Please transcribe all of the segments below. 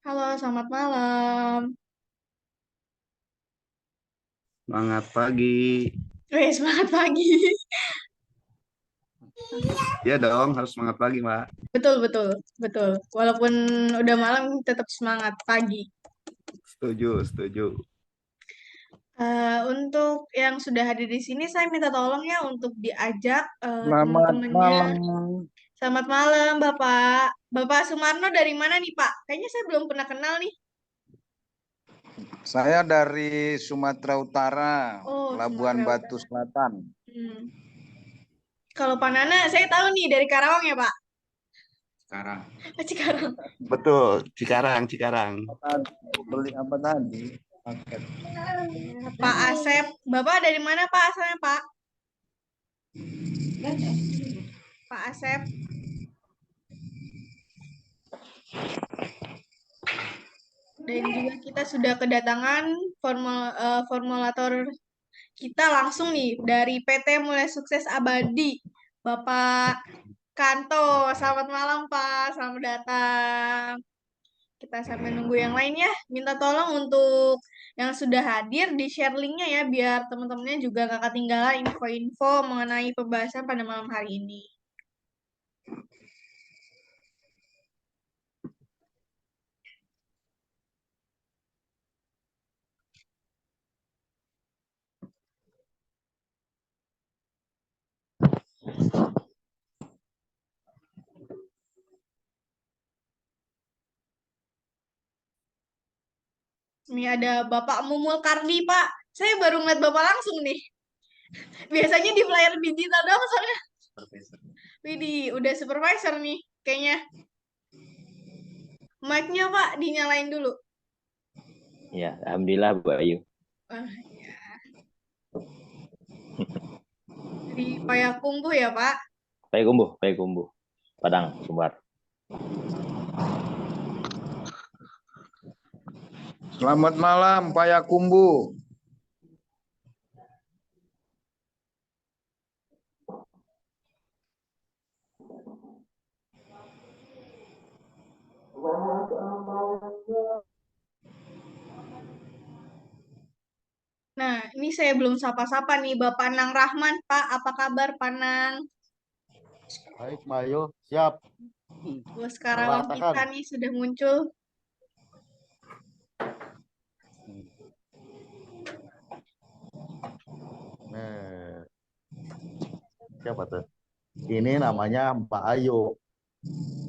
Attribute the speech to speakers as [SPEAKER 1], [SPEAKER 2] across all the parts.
[SPEAKER 1] Halo, selamat malam.
[SPEAKER 2] Semangat pagi.
[SPEAKER 1] Wih, semangat pagi.
[SPEAKER 2] Ya dong, harus semangat pagi, Mbak.
[SPEAKER 1] Betul, betul, betul. Walaupun udah malam, tetap semangat pagi.
[SPEAKER 2] Setuju, setuju.
[SPEAKER 1] Untuk yang sudah hadir di sini, saya minta tolong ya untuk diajak
[SPEAKER 3] Selamat malam.
[SPEAKER 1] teman-temannya. Selamat malam, Bapak. Bapak Sumarno dari mana nih, Pak? Kayaknya saya belum pernah kenal nih.
[SPEAKER 3] Saya dari Sumatera Utara,
[SPEAKER 1] Oh,
[SPEAKER 3] Labuan
[SPEAKER 1] Sumatera
[SPEAKER 3] Batu
[SPEAKER 1] Utara.
[SPEAKER 3] Selatan.
[SPEAKER 1] Hmm. Kalau Pak Nana, saya tahu nih dari Karawang ya, Pak.
[SPEAKER 3] Sekarang.
[SPEAKER 1] Cikarang.
[SPEAKER 2] Betul, Cikarang, Cikarang.
[SPEAKER 3] Beli apa tadi? Paket.
[SPEAKER 1] Pak Asep. Bapak dari mana, Pak, asalnya, Pak? Pak Asep. Dan juga kita sudah kedatangan formulator kita langsung nih dari PT Mulai Sukses Abadi, Bapak Kanto. Selamat malam Pak, selamat datang. Kita sambil nunggu yang lain ya. Minta tolong untuk yang sudah hadir di share linknya ya, biar teman-temannya juga gak ketinggalan info-info mengenai pembahasan pada malam hari ini. Ini ada Bapak Mumul Kardi, Pak. Saya baru ngeliat Bapak langsung nih. Biasanya di flyer digital dong, soalnya. Widih, udah supervisor nih, kayaknya. Mic-nya, Pak, dinyalain dulu.
[SPEAKER 4] Ya, alhamdulillah Bu Ayu.
[SPEAKER 1] Ah, ya. Di Payakumbuh ya, Pak.
[SPEAKER 4] Baik Umbu. Padang, Sumbar.
[SPEAKER 3] Selamat malam, Pak Yakumbu.
[SPEAKER 1] Nah, ini saya belum sapa-sapa nih, Bapak Nang Rahman, Pak. Apa kabar, Pak Nang?
[SPEAKER 2] Baik, Mbak Ayu. Siap.
[SPEAKER 1] Bos Karawang kita
[SPEAKER 2] Katakan.
[SPEAKER 1] nih sudah muncul.
[SPEAKER 2] Nah, siapa tuh? Ini namanya Mbak Ayu.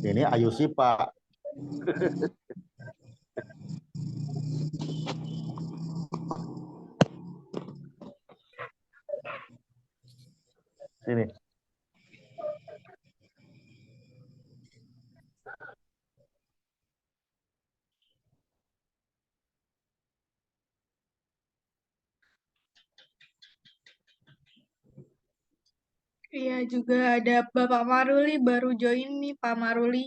[SPEAKER 2] Ini Ayu Sipa. Sini.
[SPEAKER 1] Iya, juga ada Bapak Maruli, baru join nih, Pak Maruli.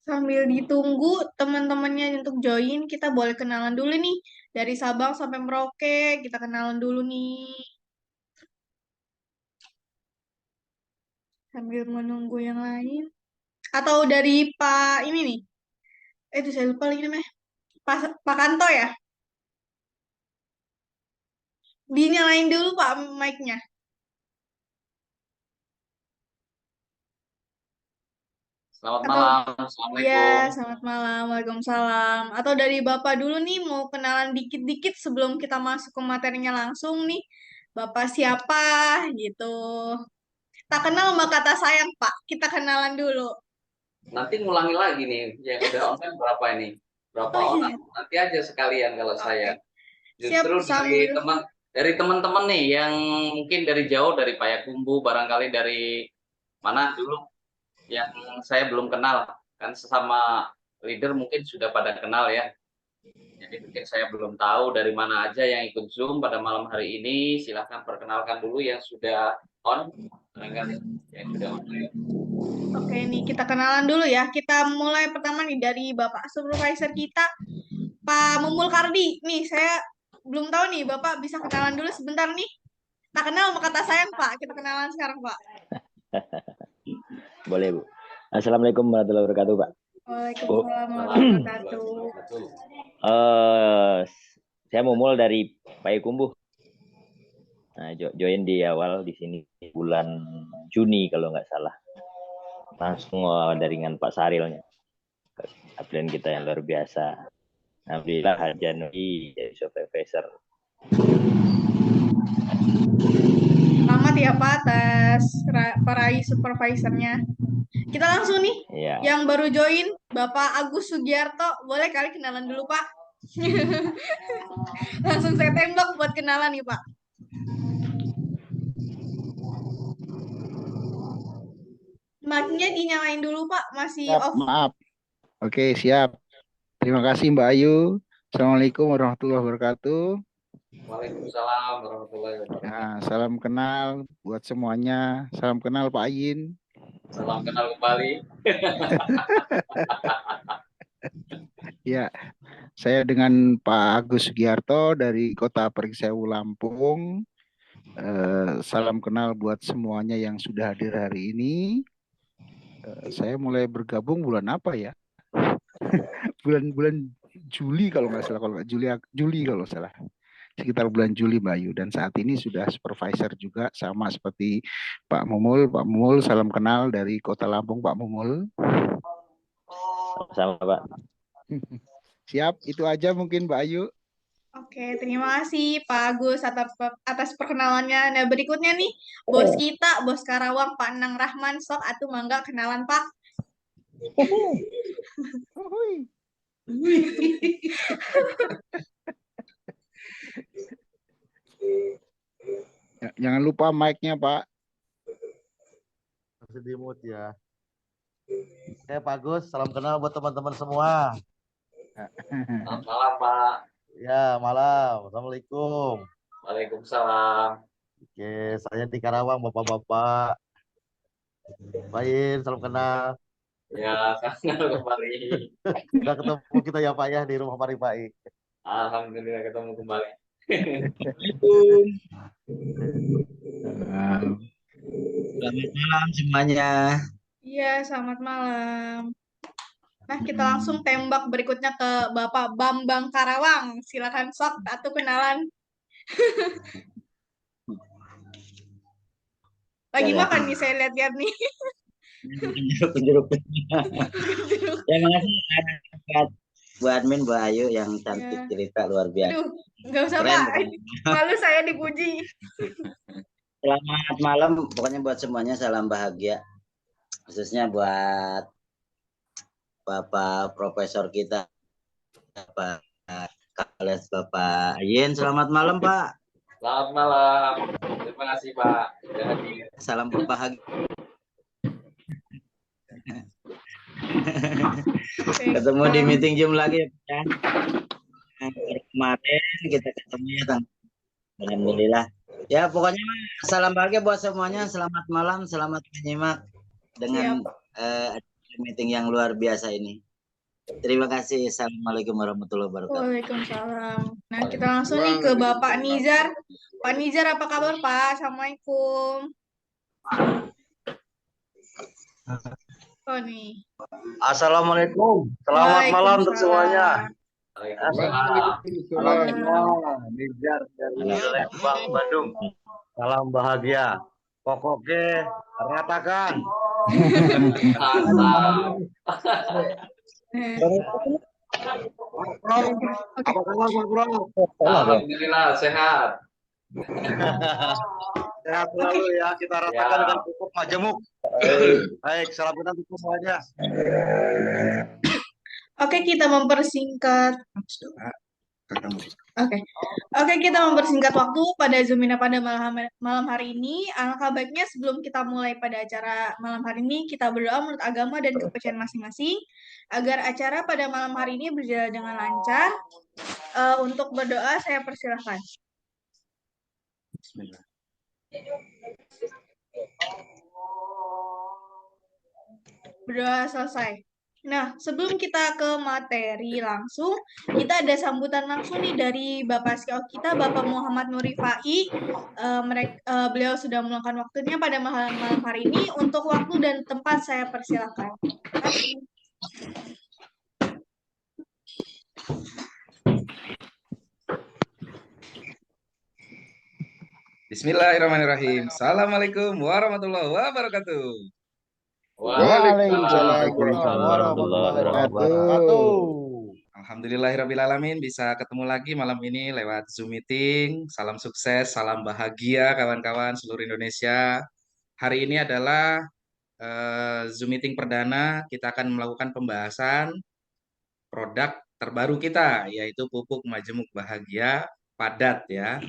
[SPEAKER 1] Sambil ditunggu teman-temannya untuk join, kita boleh kenalan dulu nih. Dari Sabang sampai Merauke, kita kenalan dulu nih. Sambil menunggu yang lain. Atau dari Pak ini nih. Itu saya lupa lagi namanya. Pak Kanto ya? Dinyalain dulu Pak mic-nya.
[SPEAKER 5] Selamat
[SPEAKER 1] Atau
[SPEAKER 5] malam,
[SPEAKER 1] ya,
[SPEAKER 5] Assalamualaikum.
[SPEAKER 1] selamat malam, Waalaikumsalam. Atau dari Bapak dulu nih, mau kenalan dikit-dikit sebelum kita masuk ke materinya langsung nih. Bapak siapa gitu. Tak kenal maka kata sayang Pak. Kita kenalan dulu.
[SPEAKER 5] Nanti ngulangi lagi nih, yang udah online berapa ini? Berapa
[SPEAKER 1] Oh
[SPEAKER 5] orang?
[SPEAKER 1] iya,
[SPEAKER 5] Nanti aja sekalian kalau
[SPEAKER 1] oke.
[SPEAKER 5] saya.
[SPEAKER 1] Siap
[SPEAKER 5] Justru
[SPEAKER 1] sambil.
[SPEAKER 5] dari teman-teman nih yang mungkin dari jauh dari Payakumbuh, barangkali dari mana dulu yang saya belum kenal. Kan sesama leader mungkin sudah pada kenal ya. Jadi mungkin saya belum tahu dari mana aja yang ikut Zoom pada malam hari ini. Silahkan perkenalkan dulu yang sudah on, barangkali yang sudah on.
[SPEAKER 1] Oke, nih kita kenalan dulu ya. Kita mulai pertama nih dari Bapak Supervisor kita, Pak Mumul Kardi. Nih, saya belum tahu nih, Bapak bisa kenalan dulu sebentar nih. Tak kenal sama kata sayang, Pak. Kita kenalan sekarang, Pak.
[SPEAKER 4] Boleh, Bu. Assalamualaikum warahmatullahi wabarakatuh, Pak.
[SPEAKER 1] Waalaikumsalam warahmatullahi wabarakatuh.
[SPEAKER 4] Saya Mumul dari Payakumbuh. Nah, join di awal di sini bulan Juni kalau nggak salah. Langsung daringan Pak Sarilnya. Upline kita yang luar biasa. Alhamdulillah Januari jadi supervisor.
[SPEAKER 1] Selamat ya Pak atas peraih supervisornya. Kita langsung nih,
[SPEAKER 4] Ya.
[SPEAKER 1] yang baru join, Bapak Agus Sugiarto. Boleh kali kenalan dulu Pak? Langsung saya tembak buat kenalan nih Pak. Mic-nya dinyalain dulu Pak, masih
[SPEAKER 3] Siap,
[SPEAKER 1] off.
[SPEAKER 3] maaf. Oke, siap. Terima kasih Mbak Ayu. Assalamualaikum warahmatullahi wabarakatuh.
[SPEAKER 5] Waalaikumsalam warahmatullahi wabarakatuh.
[SPEAKER 3] Nah, salam kenal buat semuanya. Salam kenal Pak Ayin.
[SPEAKER 5] Salam kenal kembali.
[SPEAKER 3] Ya, saya dengan Pak Agus Sugiarto dari Kota Pringsewu, Lampung. Salam kenal buat semuanya yang sudah hadir hari ini. Saya mulai bergabung bulan apa ya? Bulan Juli kalau nggak salah, kalau Juli kalau salah. Sekitar bulan Juli Mbak Ayu, dan saat ini sudah supervisor juga sama seperti Pak Mumul. Pak Mumul, salam kenal dari Kota Lampung Pak Mumul.
[SPEAKER 4] Sama Pak.
[SPEAKER 3] Siap, itu aja mungkin Mbak Ayu.
[SPEAKER 1] Oke, terima kasih Pak Agus atas perkenalannya. Nah, berikutnya nih, bos kita, bos Karawang, Pak Nang Rahman. Sok atuh mangga kenalan Pak.
[SPEAKER 3] Jangan lupa mic-nya Pak.
[SPEAKER 2] Masih di mute ya. Oke, Pak Gus, salam kenal buat teman-teman semua.
[SPEAKER 5] Selamat malam Pak.
[SPEAKER 2] Ya, malam. Assalamualaikum.
[SPEAKER 5] Waalaikumsalam.
[SPEAKER 2] Oke, saya di Karawang, Bapak-bapak. Baik, salam kenal.
[SPEAKER 5] Ya, salam kenal kembali.
[SPEAKER 2] Udah ketemu kita ya Pak ya di rumah Mari Pak.
[SPEAKER 5] Alhamdulillah ketemu kembali.
[SPEAKER 6] Selamat malam semuanya.
[SPEAKER 1] Iya, selamat malam. Nah, kita langsung tembak berikutnya ke Bapak Bambang Karawang. Silakan sok atuh kenalan. Lagi
[SPEAKER 6] Ya,
[SPEAKER 1] makan nih, saya lihat-lihat nih.
[SPEAKER 6] Penjeruk. Ya, makasih Bu admin, Bu Ayu yang cantik
[SPEAKER 1] Ya.
[SPEAKER 6] cerita luar biasa.
[SPEAKER 1] Aduh, nggak usah
[SPEAKER 6] Keren,
[SPEAKER 1] Pak. Malu saya dipuji.
[SPEAKER 6] Selamat malam, pokoknya buat semuanya salam bahagia. Khususnya buat Bapak Profesor kita, Bapak Kales, Bapak Ayin. Selamat malam Pak.
[SPEAKER 5] Selamat malam. Terima kasih Pak. Sudah hadir.
[SPEAKER 6] Salam berbahagia. Ketemu di meeting Zoom lagi ya. Kemarin kita ketemu ya Kang. Alhamdulillah. Ya pokoknya salam bahagia buat semuanya. Selamat malam, selamat menyimak dengan meeting yang luar biasa ini. Terima kasih. Assalamualaikum warahmatullahi wabarakatuh.
[SPEAKER 1] Waalaikumsalam. Nah, kita langsung nih ke Bapak Nizar. Pak Nizar, apa kabar Pak? Assalamualaikum. Oh nih.
[SPEAKER 7] Assalamualaikum. Selamat malam untuk semuanya.
[SPEAKER 5] Waalaikumsalam.
[SPEAKER 7] Nizar dari Lembang, Bandung. Salam bahagia. Pokoknya ratakan.
[SPEAKER 5] Mantap.
[SPEAKER 7] Apa kabar Pak Bro?
[SPEAKER 5] Alhamdulillah sehat.
[SPEAKER 7] Sehat selalu ya. Kita ratakan
[SPEAKER 5] Ya.
[SPEAKER 7] dengan cukup majemuk. Baik, salam kenal untuk semuanya.
[SPEAKER 1] Oke, kita mempersingkat. Oke, kita mempersingkat waktu pada Zoomina pada malam hari ini. Alangkah baiknya sebelum kita mulai pada acara malam hari ini, kita berdoa menurut agama dan kepercayaan masing-masing agar acara pada malam hari ini berjalan dengan lancar. Untuk berdoa, saya persilahkan.
[SPEAKER 3] Bismillah.
[SPEAKER 1] berdoa selesai. Nah, sebelum kita ke materi langsung, kita ada sambutan langsung nih dari Bapak CEO kita, Bapak Muhammad Nurifai. Beliau sudah meluangkan waktunya pada malam hari ini. Untuk waktu dan tempat saya persilakan. Terima kasih.
[SPEAKER 8] Bismillahirrahmanirrahim. Assalamualaikum warahmatullahi wabarakatuh.
[SPEAKER 3] Waalaikumsalam
[SPEAKER 4] warahmatullahi
[SPEAKER 3] wabarakatuh.
[SPEAKER 8] Alhamdulillahirrahmanirrahim bisa ketemu lagi malam ini lewat Zoom meeting. Salam sukses, salam bahagia kawan-kawan seluruh Indonesia. Hari ini adalah Zoom meeting perdana. Kita akan melakukan pembahasan produk terbaru kita, yaitu pupuk majemuk bahagia padat ya.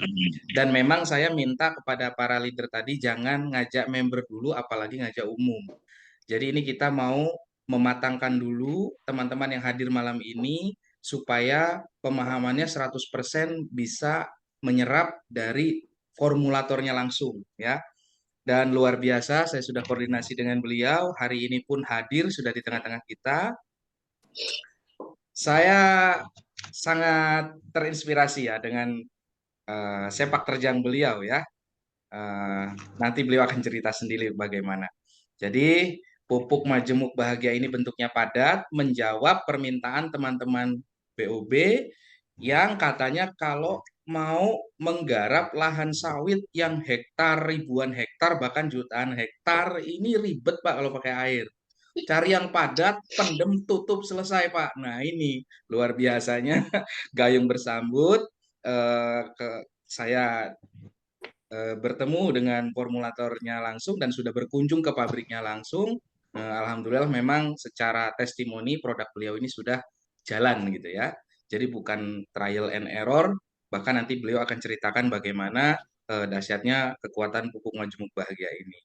[SPEAKER 8] Dan memang saya minta kepada para leader tadi jangan ngajak member dulu, apalagi ngajak umum. Jadi ini kita mau mematangkan dulu teman-teman yang hadir malam ini supaya pemahamannya 100% bisa menyerap dari formulatornya langsung ya. Dan luar biasa saya sudah koordinasi dengan beliau, hari ini pun hadir sudah di tengah-tengah kita. Saya sangat terinspirasi ya dengan sepak terjang beliau ya. Nanti beliau akan cerita sendiri bagaimana. Jadi pupuk majemuk bahagia ini bentuknya padat, menjawab permintaan teman-teman BOB yang katanya kalau mau menggarap lahan sawit yang hektar, ribuan hektar, bahkan jutaan hektar, ini ribet Pak kalau pakai air. Cari yang padat, pendem, tutup, selesai Pak. Nah ini luar biasanya gayung bersambut. Saya bertemu dengan formulatornya langsung dan sudah berkunjung ke pabriknya langsung. Alhamdulillah memang secara testimoni produk beliau ini sudah jalan gitu ya. Jadi bukan trial and error, bahkan nanti beliau akan ceritakan bagaimana dahsyatnya kekuatan pupuk majemuk bahagia ini.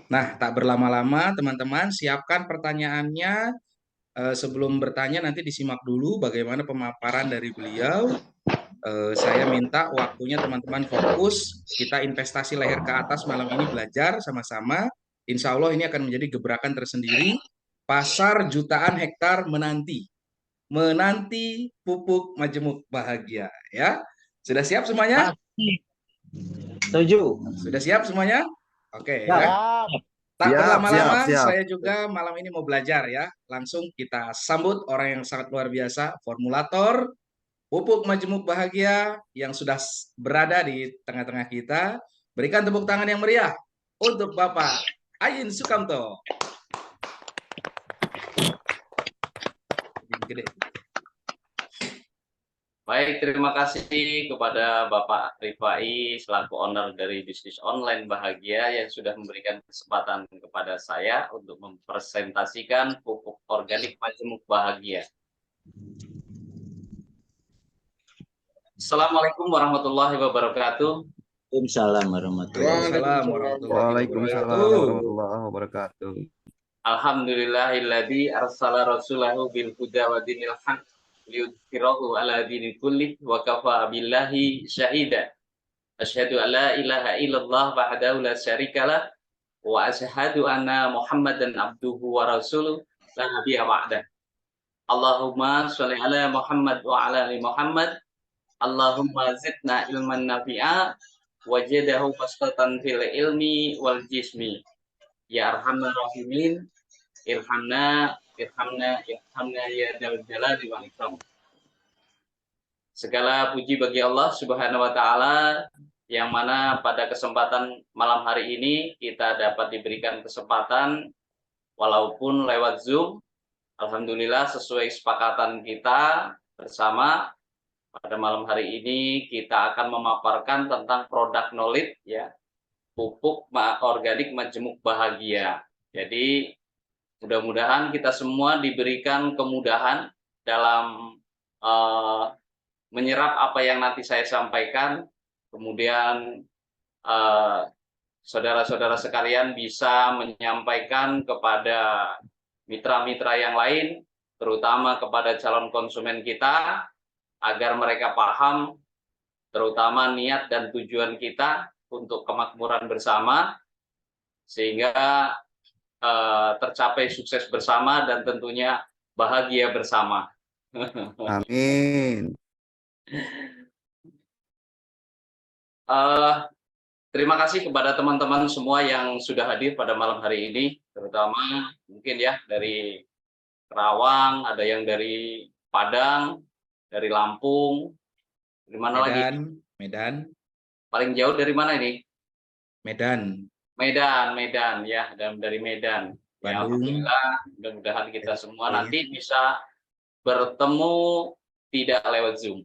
[SPEAKER 8] Nah, tak berlama-lama teman-teman siapkan pertanyaannya. Sebelum bertanya nanti disimak dulu bagaimana pemaparan dari beliau. Saya minta waktunya teman-teman fokus, kita investasi leher ke atas malam ini belajar sama-sama. Insya Allah ini akan menjadi gebrakan tersendiri. Pasar jutaan hektar menanti pupuk majemuk bahagia ya. Sudah siap semuanya?
[SPEAKER 6] Setuju.
[SPEAKER 8] Sudah siap semuanya? Oke
[SPEAKER 6] Ya.
[SPEAKER 8] ya. Tak berlama-lama,
[SPEAKER 7] siap.
[SPEAKER 8] saya juga malam ini mau belajar ya. Langsung kita sambut orang yang sangat luar biasa, formulator pupuk majemuk bahagia yang sudah berada di tengah-tengah kita. Berikan tepuk tangan yang meriah untuk Bapak Ayin Sukamto. Gede.
[SPEAKER 5] Baik, terima kasih kepada Bapak Rifai selaku owner dari bisnis online Bahagia yang sudah memberikan kesempatan kepada saya untuk mempresentasikan pupuk organik majemuk bahagia. Assalamualaikum warahmatullahi wabarakatuh.
[SPEAKER 6] Waalaikumsalam warahmatullahi
[SPEAKER 7] warahmatullahi wabarakatuh.
[SPEAKER 5] Alhamdulillahilladzi arsala rasulahu bil huda wa dinil haq liyudhhirahu ala dini kulli wa kafa billahi syahida. Asyhadu an la ilaha illallah wahdahu la syarikalah wa asyhadu anna Muhammadan abduhu wa rasuluh la nabiyya ba'dah. Allahumma sholli ala Muhammad wa ala ali Muhammad. Allahumma zidna ilman nafi'a wajadahu fasqatan fil ilmi wal jismi. Ya arhamar rahimin, irhamna ya dal jalali wal ikram. Segala puji bagi Allah Subhanahu wa taala yang mana pada kesempatan malam hari ini kita dapat diberikan kesempatan walaupun lewat Zoom. Alhamdulillah sesuai kesepakatan kita bersama pada malam hari ini kita akan memaparkan tentang produk knowledge ya, pupuk organik majemuk bahagia. Jadi mudah-mudahan kita semua diberikan kemudahan dalam menyerap apa yang nanti saya sampaikan. Kemudian saudara-saudara sekalian bisa menyampaikan kepada mitra-mitra yang lain, terutama kepada calon konsumen kita, agar mereka paham terutama niat dan tujuan kita untuk kemakmuran bersama, sehingga tercapai sukses bersama dan tentunya bahagia bersama.
[SPEAKER 9] Amin.
[SPEAKER 5] Terima kasih kepada teman-teman semua yang sudah hadir pada malam hari ini, terutama mungkin ya dari Kerawang, ada yang dari Padang, dari Lampung, dari mana lagi?
[SPEAKER 8] Medan.
[SPEAKER 5] Paling jauh dari mana ini?
[SPEAKER 8] Medan
[SPEAKER 5] Ya, dan dari Medan. Ya,
[SPEAKER 8] Bandung.
[SPEAKER 5] mudah-mudahan kita semua nanti bisa bertemu tidak lewat Zoom.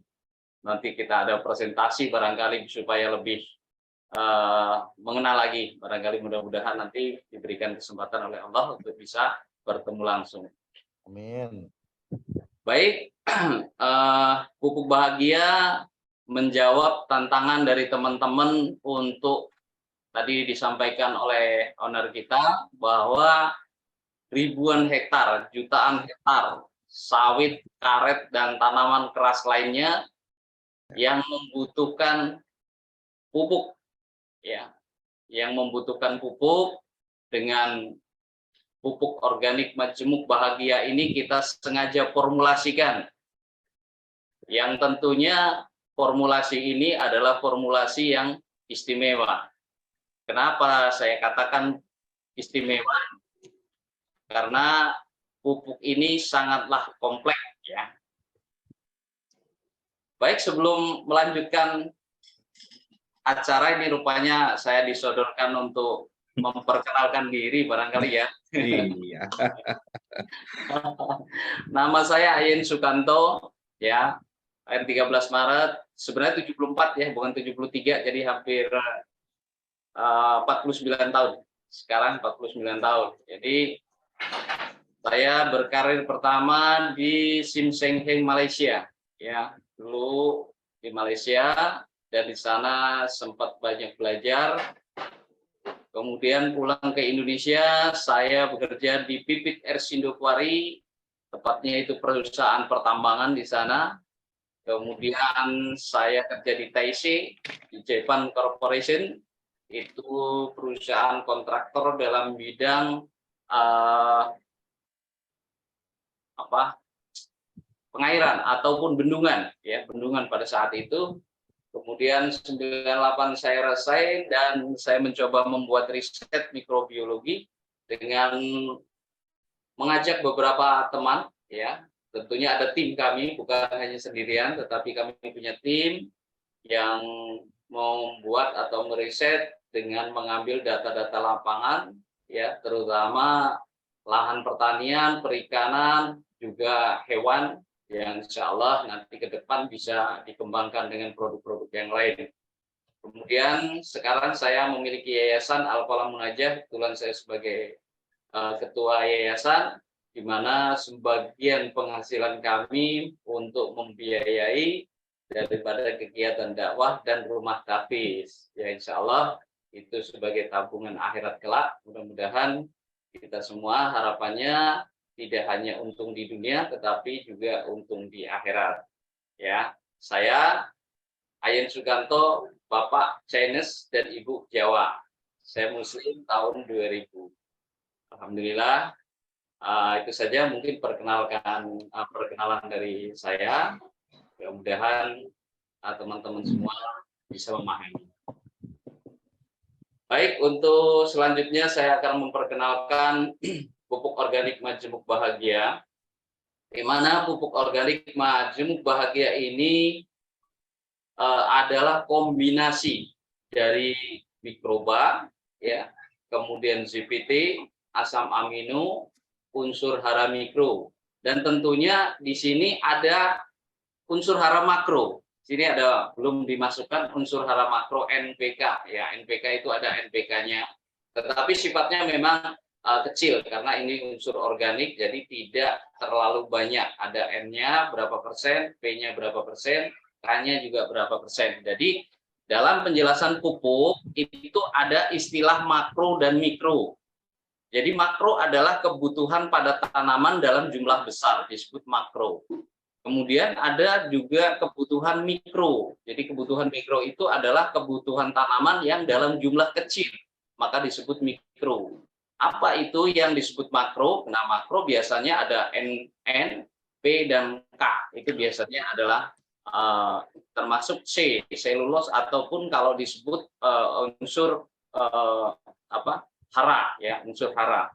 [SPEAKER 5] Nanti kita ada presentasi barangkali supaya lebih mengenal lagi. Barangkali mudah-mudahan nanti diberikan kesempatan oleh Allah untuk bisa bertemu langsung.
[SPEAKER 2] Amin.
[SPEAKER 5] Baik, Pupuk Bahagia menjawab tantangan dari teman-teman untuk tadi disampaikan oleh owner kita bahwa ribuan hektar, jutaan hektar sawit, karet, dan tanaman keras lainnya yang membutuhkan pupuk, ya, yang membutuhkan pupuk. Dengan pupuk organik Majemuk Bahagia ini kita sengaja formulasikan, yang tentunya formulasi ini adalah formulasi yang istimewa. Kenapa saya katakan istimewa? Karena pupuk ini sangatlah kompleks, ya. Baik, sebelum melanjutkan acara ini, rupanya saya disodorkan untuk memperkenalkan diri barangkali ya.
[SPEAKER 8] Iya.
[SPEAKER 5] Nama saya Ayen Sukanto, ya. Lahir 13 Maret, sebenarnya 74 ya, bukan 73, jadi hampir 49 tahun. Sekarang 49 tahun. Jadi saya berkarir pertama di Sim Seng Heng, Malaysia, ya. Dulu di Malaysia, dan di sana sempat banyak belajar. Kemudian pulang ke Indonesia, saya bekerja di Pipit Ersindokwari, tepatnya itu perusahaan pertambangan di sana. Kemudian saya kerja di Taisei, di Japan Corporation, itu perusahaan kontraktor dalam bidang pengairan ataupun bendungan, ya, bendungan pada saat itu. Kemudian 98 saya resign dan saya mencoba membuat riset mikrobiologi dengan mengajak beberapa teman, ya. Tentunya ada tim kami, bukan hanya sendirian, tetapi kami punya tim yang membuat atau meriset dengan mengambil data-data lapangan, ya, terutama lahan pertanian, perikanan, juga hewan, yang insya Allah nanti ke depan bisa dikembangkan dengan produk-produk yang lain. Kemudian sekarang saya memiliki yayasan Al-Falah Munajah, kebetulan saya sebagai ketua yayasan, di mana sebagian penghasilan kami untuk membiayai daripada kegiatan dakwah dan rumah tafis. Ya, insya Allah itu sebagai tabungan akhirat kelak. Mudah-mudahan kita semua harapannya tidak hanya untung di dunia, tetapi juga untung di akhirat. Ya, saya Ayen Sukanto, Bapak Chinese dan Ibu Jawa. Saya Muslim tahun 2000. Alhamdulillah, itu saja mungkin perkenalan dari saya. Mudah-mudahan teman-teman semua bisa memahami. Baik, untuk selanjutnya saya akan memperkenalkan pupuk organik Majemuk Bahagia, di mana pupuk organik Majemuk Bahagia ini adalah kombinasi dari mikroba, ya, kemudian ZPT, asam amino, unsur hara mikro, dan tentunya di sini ada unsur hara makro. Sini ada belum dimasukkan unsur hara makro NPK, ya, NPK itu ada NPK-nya, tetapi sifatnya memang kecil karena ini unsur organik, jadi tidak terlalu banyak. Ada N-nya berapa persen, P-nya berapa persen, K-nya juga berapa persen. Jadi dalam penjelasan pupuk itu ada istilah makro dan mikro. Jadi makro adalah kebutuhan pada tanaman dalam jumlah besar, disebut makro. Kemudian ada juga kebutuhan mikro. Jadi kebutuhan mikro itu adalah kebutuhan tanaman yang dalam jumlah kecil, maka disebut mikro. Apa itu yang disebut makro? Nah, makro biasanya ada N, P, dan K. Itu biasanya adalah termasuk C, selulos, ataupun kalau disebut unsur hara, ya, unsur hara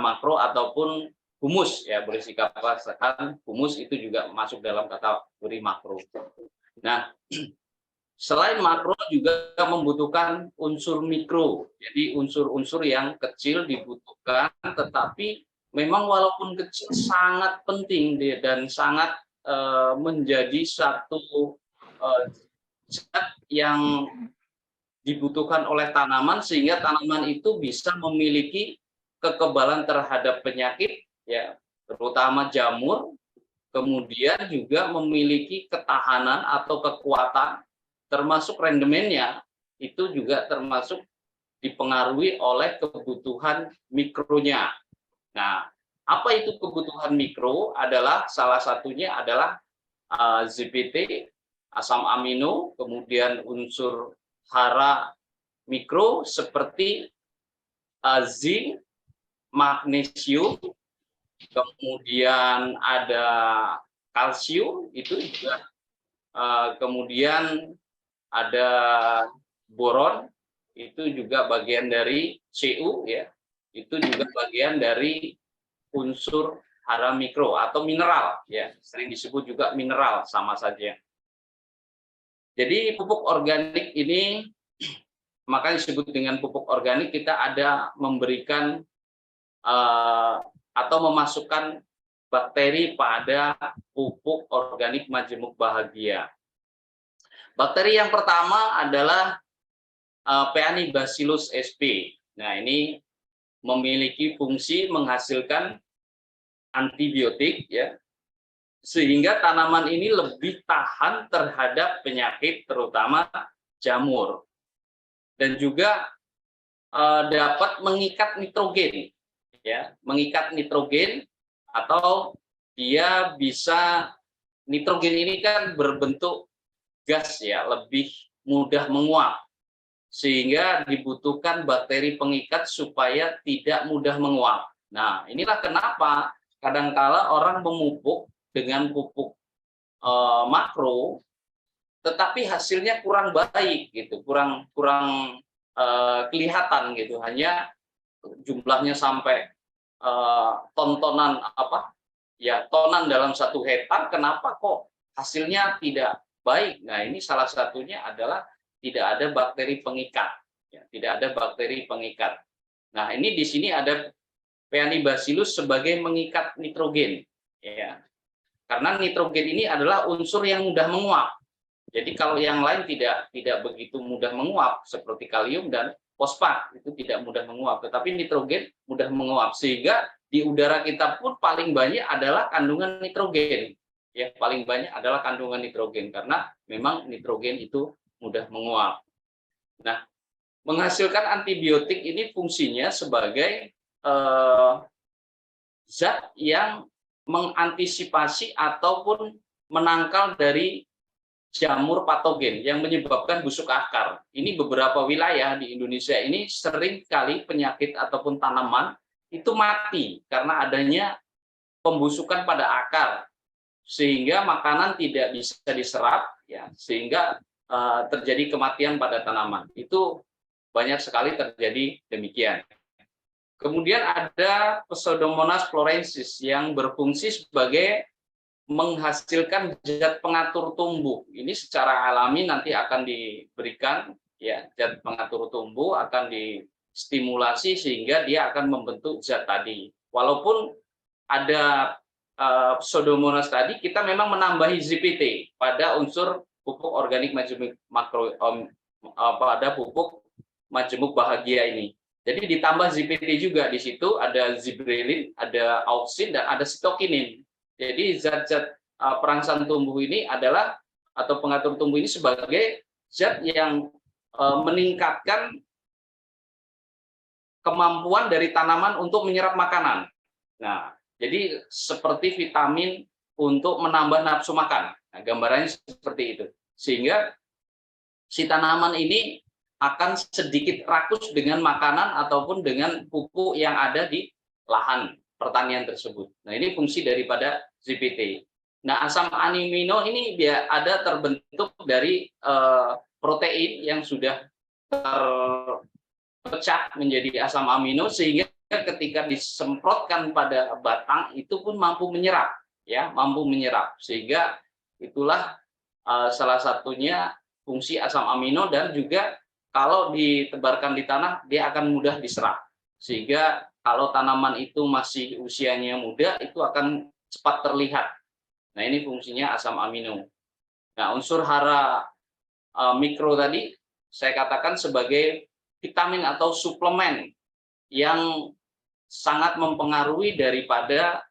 [SPEAKER 5] makro, ataupun humus, ya, boleh dikatakan humus itu juga masuk dalam kategori makro. Nah, selain makro juga membutuhkan unsur mikro. Jadi unsur-unsur yang kecil dibutuhkan, tetapi memang walaupun kecil sangat penting dan sangat menjadi satu zat yang dibutuhkan oleh tanaman, sehingga tanaman itu bisa memiliki kekebalan terhadap penyakit, ya, terutama jamur, kemudian juga memiliki ketahanan atau kekuatan, termasuk rendemennya itu juga termasuk dipengaruhi oleh kebutuhan mikronya. Nah, apa itu kebutuhan mikro? Adalah salah satunya adalah ZPT, asam amino, kemudian unsur hara mikro seperti zinc, magnesium, kemudian ada kalsium, itu juga kemudian ada boron, itu juga bagian dari Cu, ya, itu juga bagian dari unsur hara mikro atau mineral, ya, sering disebut juga mineral, sama saja. Jadi pupuk organik ini makanya disebut dengan pupuk organik. Kita ada memberikan atau memasukkan bakteri pada pupuk organik majemuk bahagia. Bakteri yang pertama adalah Peanibacillus sp. Nah, ini memiliki fungsi menghasilkan antibiotik, ya, sehingga tanaman ini lebih tahan terhadap penyakit, terutama jamur, dan juga dapat mengikat nitrogen, ya, mengikat nitrogen, atau dia bisa, nitrogen ini kan berbentuk gas, ya, lebih mudah menguap, sehingga dibutuhkan bakteri pengikat supaya tidak mudah menguap. Nah, inilah kenapa kadangkala orang memupuk dengan pupuk makro, tetapi hasilnya kurang baik, gitu, kurang kelihatan, gitu, hanya jumlahnya sampai tonan dalam 1 hektar. Kenapa kok hasilnya tidak baik? Nah, ini salah satunya adalah tidak ada bakteri pengikat, ya, tidak ada bakteri pengikat. Nah, ini di sini ada Peanibacillus sebagai mengikat nitrogen, ya, karena nitrogen ini adalah unsur yang mudah menguap. Jadi kalau yang lain tidak begitu mudah menguap, seperti kalium dan fosfat itu tidak mudah menguap, tetapi nitrogen mudah menguap, sehingga di udara kita pun paling banyak adalah kandungan nitrogen, ya, paling banyak adalah kandungan nitrogen, karena memang nitrogen itu mudah menguap. Nah, menghasilkan antibiotik ini fungsinya sebagai zat yang mengantisipasi ataupun menangkal dari jamur patogen yang menyebabkan busuk akar. Ini beberapa wilayah di Indonesia ini sering kali penyakit ataupun tanaman itu mati karena adanya pembusukan pada akar, sehingga makanan tidak bisa diserap, ya, sehingga terjadi kematian pada tanaman. Itu banyak sekali terjadi demikian. Kemudian ada Pseudomonas florensis yang berfungsi sebagai menghasilkan zat pengatur tumbuh. Ini secara alami nanti akan diberikan, ya, zat pengatur tumbuh akan distimulasi sehingga dia akan membentuk zat tadi. Walaupun ada Pseudomonas tadi, kita memang menambahi ZPT pada unsur pupuk organik majemuk makro, pada pupuk majemuk bahagia ini. Jadi ditambah ZPT juga, di situ ada zibrelin, ada auksin, dan ada sitokinin. Jadi zat-zat perangsang tumbuh ini adalah, atau pengatur tumbuh ini sebagai zat yang meningkatkan kemampuan dari tanaman untuk menyerap makanan. Nah, jadi seperti vitamin untuk menambah nafsu makan. Nah, gambarannya seperti itu. Sehingga si tanaman ini akan sedikit rakus dengan makanan ataupun dengan pupuk yang ada di lahan pertanian tersebut. Nah, ini fungsi daripada ZPT. Nah, asam amino ini dia ada terbentuk dari protein yang sudah terpecah menjadi asam amino, sehingga ketika disemprotkan pada batang itu pun mampu menyerap, ya, mampu menyerap. Sehingga itulah salah satunya fungsi asam amino, dan juga kalau ditebarkan di tanah dia akan mudah diserap. Sehingga kalau tanaman itu masih usianya muda itu akan cepat terlihat. Nah, ini fungsinya asam amino. Nah, unsur hara mikro tadi saya katakan sebagai vitamin atau suplemen yang sangat mempengaruhi daripada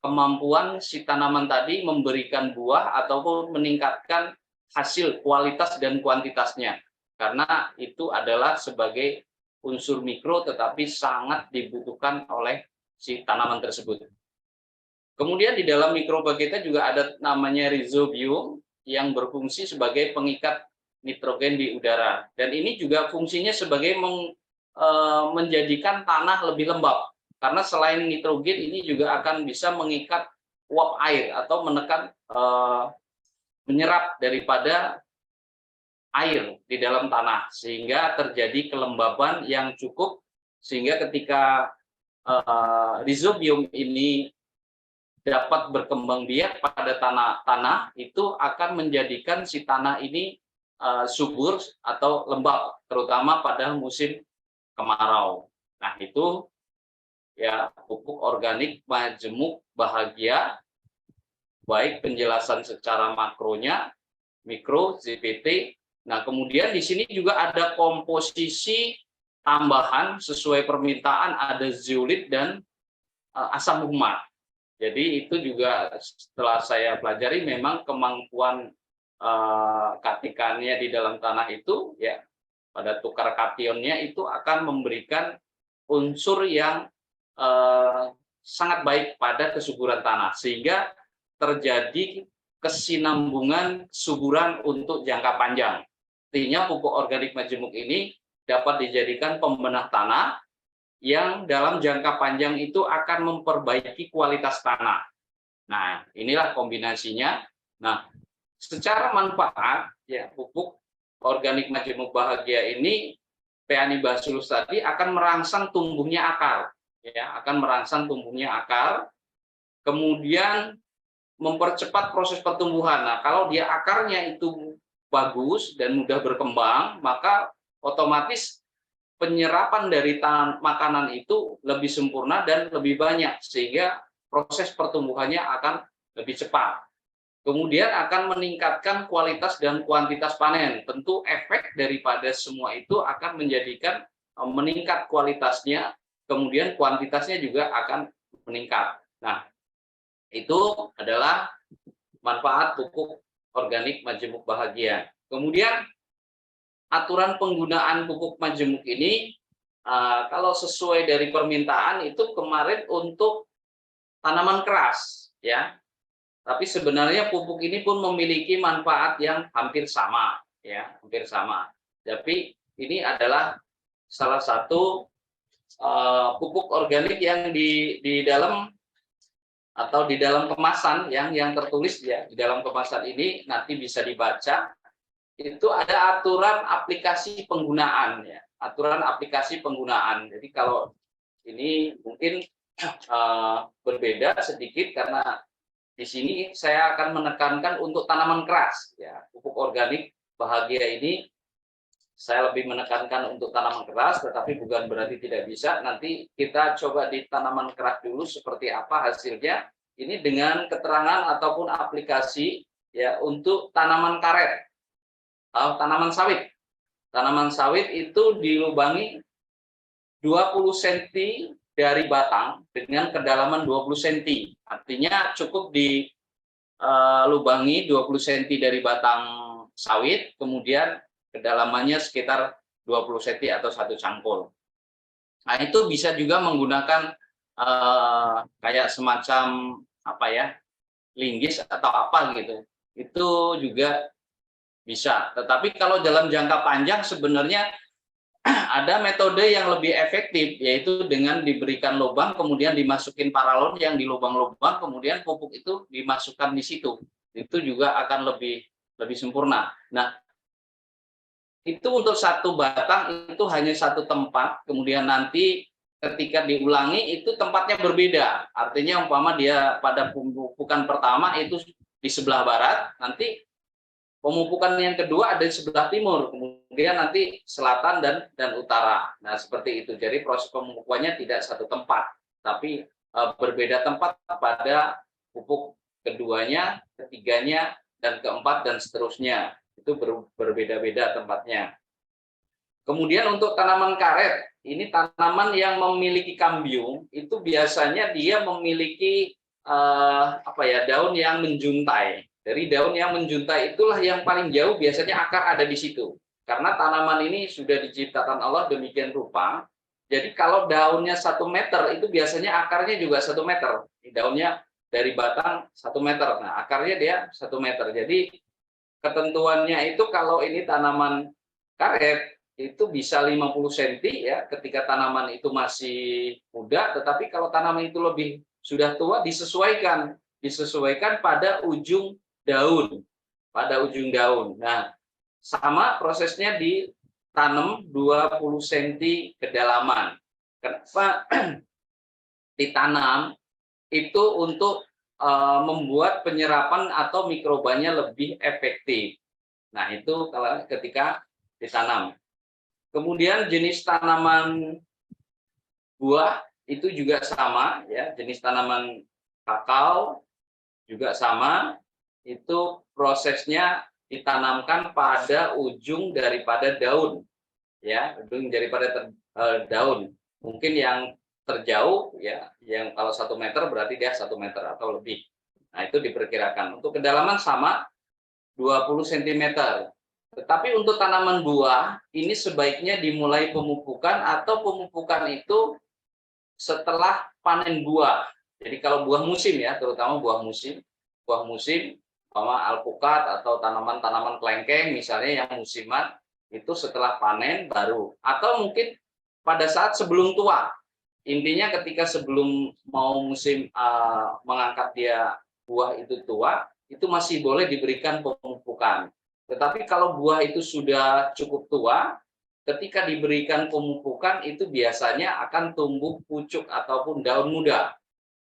[SPEAKER 5] kemampuan si tanaman tadi memberikan buah ataupun meningkatkan hasil kualitas dan kuantitasnya. Karena itu adalah sebagai unsur mikro tetapi sangat dibutuhkan oleh si tanaman tersebut. Kemudian di dalam mikrobakteria juga ada namanya rhizobium yang berfungsi sebagai pengikat nitrogen di udara. Dan ini juga fungsinya sebagai menjadikan tanah lebih lembab. Karena selain nitrogen ini juga akan bisa mengikat uap air atau menekan menyerap daripada air di dalam tanah, sehingga terjadi kelembaban yang cukup, sehingga ketika rhizobium ini dapat berkembang biak pada tanah itu akan menjadikan si tanah ini subur atau lembab, terutama pada musim kemarau. Nah, itu ya pupuk organik majemuk bahagia, baik penjelasan secara makronya, mikro, ZPT. Nah, kemudian di sini juga ada komposisi tambahan sesuai permintaan, ada zeolit dan asam humat. Jadi itu juga setelah saya pelajari memang kemampuan katikannya di dalam tanah itu ya pada tukar kationnya itu akan memberikan unsur yang sangat baik pada kesuburan tanah, sehingga terjadi kesinambungan kesuburan untuk jangka panjang. Artinya pupuk organik majemuk ini dapat dijadikan pembenah tanah yang dalam jangka panjang itu akan memperbaiki kualitas tanah. Nah, inilah kombinasinya. Nah, secara manfaat ya pupuk organik majemuk bahagia ini Peanibacillus tadi akan merangsang tumbuhnya akar, ya, akan merangsang tumbuhnya akar. Kemudian mempercepat proses pertumbuhan. Nah, kalau dia akarnya itu bagus dan mudah berkembang, maka otomatis penyerapan dari makanan itu lebih sempurna dan lebih banyak, sehingga proses pertumbuhannya akan lebih cepat. Kemudian akan meningkatkan kualitas dan kuantitas panen. Tentu efek daripada semua itu akan menjadikan meningkat kualitasnya, kemudian kuantitasnya juga akan meningkat. Nah, itu adalah manfaat pupuk organik majemuk bahagia. Kemudian aturan penggunaan pupuk majemuk ini kalau sesuai dari permintaan itu kemarin untuk tanaman keras, ya. Tapi sebenarnya pupuk ini pun memiliki manfaat yang hampir sama, ya, hampir sama. Tapi ini adalah salah satu pupuk organik yang di dalam atau di dalam kemasan yang tertulis ya di dalam kemasan ini nanti bisa dibaca, itu ada aturan aplikasi penggunaan ya, aturan aplikasi penggunaan. Jadi kalau ini mungkin berbeda sedikit karena di sini saya akan menekankan untuk tanaman keras ya, pupuk organik bahagia ini saya lebih menekankan untuk tanaman keras, tetapi bukan berarti tidak bisa. Nanti kita coba di tanaman keras dulu seperti apa hasilnya. Ini dengan keterangan ataupun aplikasi ya untuk tanaman karet atau tanaman sawit. Tanaman sawit itu dilubangi 20 cm dari batang dengan kedalaman 20 cm. Artinya cukup dilubangi 20 cm dari batang sawit, kemudian kedalamannya sekitar 20 cm atau 1 cangkul. Nah, itu bisa juga menggunakan kayak semacam apa ya, linggis atau apa gitu. Itu juga bisa. Tetapi kalau dalam jangka panjang sebenarnya ada metode yang lebih efektif, yaitu dengan diberikan lubang, kemudian dimasukin paralon yang di lubang-lubang, kemudian pupuk itu dimasukkan di situ. Itu juga akan lebih sempurna. Nah, itu untuk satu batang itu hanya satu tempat, kemudian nanti ketika diulangi itu tempatnya berbeda. Artinya umpama dia pada pemupukan pertama itu di sebelah barat, nanti pemupukan yang kedua ada di sebelah timur, kemudian nanti selatan dan utara. Nah, seperti itu. Jadi proses pemupukannya tidak satu tempat, tapi berbeda tempat pada pupuk keduanya, ketiganya, dan keempat, dan seterusnya. Itu berbeda-beda tempatnya. Kemudian untuk tanaman karet, ini tanaman yang memiliki kambium, itu biasanya dia memiliki daun yang menjuntai. Dari daun yang menjuntai itulah yang paling jauh biasanya akar ada di situ. Karena tanaman ini sudah diciptakan Allah demikian rupa. Jadi kalau daunnya 1 meter itu biasanya akarnya juga 1 meter. Daunnya dari batang 1 meter. Nah, akarnya dia 1 meter. Jadi ketentuannya itu kalau ini tanaman karet itu bisa 50 cm ya ketika tanaman itu masih muda, tetapi kalau tanaman itu lebih sudah tua disesuaikan pada ujung daun, Nah, sama prosesnya ditanam 20 cm kedalaman. Kenapa ditanam? Itu untuk membuat penyerapan atau mikrobanya lebih efektif. Nah, itu kalau ketika ditanam. Kemudian jenis tanaman buah itu juga sama ya, jenis tanaman kakao juga sama. Itu prosesnya ditanamkan pada ujung daripada daun ya, ujung daripada daun. Mungkin yang terjauh ya, yang kalau 1 meter berarti dia 1 meter atau lebih. Nah, itu diperkirakan. Untuk kedalaman sama 20 cm. Tetapi untuk tanaman buah, ini sebaiknya dimulai pemupukan atau pemupukan itu setelah panen buah. Jadi kalau buah musim ya, terutama buah musim, sama alpukat atau tanaman-tanaman kelengkeng misalnya yang musiman, itu setelah panen baru. Atau mungkin pada saat sebelum tua. Intinya ketika sebelum mau musim mengangkat dia buah itu tua, itu masih boleh diberikan pemupukan. Tetapi kalau buah itu sudah cukup tua, ketika diberikan pemupukan itu biasanya akan tumbuh pucuk ataupun daun muda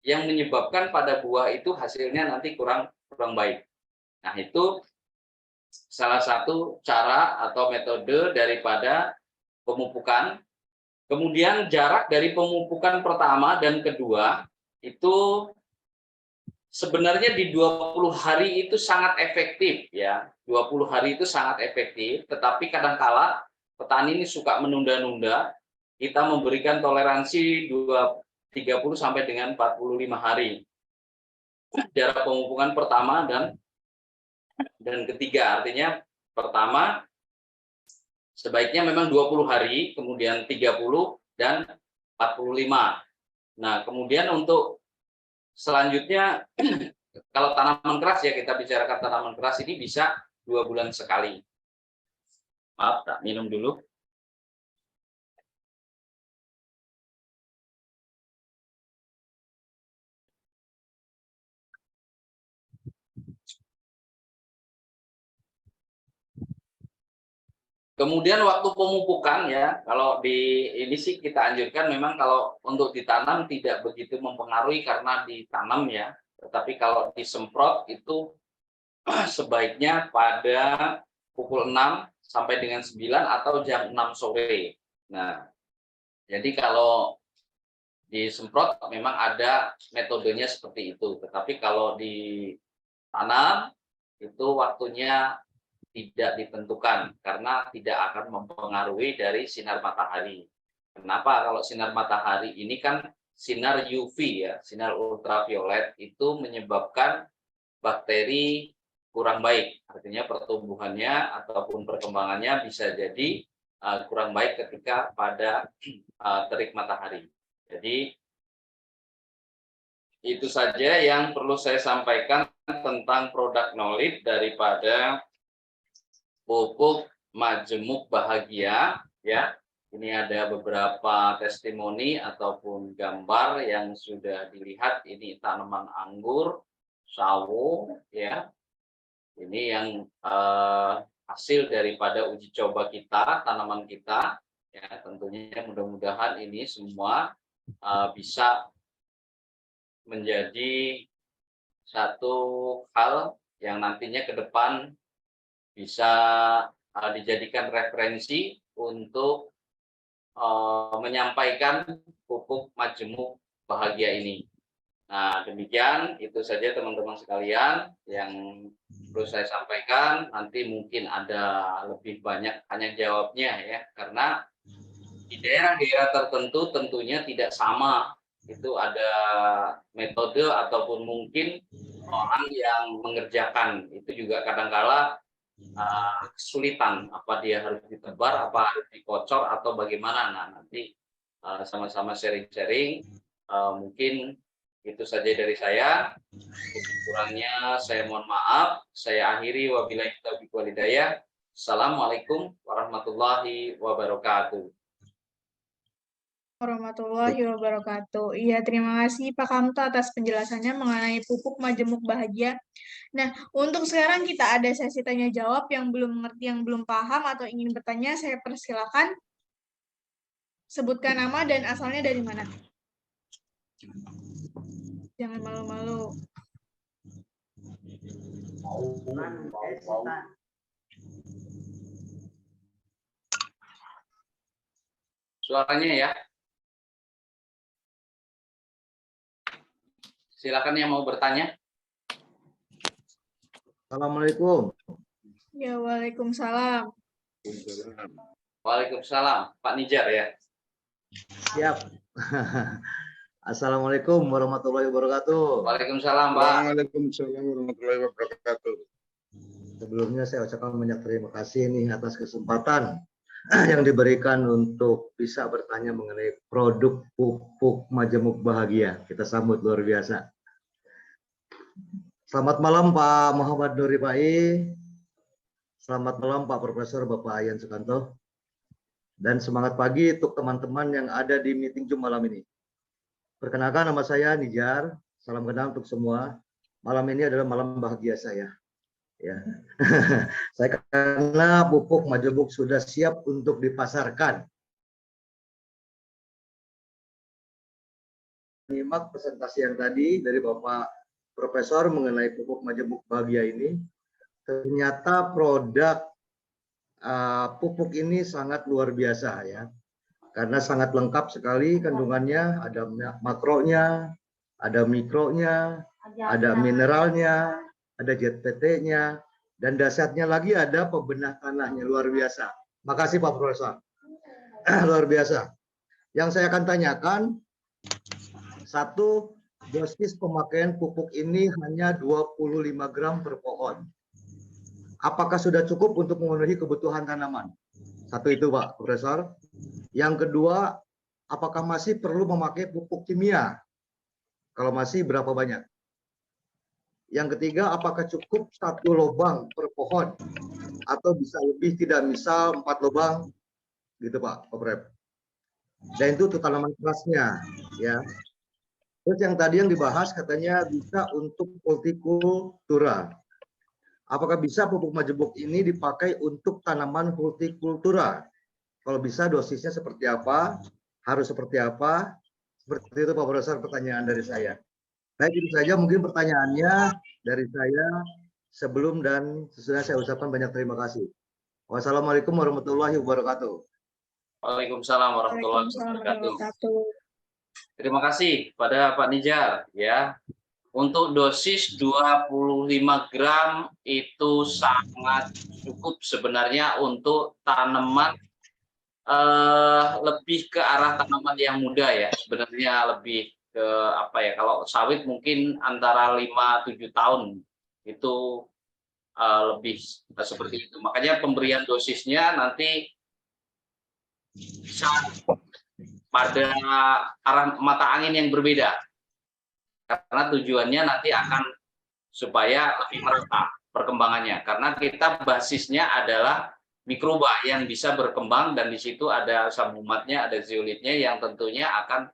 [SPEAKER 5] yang menyebabkan pada buah itu hasilnya nanti kurang baik. Nah, itu salah satu cara atau metode daripada pemupukan. Kemudian jarak dari pemupukan pertama dan kedua itu sebenarnya di 20 hari itu sangat efektif ya. 20 hari itu sangat efektif, tetapi kadangkala petani ini suka menunda-nunda. Kita memberikan toleransi 30 sampai dengan 45 hari. Jarak pemupukan pertama dan ketiga, artinya pertama sebaiknya memang 20 hari, kemudian 30 dan 45. Nah, kemudian untuk selanjutnya kalau tanaman keras ya, kita bicarakan tanaman keras ini bisa 2 bulan sekali. Maaf, tak minum dulu. Kemudian waktu pemupukan ya, kalau di ini sih kita anjurkan memang kalau untuk ditanam tidak begitu mempengaruhi karena ditanam ya, tetapi kalau disemprot itu sebaiknya pada pukul 6 sampai dengan 9 atau jam 6 sore. Nah, jadi kalau disemprot memang ada metodenya seperti itu, tetapi kalau ditanam itu waktunya tidak ditentukan karena tidak akan mempengaruhi dari sinar matahari. Kenapa? Kalau sinar matahari ini kan sinar UV ya, sinar ultraviolet itu menyebabkan bakteri kurang baik. Artinya pertumbuhannya ataupun perkembangannya bisa jadi kurang baik ketika pada terik matahari. Jadi itu saja yang perlu saya sampaikan tentang product knowledge daripada pupuk majemuk bahagia ya. Ini ada beberapa testimoni ataupun gambar yang sudah dilihat. Ini tanaman anggur, sawo ya. Ini yang hasil daripada uji coba kita, tanaman kita. Ya, tentunya mudah-mudahan ini semua bisa menjadi satu hal yang nantinya ke depan bisa dijadikan referensi untuk menyampaikan pupuk majemuk bahagia ini. Nah, demikian itu saja teman-teman sekalian yang perlu saya sampaikan. Nanti mungkin ada lebih banyak tanya jawabnya ya, karena di daerah-daerah tertentu tentunya tidak sama. Itu ada metode ataupun mungkin orang yang mengerjakan itu juga kadang-kala kesulitan, apa dia harus ditebar, apa harus dikocor atau bagaimana. Nah, nanti sama-sama sharing-sharing. Mungkin itu saja dari saya. Kurangnya saya mohon maaf. Saya akhiri, wabillahi taufiq wal hidayah. Assalamualaikum warahmatullahi wabarakatuh.
[SPEAKER 1] Warahmatullahi wabarakatuh. Iya, terima kasih Pak Kamto atas penjelasannya mengenai pupuk majemuk bahagia. Nah, untuk sekarang kita ada sesi tanya jawab. Yang belum mengerti, yang belum paham atau ingin bertanya, saya persilakan sebutkan nama dan asalnya dari mana. Jangan malu-malu.
[SPEAKER 5] Suaranya ya. Silakan yang mau bertanya.
[SPEAKER 7] Assalamualaikum.
[SPEAKER 1] Ya, waalaikumsalam.
[SPEAKER 5] Waalaikumsalam. Pak Nijar ya.
[SPEAKER 7] Siap. Assalamualaikum warahmatullahi wabarakatuh.
[SPEAKER 5] Waalaikumsalam, Pak.
[SPEAKER 9] Waalaikumsalam warahmatullahi wabarakatuh.
[SPEAKER 7] Sebelumnya saya ucapkan banyak terima kasih nih atas kesempatan yang diberikan untuk bisa bertanya mengenai produk pupuk majemuk bahagia. Kita sambut luar biasa. Selamat malam Pak Muhammad Nuri Pai. Selamat malam Pak Profesor Bapak Ayan Sukanto. Dan semangat pagi untuk teman-teman yang ada di meeting Zoom malam ini. Perkenalkan, nama saya Nijar. Salam kenal untuk semua. Malam ini adalah malam bahagia saya. Ya, saya karena pupuk majemuk sudah siap untuk dipasarkan. Menyimak presentasi yang tadi dari Bapak Profesor mengenai pupuk majemuk bahagia ini, ternyata produk pupuk ini sangat luar biasa ya, karena sangat lengkap sekali kandungannya. Ada makronya, ada mikronya, ada mineralnya, ada ZPT-nya, dan dasarnya lagi ada pembenah tanahnya. Luar biasa. Makasih Pak Profesor. Luar biasa. Yang saya akan tanyakan, satu, dosis pemakaian pupuk ini hanya 25 gram per pohon. Apakah sudah cukup untuk memenuhi kebutuhan tanaman? Satu itu Pak Profesor. Yang kedua, apakah masih perlu memakai pupuk kimia? Kalau masih, berapa banyak? Yang ketiga, apakah cukup 1 lubang per pohon atau bisa lebih, tidak, misal 4 lubang gitu Pak Oprep. Dan itu untuk tanaman kerasnya ya. Terus yang tadi yang dibahas katanya bisa untuk hortikultura. Apakah bisa pupuk majemuk ini dipakai untuk tanaman hortikultura? Kalau bisa, dosisnya seperti apa? Harus seperti apa? Seperti itu Pak Profesor, pertanyaan dari saya. Baik, itu saja mungkin pertanyaannya dari saya. Sebelum dan sesudah saya ucapkan banyak terima kasih. Wassalamualaikum warahmatullahi wabarakatuh.
[SPEAKER 5] Waalaikumsalam warahmatullahi wabarakatuh. Terima kasih pada Pak Nijar ya. Untuk dosis 25 gram itu sangat cukup sebenarnya untuk tanaman lebih ke arah tanaman yang muda ya. Sebenarnya lebih ke apa ya, kalau sawit mungkin antara 5-7 tahun itu lebih seperti itu. Makanya pemberian dosisnya nanti bisa pada arah mata angin yang berbeda, karena tujuannya nanti akan supaya lebih merata perkembangannya, karena kita basisnya adalah mikroba yang bisa berkembang, dan di situ ada asam umatnya, ada zeolitnya yang tentunya akan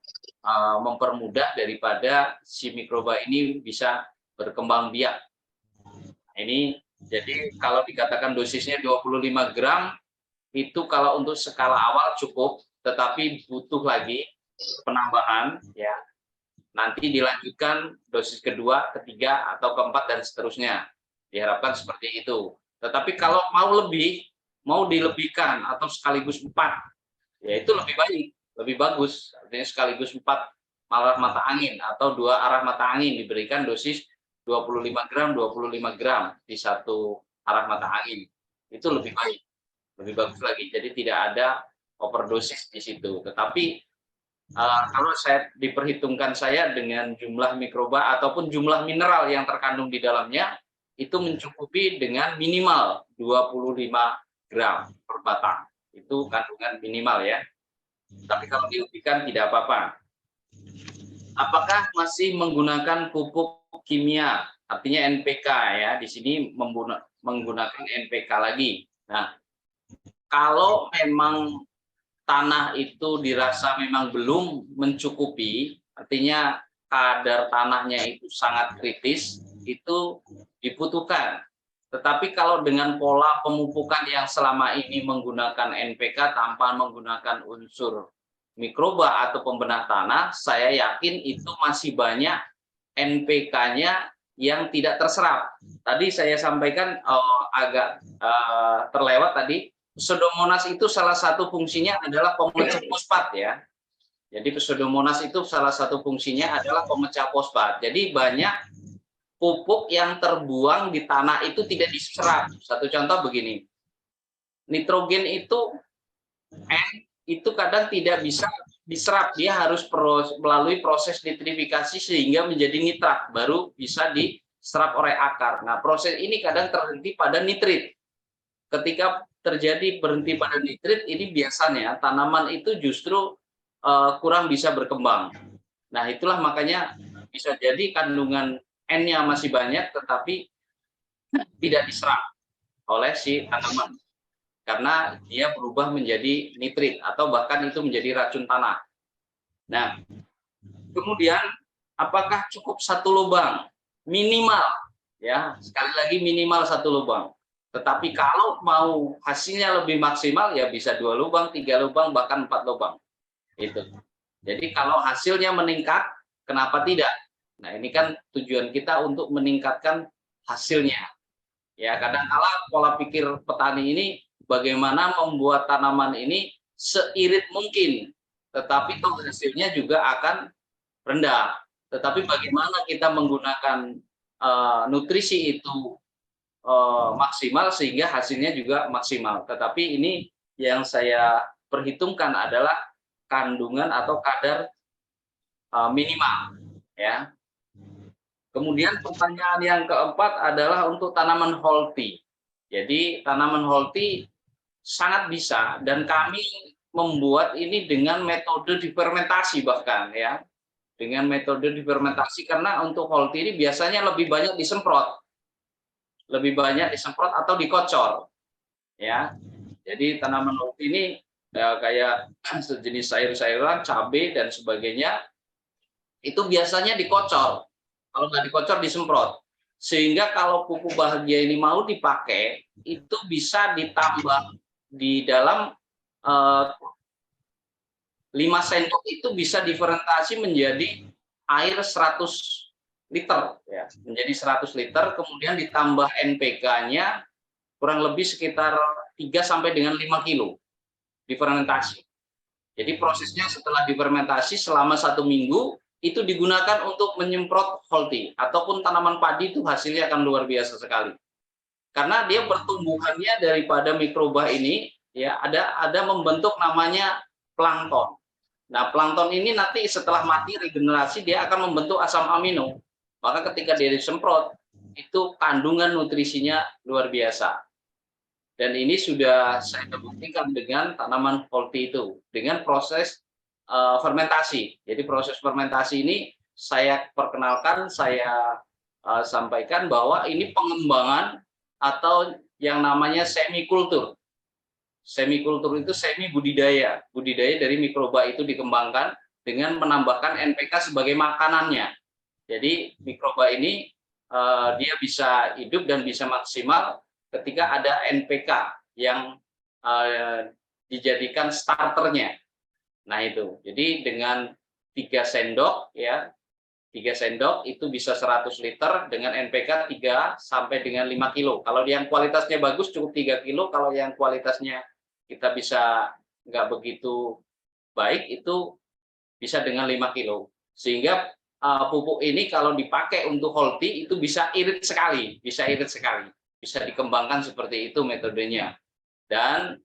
[SPEAKER 5] mempermudah daripada si mikroba ini bisa berkembang biak. Ini jadi kalau dikatakan dosisnya 25 gram itu kalau untuk skala awal cukup, tetapi butuh lagi penambahan ya. Nanti dilanjutkan dosis kedua, ketiga, atau keempat, dan seterusnya. Diharapkan seperti itu. Tetapi kalau mau lebih, mau dilebihkan atau sekaligus 4, ya itu lebih baik, lebih bagus. Artinya sekaligus 4 arah mata angin atau 2 arah mata angin diberikan dosis 25 gram, 25 gram di satu arah mata angin. Itu lebih baik, lebih bagus lagi. Jadi tidak ada overdosis di situ. Tetapi kalau saya diperhitungkan saya dengan jumlah mikroba ataupun jumlah mineral yang terkandung di dalamnya, itu mencukupi dengan minimal 25 gram per batang. Itu kandungan minimal ya. Tapi kalau dilebihkan tidak apa-apa. Apakah masih menggunakan pupuk kimia? Artinya NPK ya. Di sini menggunakan NPK lagi. Nah, kalau memang tanah itu dirasa memang belum mencukupi, artinya kadar tanahnya itu sangat kritis, itu dibutuhkan. Tetapi kalau dengan pola pemupukan yang selama ini menggunakan NPK tanpa menggunakan unsur mikroba atau pembenah tanah, saya yakin itu masih banyak NPK-nya yang tidak terserap. Tadi saya sampaikan agak terlewat tadi, Pseudomonas itu salah satu fungsinya adalah pemecah fosfat ya. Jadi Pseudomonas itu salah satu fungsinya adalah pemecah fosfat. Jadi banyak pupuk yang terbuang di tanah itu tidak diserap. Satu contoh begini, nitrogen itu itu kadang tidak bisa diserap, dia harus melalui proses nitrifikasi sehingga menjadi nitrat, baru bisa diserap oleh akar. Nah, proses ini kadang terhenti pada nitrit. Ketika terjadi berhenti pada nitrit, ini biasanya tanaman itu justru kurang bisa berkembang. Nah, itulah makanya bisa jadi kandungan N-nya masih banyak, tetapi tidak diserap oleh si tanaman. Karena dia berubah menjadi nitrit, atau bahkan itu menjadi racun tanah. Nah, kemudian apakah cukup satu lubang? Minimal, ya sekali lagi minimal satu lubang. Tetapi kalau mau hasilnya lebih maksimal, ya bisa 2 lubang, 3 lubang, bahkan 4 lubang. Itu. Jadi kalau hasilnya meningkat, kenapa tidak? Nah, ini kan tujuan kita untuk meningkatkan hasilnya. Ya, kadang-kala pola pikir petani ini bagaimana membuat tanaman ini seirit mungkin, tetapi toh hasilnya juga akan rendah. Tetapi bagaimana kita menggunakan nutrisi itu maksimal sehingga hasilnya juga maksimal. Tetapi ini yang saya perhitungkan adalah kandungan atau kadar minimal ya. Kemudian pertanyaan yang keempat adalah untuk tanaman holti. Jadi tanaman holti sangat bisa, dan kami membuat ini dengan metode difermentasi bahkan ya. Dengan metode difermentasi, karena untuk holti ini biasanya lebih banyak disemprot. Lebih banyak disemprot atau dikocor. Ya. Jadi tanaman holti ini ya, kayak sejenis sayur-sayuran, cabai dan sebagainya, itu biasanya dikocor. Kalau nggak dikocor, disemprot. Sehingga kalau pupuk bahagia ini mau dipakai, itu bisa ditambah di dalam 5 sendok itu bisa difermentasi menjadi air 100 liter. Ya, menjadi 100 liter, kemudian ditambah NPK-nya kurang lebih sekitar 3 sampai dengan 5 kilo difermentasi. Jadi prosesnya setelah difermentasi selama 1 minggu, itu digunakan untuk menyemprot holti ataupun tanaman padi, itu hasilnya akan luar biasa sekali. Karena dia pertumbuhannya daripada mikroba ini ya ada membentuk namanya plankton. Nah, plankton ini nanti setelah mati regenerasi dia akan membentuk asam amino. Maka ketika dia disemprot itu kandungan nutrisinya luar biasa. Dan ini sudah saya buktikan dengan tanaman holti itu dengan proses fermentasi. Jadi proses fermentasi ini saya perkenalkan, saya sampaikan bahwa ini pengembangan atau yang namanya semikultur. Semikultur itu semi budidaya. Budidaya dari mikroba itu dikembangkan dengan menambahkan NPK sebagai makanannya. Jadi mikroba ini dia bisa hidup dan bisa maksimal ketika ada NPK yang dijadikan starternya. Nah itu. Jadi dengan 3 sendok ya, 3 sendok itu bisa 100 liter dengan NPK 3 sampai dengan 5 kilo. Kalau yang kualitasnya bagus cukup 3 kilo, kalau yang kualitasnya kita bisa nggak begitu baik itu bisa dengan 5 kilo. Sehingga pupuk ini kalau dipakai untuk Holti itu bisa irit sekali, bisa dikembangkan seperti itu metodenya. Dan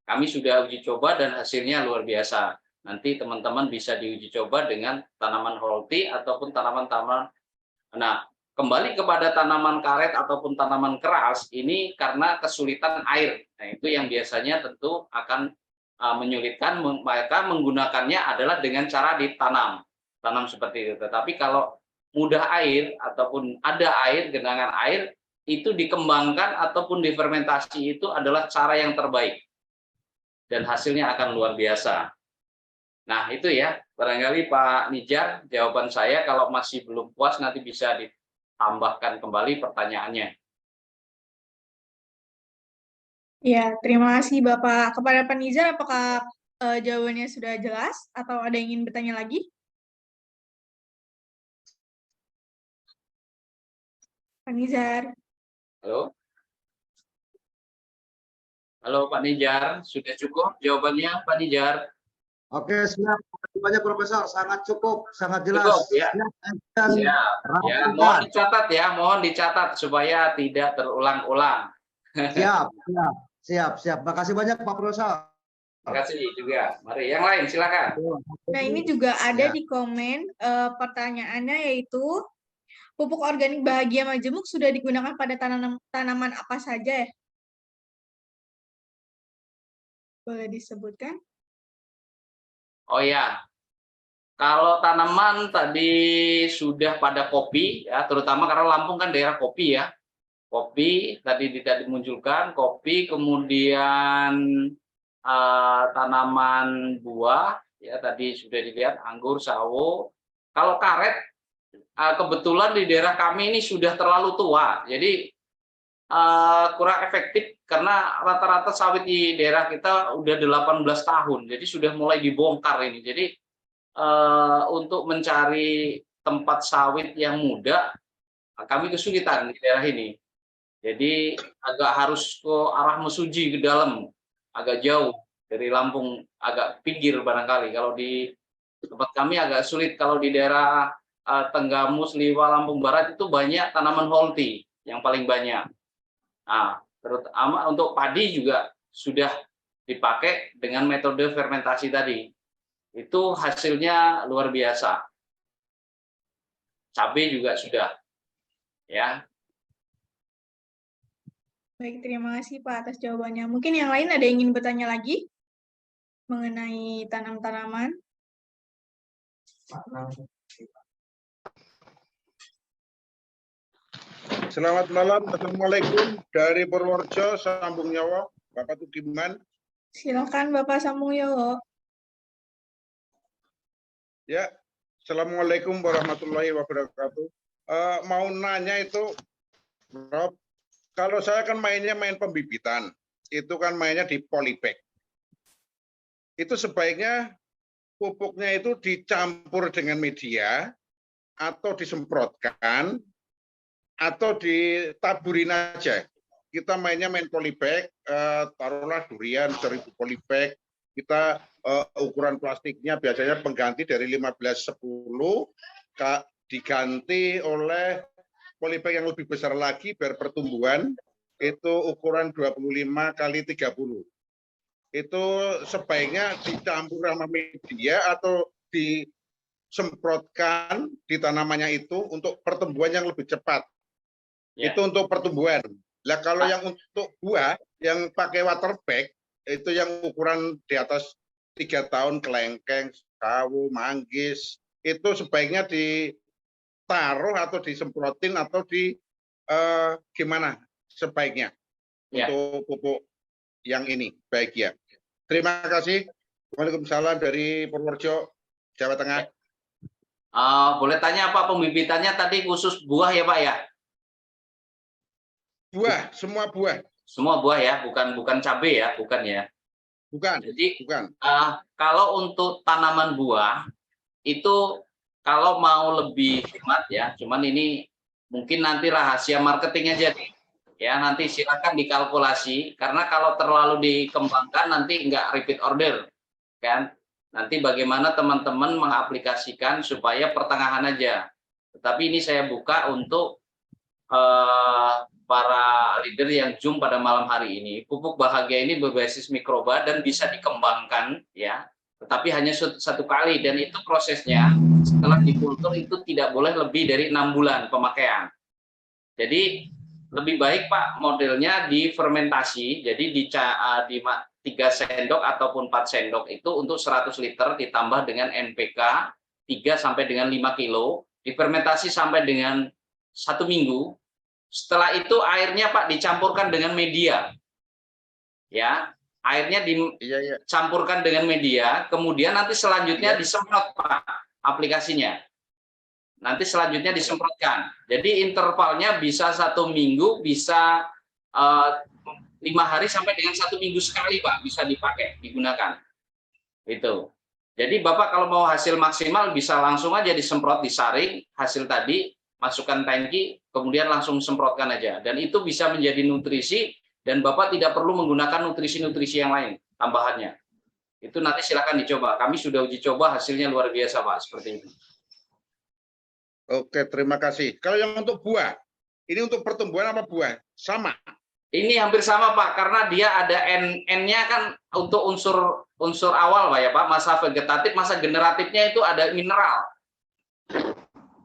[SPEAKER 5] kami sudah uji coba dan hasilnya luar biasa. Nanti teman-teman bisa diuji coba dengan tanaman Holti ataupun tanaman-tanaman. Nah, kembali kepada tanaman karet ataupun tanaman keras ini karena kesulitan air. Nah, itu yang biasanya tentu akan menyulitkan, mereka menggunakannya adalah dengan cara tanam seperti itu. Tetapi kalau mudah air ataupun ada air, genangan air, itu dikembangkan ataupun difermentasi itu adalah cara yang terbaik. Dan hasilnya akan luar biasa. Nah, itu ya, barangkali Pak Nijar, jawaban saya. Kalau masih belum puas, nanti bisa ditambahkan kembali pertanyaannya.
[SPEAKER 1] Ya, terima kasih Bapak. Kepada Pak Nizar, apakah jawabannya sudah jelas atau ada yang ingin bertanya lagi? Pak Nizar.
[SPEAKER 5] Halo? Halo Pak Nijar, sudah cukup jawabannya Pak Nijar?
[SPEAKER 7] Oke, siap. Terima kasih banyak Profesor, sangat cukup, sangat jelas.
[SPEAKER 5] Cukup, ya. Ya, mohon dicatat supaya tidak terulang-ulang.
[SPEAKER 7] Siap. Makasih banyak Pak Profesor.
[SPEAKER 5] Terima kasih juga. Mari, yang lain silakan.
[SPEAKER 1] Nah, ini juga ada di komen pertanyaannya, yaitu pupuk organik Bahagia Majemuk sudah digunakan pada tanaman apa saja ya? Boleh disebutkan?
[SPEAKER 5] Oh ya, kalau tanaman tadi sudah pada kopi ya, terutama karena Lampung kan daerah kopi ya. Kopi tadi tidak dimunculkan, kopi, kemudian tanaman buah ya tadi sudah dilihat, anggur, sawo. Kalau karet kebetulan di daerah kami ini sudah terlalu tua, jadi kurang efektif karena rata-rata sawit di daerah kita udah 18 tahun, jadi sudah mulai dibongkar ini. Jadi untuk mencari tempat sawit yang muda, kami kesulitan di daerah ini. Jadi agak harus ke arah Mesuji ke dalam, agak jauh dari Lampung, agak pinggir barangkali. Kalau di tempat kami agak sulit. Kalau di daerah Tenggamus, Liwa, Lampung Barat itu banyak tanaman Holti yang paling banyak. Nah, terutama untuk padi juga sudah dipakai dengan metode fermentasi tadi. Itu hasilnya luar biasa. Cabai juga sudah. Ya.
[SPEAKER 1] Baik, terima kasih Pak atas jawabannya. Mungkin yang lain ada yang ingin bertanya lagi mengenai tanam-tanaman?
[SPEAKER 9] Selamat malam, Assalamualaikum dari Purworejo, Sambung Nyawa, Bapak Tugiman.
[SPEAKER 1] Silakan Bapak Sambung Nyawa.
[SPEAKER 9] Ya, Assalamualaikum warahmatullahi wabarakatuh. Mau nanya itu, Rob, kalau saya kan mainnya main pembibitan, itu kan mainnya di polybag. Itu sebaiknya pupuknya itu dicampur dengan media atau disemprotkan atau ditaburin aja. Kita mainnya main polybag, taruhlah durian 1000 polybag, kita ukuran plastiknya biasanya pengganti dari 15-10 diganti oleh polybag yang lebih besar lagi biar pertumbuhan itu ukuran 25 kali 30. Itu sebaiknya dicampur sama media atau disemprotkan di tanamannya itu untuk pertumbuhan yang lebih cepat. Ya. Itu untuk pertumbuhan. Lah kalau yang untuk buah yang pakai water bag itu yang ukuran di atas 3 tahun, kelengkeng, sawo, manggis, itu sebaiknya ditaruh atau disemprotin atau gimana sebaiknya
[SPEAKER 5] Ya.
[SPEAKER 9] untuk pupuk yang ini. Baik ya. Terima kasih. Waalaikumsalam dari Purworejo, Jawa Tengah.
[SPEAKER 5] Boleh tanya apa pembibitannya tadi khusus buah ya Pak ya?
[SPEAKER 9] Buah, semua buah.
[SPEAKER 5] Semua buah ya, bukan cabai ya, bukan ya.
[SPEAKER 9] Bukan.
[SPEAKER 5] Jadi
[SPEAKER 9] bukan.
[SPEAKER 5] Kalau untuk tanaman buah itu kalau mau lebih hemat ya, cuman ini mungkin nanti rahasia marketing aja nih. Ya nanti silakan dikalkulasi karena kalau terlalu dikembangkan nanti nggak repeat order kan. Nanti bagaimana teman-teman mengaplikasikan supaya pertengahan aja. Tetapi ini saya buka untuk para leader yang Zoom pada malam hari ini. Pupuk bahagia ini berbasis mikroba dan bisa dikembangkan ya, tetapi hanya satu kali dan itu prosesnya setelah dikultur itu tidak boleh lebih dari 6 bulan pemakaian. Jadi lebih baik Pak modelnya difermentasi, jadi di 3 sendok ataupun 4 sendok itu untuk 100 liter ditambah dengan NPK 3 sampai dengan 5 kilo, difermentasi sampai dengan 1 minggu. Setelah itu airnya Pak dicampurkan dengan media. Ya, airnya dicampurkan dengan media, kemudian nanti selanjutnya disemprot Pak aplikasinya. Nanti selanjutnya disemprotkan. Jadi intervalnya bisa 1 minggu, bisa 5 hari sampai dengan 1 minggu sekali Pak, bisa dipakai, digunakan. Itu. Jadi Bapak kalau mau hasil maksimal bisa langsung aja disemprot, disaring hasil tadi, masukkan tangki, kemudian langsung semprotkan aja. Dan itu bisa menjadi nutrisi dan Bapak tidak perlu menggunakan nutrisi-nutrisi yang lain tambahannya. Itu nanti silakan dicoba. Kami sudah uji coba, hasilnya luar biasa Pak, seperti itu.
[SPEAKER 9] Oke, terima kasih. Kalau yang untuk buah, ini untuk pertumbuhan apa buah? Sama?
[SPEAKER 5] Ini hampir sama Pak, karena dia ada N-nya kan untuk unsur awal Pak ya Pak, masa vegetatif, masa generatifnya itu ada mineral.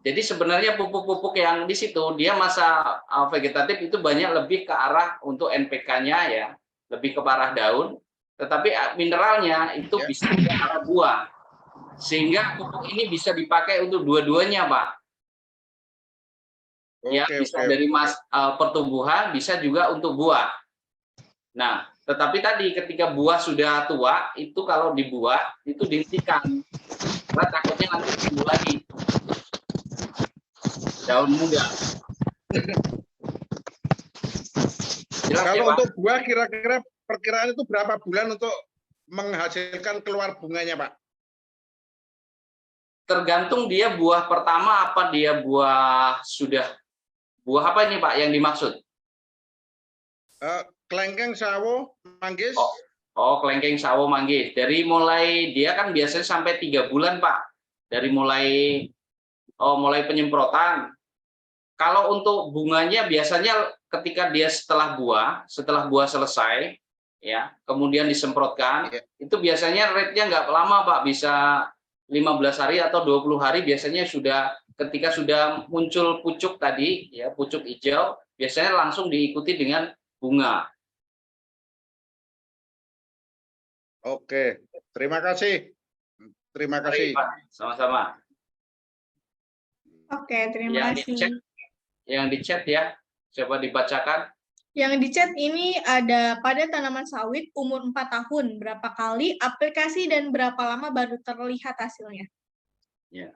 [SPEAKER 5] Jadi sebenarnya pupuk-pupuk yang di situ dia masa vegetatif itu banyak lebih ke arah untuk NPK-nya ya, lebih ke arah daun, tetapi mineralnya itu bisa ke arah buah. Sehingga pupuk ini bisa dipakai untuk dua-duanya, Pak. Ya, bisa dari pertumbuhan, bisa juga untuk buah. Nah, tetapi tadi ketika buah sudah tua, itu kalau dibuat itu dihentikan. Karena takutnya nanti tumbuh lagi. Daun muda. Jelas,
[SPEAKER 9] kalau
[SPEAKER 5] ya,
[SPEAKER 9] untuk buah kira-kira perkiraan itu berapa bulan untuk menghasilkan keluar bunganya, Pak?
[SPEAKER 5] Tergantung dia buah pertama apa dia buah apa ini Pak yang dimaksud?
[SPEAKER 9] Kelengkeng, sawo, manggis.
[SPEAKER 5] Oh, kelengkeng, sawo, manggis. Dari mulai dia kan biasanya sampai 3 bulan Pak. Dari mulai penyemprotan. Kalau untuk bunganya biasanya ketika dia setelah buah selesai, ya, kemudian disemprotkan, itu biasanya rate-nya nggak lama Pak, bisa 15 hari atau 20 hari biasanya sudah ketika sudah muncul pucuk tadi, ya, pucuk hijau, biasanya langsung diikuti dengan bunga.
[SPEAKER 9] Oke, terima kasih. Terima kasih.
[SPEAKER 5] Sama-sama.
[SPEAKER 1] Oke, terima kasih.
[SPEAKER 5] Yang di chat ya, coba dibacakan.
[SPEAKER 1] Yang di chat ini ada pada tanaman sawit umur 4 tahun, berapa kali aplikasi dan berapa lama baru terlihat hasilnya?
[SPEAKER 5] Ya.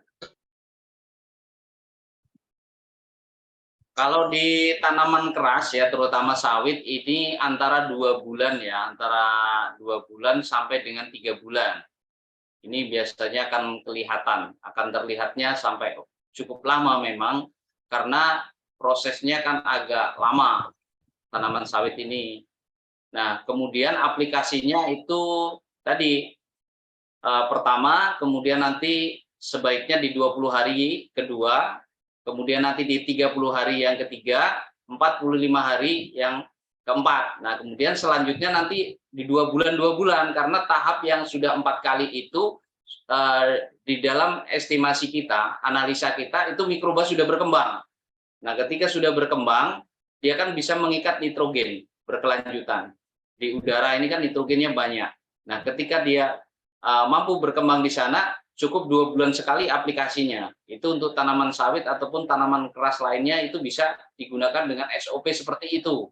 [SPEAKER 5] Kalau di tanaman keras ya, terutama sawit ini antara 2 bulan ya, antara 2 bulan sampai dengan 3 bulan. Ini biasanya akan terlihatnya sampai cukup lama memang, karena prosesnya kan agak lama tanaman sawit ini. Nah, kemudian aplikasinya itu tadi pertama, kemudian nanti sebaiknya di 20 hari kedua, kemudian nanti di 30 hari yang ketiga, 45 hari yang keempat. Nah, kemudian selanjutnya nanti di 2 bulan, karena tahap yang sudah 4 kali itu di dalam estimasi kita, analisa kita, itu mikroba sudah berkembang. Nah, ketika sudah berkembang, dia kan bisa mengikat nitrogen berkelanjutan. Di udara ini kan nitrogennya banyak. Nah, ketika dia mampu berkembang di sana, cukup 2 bulan sekali aplikasinya. Itu untuk tanaman sawit ataupun tanaman keras lainnya itu bisa digunakan dengan SOP seperti itu.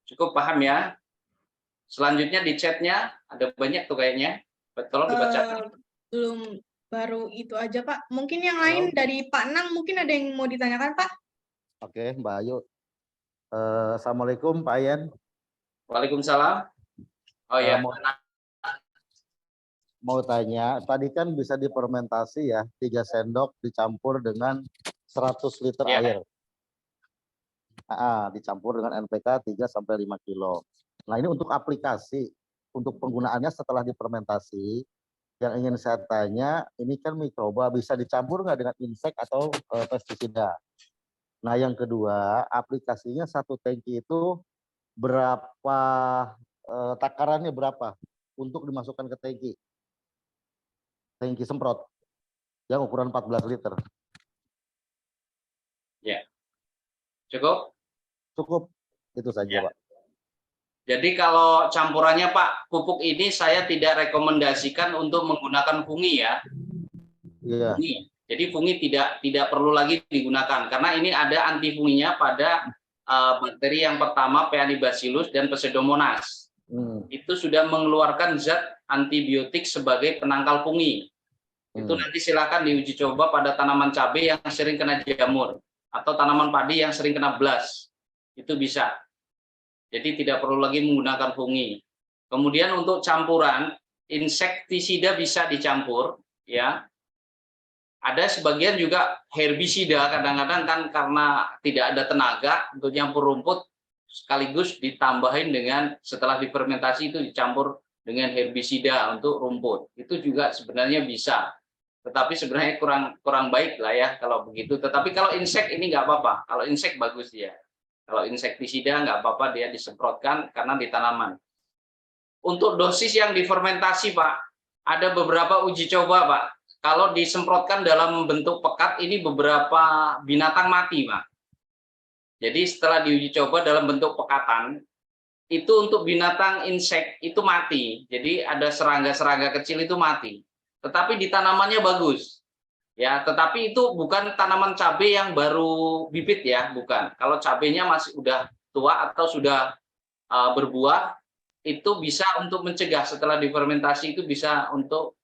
[SPEAKER 5] Cukup paham ya? Selanjutnya di chatnya ada banyak tuh kayaknya. Tolong dibacakan.
[SPEAKER 1] Belum, baru itu aja Pak. Mungkin yang lain dari Pak Nang mungkin ada yang mau ditanyakan Pak?
[SPEAKER 2] Oke, Mbak Ayu. Assalamualaikum Pak Yen.
[SPEAKER 5] Waalaikumsalam. Oh ya.
[SPEAKER 2] Mau tanya, tadi kan bisa difermentasi ya, 3 sendok dicampur dengan 100 liter air. Dicampur dengan NPK 3-5 kilo. Nah ini untuk aplikasi, untuk penggunaannya setelah difermentasi, yang ingin saya tanya, ini kan mikroba bisa dicampur nggak dengan insek atau pestisida? Nah yang kedua, aplikasinya 1 tangki itu berapa, takarannya berapa untuk dimasukkan ke tangki? Tangki semprot yang ukuran 14 liter.
[SPEAKER 5] Ya. Cukup?
[SPEAKER 2] Cukup. Itu saja,
[SPEAKER 5] ya.
[SPEAKER 2] Pak.
[SPEAKER 5] Jadi kalau campurannya Pak, pupuk ini saya tidak rekomendasikan untuk menggunakan fungi ya.
[SPEAKER 2] Iya.
[SPEAKER 5] Fungi. Jadi fungi tidak perlu lagi digunakan karena ini ada antifunginya pada bakteri yang pertama Peanibacillus dan Pseudomonas. Itu sudah mengeluarkan zat antibiotik sebagai penangkal fungi. Itu nanti silakan diuji coba pada tanaman cabai yang sering kena jamur atau tanaman padi yang sering kena blas. Itu bisa. Jadi tidak perlu lagi menggunakan fungi. Kemudian untuk campuran insektisida bisa dicampur ya. Ada sebagian juga herbisida, kadang-kadang kan karena tidak ada tenaga untuk nyampur rumput sekaligus ditambahin dengan setelah difermentasi itu dicampur dengan herbisida untuk rumput. Itu juga sebenarnya bisa. Tetapi sebenarnya kurang baik lah ya kalau begitu. Tetapi kalau insek ini nggak apa-apa. Kalau insek bagus dia. Kalau insektisida nggak apa-apa dia disemprotkan karena di tanaman. Untuk dosis yang difermentasi Pak, ada beberapa uji coba Pak. Kalau disemprotkan dalam bentuk pekat ini beberapa binatang mati Pak. Jadi setelah diuji coba dalam bentuk pekatan, itu untuk binatang insek itu mati. Jadi ada serangga-serangga kecil itu mati. Tetapi di tanamannya bagus. Ya, tetapi itu bukan tanaman cabai yang baru bibit ya, bukan. Kalau cabainya masih udah tua atau sudah berbuah, itu bisa untuk mencegah setelah difermentasi itu bisa untuk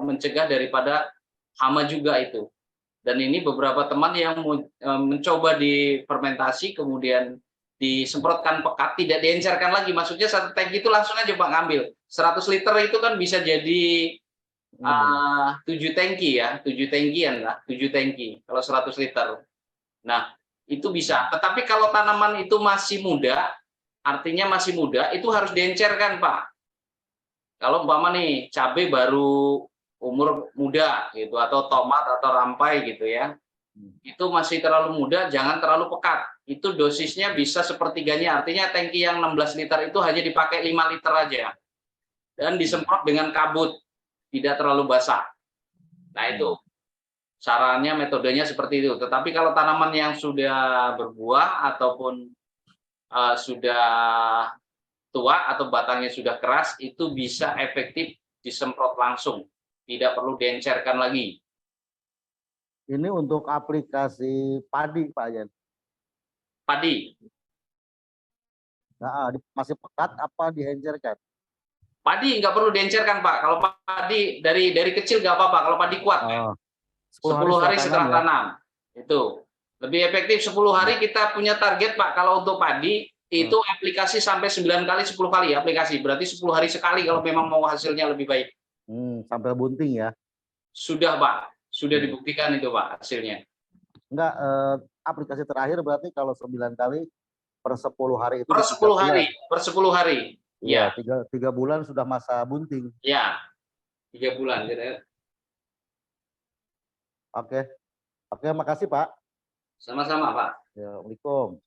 [SPEAKER 5] mencegah daripada hama juga itu. Dan ini beberapa teman yang mencoba difermentasi kemudian disemprotkan pekat, tidak diencerkan lagi. Maksudnya 1 tangki itu langsung aja Pak ngambil. 100 liter itu kan bisa jadi 7 tangki ya, 7 tangkian lah, 7 tangki kalau 100 liter. Nah, itu bisa. Tetapi kalau tanaman itu masih muda, artinya masih muda, itu harus diencerkan, Pak. Kalau umpama nih cabai baru umur muda gitu atau tomat atau rampai gitu ya. Itu masih terlalu muda, jangan terlalu pekat. Itu dosisnya bisa sepertiganya, artinya tangki yang 16 liter itu hanya dipakai 5 liter aja. Dan disemprot dengan kabut. Tidak terlalu basah. Nah itu sarannya, metodenya seperti itu. Tetapi kalau tanaman yang sudah berbuah ataupun sudah tua atau batangnya sudah keras, itu bisa efektif disemprot langsung. Tidak perlu diencerkan lagi.
[SPEAKER 2] Ini untuk aplikasi padi Pak Yen.
[SPEAKER 5] Padi.
[SPEAKER 2] Nah, masih pekat apa diencerkan?
[SPEAKER 5] Padi nggak perlu diencerkan Pak. Kalau padi dari kecil nggak apa-apa. Kalau padi kuat, 10 hari setelah tanam. Itu lebih efektif 10 hari. Kita punya target Pak. Kalau untuk padi itu aplikasi sampai 9 kali 10 kali aplikasi. Berarti 10 hari sekali kalau memang mau hasilnya lebih baik.
[SPEAKER 2] Sampai bunting ya?
[SPEAKER 5] Sudah Pak. Sudah dibuktikan itu Pak hasilnya.
[SPEAKER 2] Enggak, aplikasi terakhir berarti kalau 9 kali per 10 hari itu.
[SPEAKER 5] Per 10 hari. Per 10 hari.
[SPEAKER 2] Ya, 3 bulan sudah masa bunting.
[SPEAKER 5] Ya, 3 bulan.
[SPEAKER 2] Oke, makasih Pak.
[SPEAKER 5] Sama-sama Pak.
[SPEAKER 2] Ya, Assalamualaikum.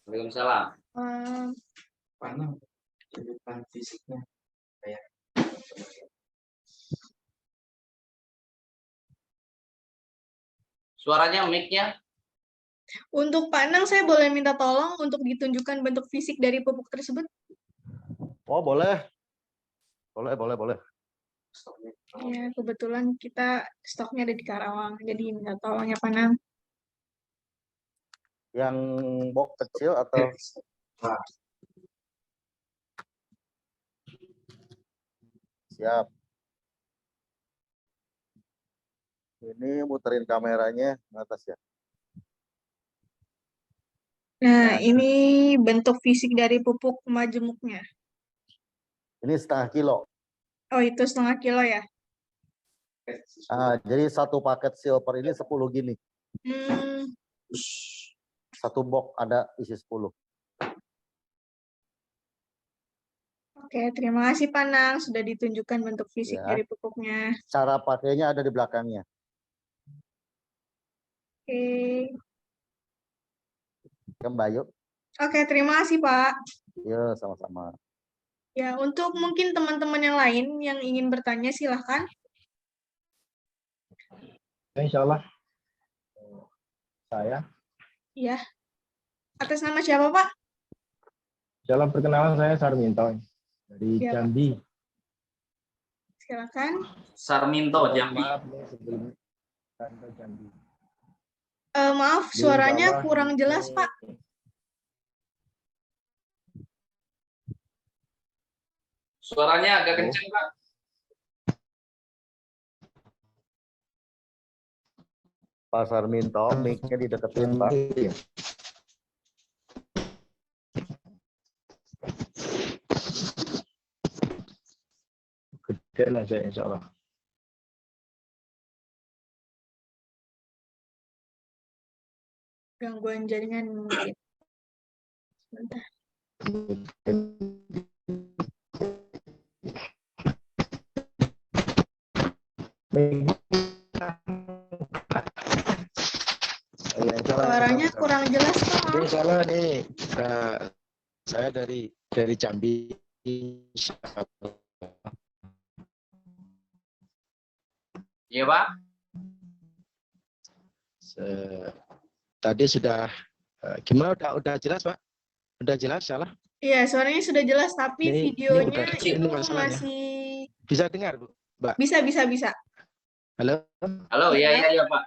[SPEAKER 5] Waalaikumsalam.
[SPEAKER 8] Mana kehidupan fisiknya kayak
[SPEAKER 5] suaranya, mic-nya.
[SPEAKER 1] Untuk Pak Nang, saya boleh minta tolong untuk ditunjukkan bentuk fisik dari pupuk tersebut?
[SPEAKER 2] Oh, boleh. Boleh.
[SPEAKER 1] Ya, kebetulan kita stoknya ada di Karawang, jadi minta tolong ya Panang.
[SPEAKER 2] Yang box kecil atau siap. Ini muterin kameranya ke atas ya.
[SPEAKER 1] Nah, ini bentuk fisik dari pupuk majemuknya.
[SPEAKER 2] Ini setengah kilo.
[SPEAKER 1] Oh, itu setengah kilo ya?
[SPEAKER 2] Jadi satu paket silver ini 10 gini. Satu box ada isi 10.
[SPEAKER 1] Oke, terima kasih Panang. Sudah ditunjukkan bentuk fisik
[SPEAKER 2] Ya.
[SPEAKER 1] dari pupuknya.
[SPEAKER 2] Cara pakainya ada di belakangnya.
[SPEAKER 1] Oke.
[SPEAKER 2] Kembali.
[SPEAKER 1] Oke, terima kasih Pak.
[SPEAKER 2] Ya, sama-sama.
[SPEAKER 1] Ya, untuk mungkin teman-teman yang lain yang ingin bertanya, silahkan.
[SPEAKER 10] Insya Allah. Saya.
[SPEAKER 1] Ya. Atas nama siapa Pak?
[SPEAKER 10] Insya Allah, perkenalan saya Sarminto dari
[SPEAKER 1] Ya,
[SPEAKER 10] Jambi.
[SPEAKER 1] Silakan.
[SPEAKER 5] Sarminto, Jambi.
[SPEAKER 10] Maaf nih sebelumnya. Sarminto, Jambi.
[SPEAKER 1] Maaf,
[SPEAKER 10] Jadi,
[SPEAKER 1] suaranya
[SPEAKER 10] insya Allah,
[SPEAKER 1] kurang jelas Pak.
[SPEAKER 5] Suaranya agak kencang, Pak.
[SPEAKER 2] Pak Sarminto, mic-nya dideketin, Pak.
[SPEAKER 10] Gede lah saya, insya Allah.
[SPEAKER 1] Gangguan jaringan mungkin. Sebentar. Suaranya kurang jelas Pak.
[SPEAKER 10] Insya Allah nih, saya dari Jambi.
[SPEAKER 5] Iya, Pak.
[SPEAKER 10] Tadi sudah gimana, udah jelas Pak? Udah jelas, salah?
[SPEAKER 1] Iya, suaranya sudah jelas, tapi
[SPEAKER 10] Ini
[SPEAKER 1] videonya
[SPEAKER 10] udah kecil
[SPEAKER 1] itu
[SPEAKER 10] masalahnya.
[SPEAKER 1] masih
[SPEAKER 10] Bisa dengar, Bu? Mbak?
[SPEAKER 1] bisa.
[SPEAKER 10] Halo?
[SPEAKER 5] Halo, iya, Pak.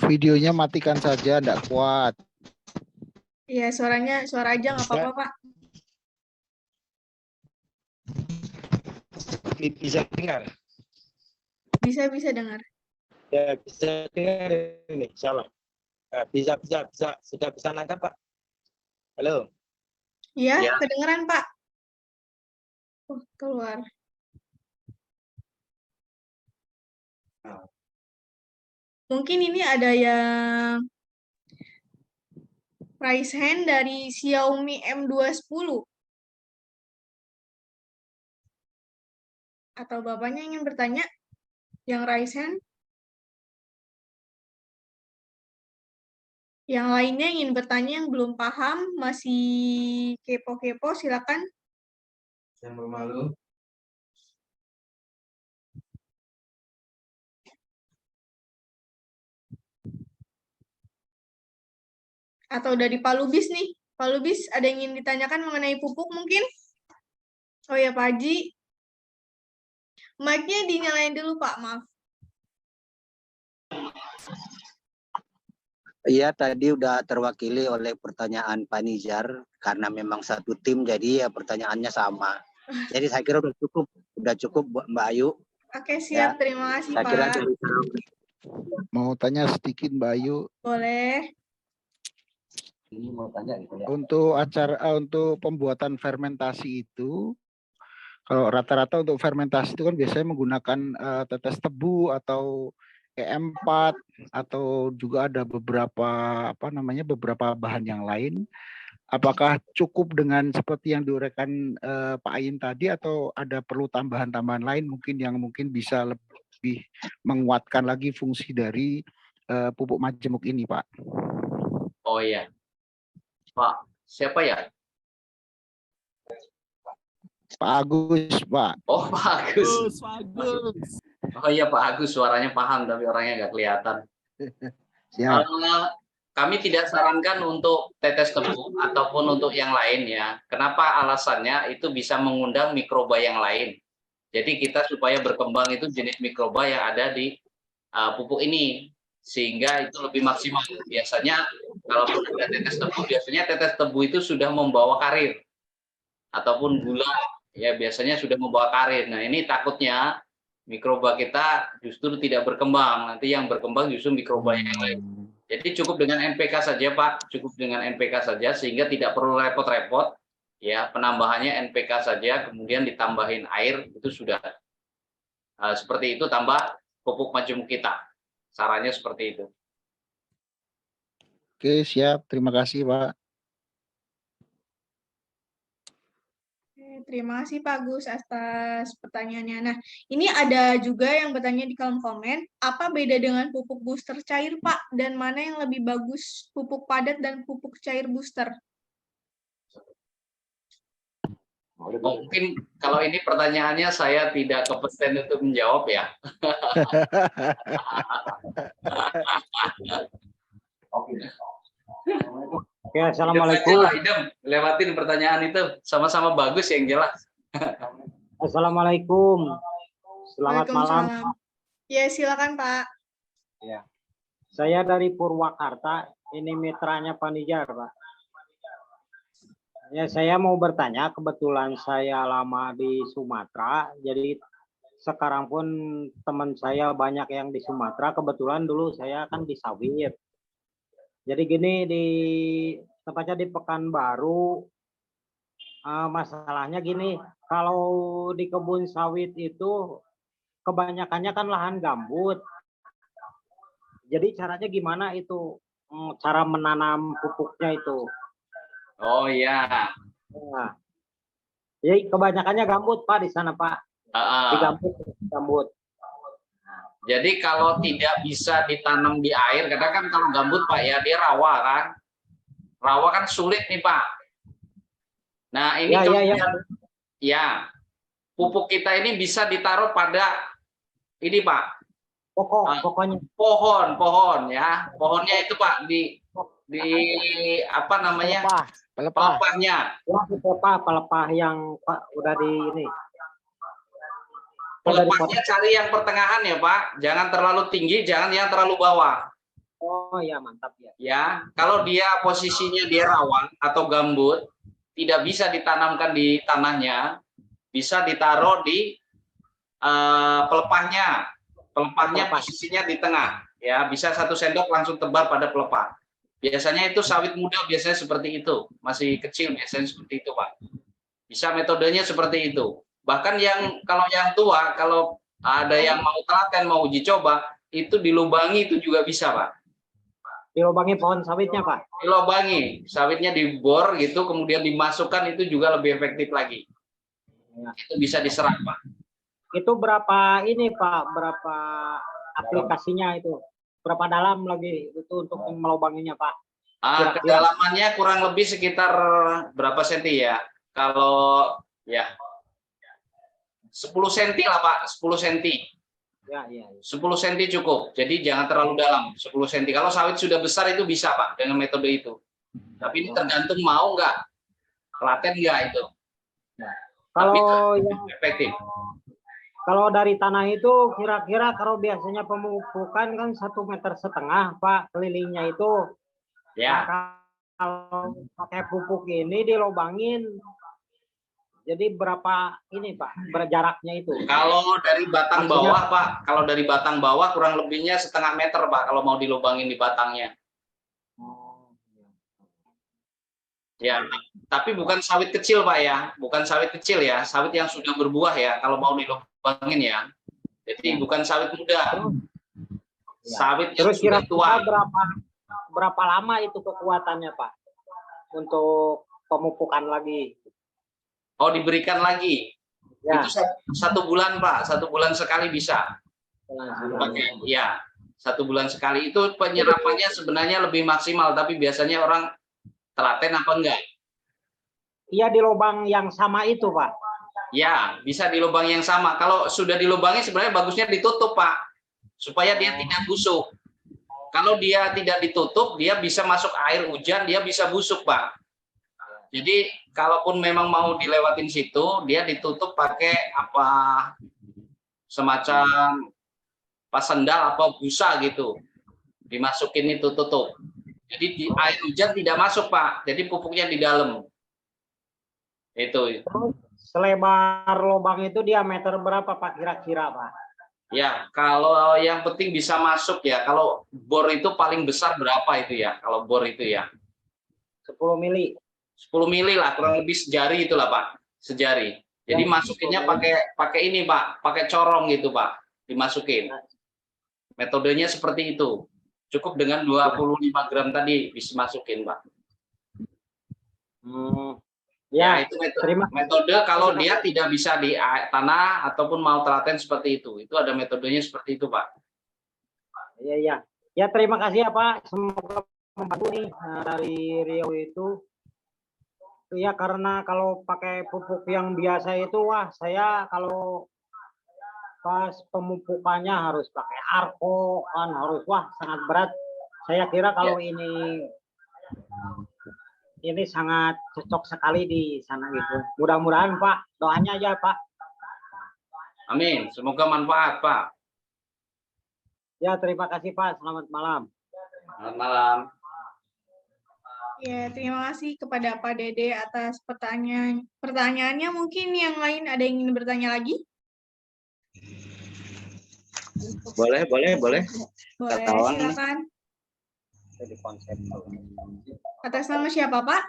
[SPEAKER 3] Videonya matikan saja, enggak kuat.
[SPEAKER 1] Iya, suara aja nggak apa-apa Pak.
[SPEAKER 10] Bisa dengar?
[SPEAKER 1] Bisa dengar.
[SPEAKER 10] Ya, bisa dengar ini, salah. Bisa, sudah bisa nangkap Pak? Halo?
[SPEAKER 1] Iya,
[SPEAKER 5] Ya.
[SPEAKER 1] kedengeran Pak. Keluar. Mungkin ini ada yang raise hand dari Xiaomi M210. Atau Bapaknya ingin bertanya? Yang raise hand? Yang lainnya ingin bertanya yang belum paham, masih kepo-kepo, silakan.
[SPEAKER 10] Yang bermalu.
[SPEAKER 1] Atau dari Pak Lubis nih. Pak Lubis, ada yang ingin ditanyakan mengenai pupuk mungkin? Oh ya, Pak Haji. Mic-nya dinyalain dulu, Pak. Maaf.
[SPEAKER 6] Iya, tadi udah terwakili oleh pertanyaan Pak Nizar, karena memang satu tim, jadi ya pertanyaannya sama. Jadi saya kira udah cukup buat Mbak Ayu.
[SPEAKER 1] Oke, siap.
[SPEAKER 6] Ya.
[SPEAKER 1] Terima kasih,
[SPEAKER 6] Saya
[SPEAKER 1] Pak.
[SPEAKER 6] kira
[SPEAKER 3] Mau tanya sedikit Mbak Ayu.
[SPEAKER 1] Boleh.
[SPEAKER 6] ini mau tanya gitu ya.
[SPEAKER 3] Untuk pembuatan fermentasi itu, kalau rata-rata untuk fermentasi itu kan biasanya menggunakan tetes tebu atau EM4 atau juga ada beberapa bahan yang lain. Apakah cukup dengan seperti yang diuraikan Pak Ayin tadi atau ada perlu tambahan-tambahan lain mungkin yang bisa lebih menguatkan lagi fungsi dari pupuk majemuk ini, Pak?
[SPEAKER 5] Oh iya. Pak, siapa ya?
[SPEAKER 3] Pak Agus, Pak.
[SPEAKER 5] Oh, Pak Agus. Oh iya, Pak Agus, suaranya paham tapi orangnya nggak kelihatan.
[SPEAKER 3] Siap.
[SPEAKER 5] kami tidak sarankan untuk tetes tebu ataupun untuk yang lain ya. Kenapa alasannya? Itu bisa mengundang mikroba yang lain. Jadi kita supaya berkembang itu jenis mikroba yang ada di pupuk ini, sehingga itu lebih maksimal. Biasanya kalau ada tetes tebu, biasanya tetes tebu itu sudah membawa karir ataupun gula, ya biasanya sudah membawa karir. Nah ini takutnya mikroba kita justru tidak berkembang, nanti yang berkembang justru mikroba yang lain. Jadi cukup dengan NPK saja Pak, cukup dengan NPK saja sehingga tidak perlu repot-repot, ya penambahannya NPK saja, kemudian ditambahin air itu sudah. Seperti itu, tambah pupuk majemuk kita. Sarannya seperti itu.
[SPEAKER 3] Oke, siap. Terima kasih, Pak.
[SPEAKER 1] Terima kasih Pak Gus atas pertanyaannya. Nah, ini ada juga yang bertanya di kolom komen, apa beda dengan pupuk booster cair Pak? Dan mana yang lebih bagus, pupuk padat dan pupuk cair booster?
[SPEAKER 5] Mungkin kalau ini pertanyaannya saya tidak kompeten untuk menjawab ya.
[SPEAKER 11] Oke, assalamualaikum.
[SPEAKER 5] Lewatin pertanyaan itu, sama-sama bagus yang jelas.
[SPEAKER 11] Assalamualaikum. Selamat malam.
[SPEAKER 1] Ya, silakan Pak.
[SPEAKER 11] Ya. Saya dari Purwakarta, ini mitranya Pak Nijar, Pak. Ya, saya mau bertanya, kebetulan saya lama di Sumatera, jadi sekarang pun teman saya banyak yang di Sumatera, kebetulan dulu saya kan di sawit. Jadi gini, tepatnya di Pekanbaru, masalahnya gini, kalau di kebun sawit itu kebanyakannya kan lahan gambut. Jadi caranya gimana itu, cara menanam pupuknya itu?
[SPEAKER 5] Oh iya.
[SPEAKER 11] Nah, jadi kebanyakannya gambut Pak di sana Pak. Di gambut.
[SPEAKER 5] Jadi kalau tidak bisa ditanam di air, kadang kan kalau gambut Pak ya dia rawa kan. Rawa kan sulit nih Pak. Nah ini ya, pupuk kita ini bisa ditaruh pada ini Pak.
[SPEAKER 11] Pokoknya.
[SPEAKER 5] Pohon ya. Pohonnya itu Pak di apa namanya? Pelepahnya.
[SPEAKER 11] Pelepah yang Pak udah di ini.
[SPEAKER 5] Pelepahnya cari yang pertengahan ya Pak, jangan terlalu tinggi, jangan yang terlalu bawah.
[SPEAKER 11] Oh ya, mantap ya.
[SPEAKER 5] Ya, kalau dia posisinya dia rawan atau gambut, tidak bisa ditanamkan di tanahnya, bisa ditaruh di pelepahnya. Pelepahnya posisinya di tengah, ya bisa 1 sendok langsung tebar pada pelepah. Biasanya itu sawit muda biasanya seperti itu, masih kecil biasanya seperti itu Pak. Bisa metodenya seperti itu. Bahkan kalau yang tua, kalau ada yang mau telaten, mau uji coba, itu dilubangi itu juga bisa, Pak.
[SPEAKER 11] Dilubangi pohon sawitnya, Pak?
[SPEAKER 5] Dilubangi, sawitnya dibor gitu, kemudian dimasukkan itu juga lebih efektif lagi. Ya. Itu bisa diserap, Pak.
[SPEAKER 11] Itu berapa ini, Pak? Berapa aplikasinya itu? Berapa dalam lagi itu untuk melubanginya, Pak?
[SPEAKER 5] Kedalamannya kurang lebih sekitar berapa senti ya? Kalau ya 10 cm lah Pak, 10 cm.
[SPEAKER 11] Ya.
[SPEAKER 5] 10 cm cukup, jadi jangan terlalu dalam, 10 cm. Kalau sawit sudah besar itu bisa Pak, dengan metode itu. Tapi ini tergantung mau nggak, telaten nggak itu.
[SPEAKER 11] Kalau
[SPEAKER 5] efektif.
[SPEAKER 11] Kalau dari tanah itu kira-kira kalau biasanya pemupukan kan 1,5 meter Pak, kelilingnya itu.
[SPEAKER 5] Ya.
[SPEAKER 11] Nah, kalau pakai pupuk ini dilobangin. Jadi berapa ini Pak, berjaraknya itu?
[SPEAKER 5] Kalau dari batang bawah Pak, kalau dari batang bawah kurang lebihnya 0,5 meter Pak, kalau mau dilubangin di batangnya. Ya, tapi bukan sawit kecil Pak ya, bukan sawit kecil ya, sawit yang sudah berbuah ya, kalau mau dilubangin ya. Jadi bukan sawit muda, sawit yang
[SPEAKER 11] terus
[SPEAKER 5] sudah tua.
[SPEAKER 11] Berapa lama itu kekuatannya Pak untuk pemupukan lagi?
[SPEAKER 5] Oh, diberikan lagi.
[SPEAKER 11] Ya.
[SPEAKER 5] Itu 1 bulan Pak, 1 bulan sekali bisa. Ya, 1 bulan sekali. Itu penyerapannya sebenarnya lebih maksimal, tapi biasanya orang telaten apa enggak?
[SPEAKER 11] Iya, di lubang yang sama itu Pak.
[SPEAKER 5] Ya, bisa di lubang yang sama. Kalau sudah dilubangi sebenarnya bagusnya ditutup Pak, supaya dia tidak busuk. Kalau dia tidak ditutup, dia bisa masuk air hujan, dia bisa busuk, Pak. Jadi kalaupun memang mau dilewatin situ, dia ditutup pakai apa semacam pas sendal atau busa gitu. Dimasukin itu tutup. Jadi di air hujan tidak masuk, Pak. Jadi pupuknya di dalam. Itu.
[SPEAKER 11] Selebar lubang itu diameter berapa Pak kira-kira Pak?
[SPEAKER 5] Ya, kalau yang penting bisa masuk ya. Kalau bor itu paling besar berapa itu ya? Kalau bor itu ya.
[SPEAKER 11] 10 mili.
[SPEAKER 5] 10 mili lah, kurang lebih sejari itulah Pak. Sejari. Jadi masukinnya pakai ini Pak, pakai corong gitu Pak. Dimasukin. Metodenya seperti itu. Cukup dengan 25 gram tadi bisa masukin Pak. Ya, itu metode kalau dia tidak bisa di tanah ataupun mau telaten seperti itu. Itu ada metodenya seperti itu, Pak.
[SPEAKER 11] Iya, iya. Ya, terima kasih ya, Pak. Semoga membantu nih dari Riau itu. Ya, karena kalau pakai pupuk yang biasa itu, wah, saya kalau pas pemupukannya harus pakai Arko, kan harus, wah, sangat berat. Saya kira kalau ini sangat cocok sekali di sana gitu. Mudah-mudahan Pak, doanya aja Pak.
[SPEAKER 5] Amin, semoga manfaat Pak.
[SPEAKER 11] Ya terima kasih Pak, selamat malam.
[SPEAKER 5] Selamat malam.
[SPEAKER 1] Ya terima kasih kepada Pak Dede atas pertanyaannya. Mungkin yang lain ada yang ingin bertanya lagi?
[SPEAKER 6] Boleh.
[SPEAKER 1] Boleh, silakan. Atas nama siapa Pak?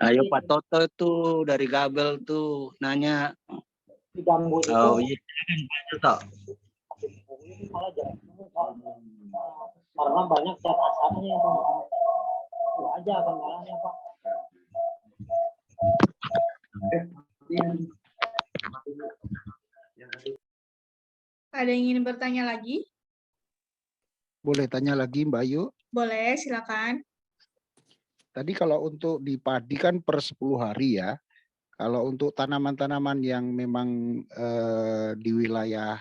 [SPEAKER 12] Ayo Pak Toto tuh dari Gabel tuh nanya. Oh iya kan Pak Toto.
[SPEAKER 11] Karena banyak zat asapnya itu aja kendalanya Pak.
[SPEAKER 1] Ada yang ingin bertanya lagi?
[SPEAKER 3] Boleh tanya lagi Mbak Ayu?
[SPEAKER 1] Boleh, silakan.
[SPEAKER 3] Tadi kalau untuk di padi kan per 10 hari ya. Kalau untuk tanaman-tanaman yang memang di wilayah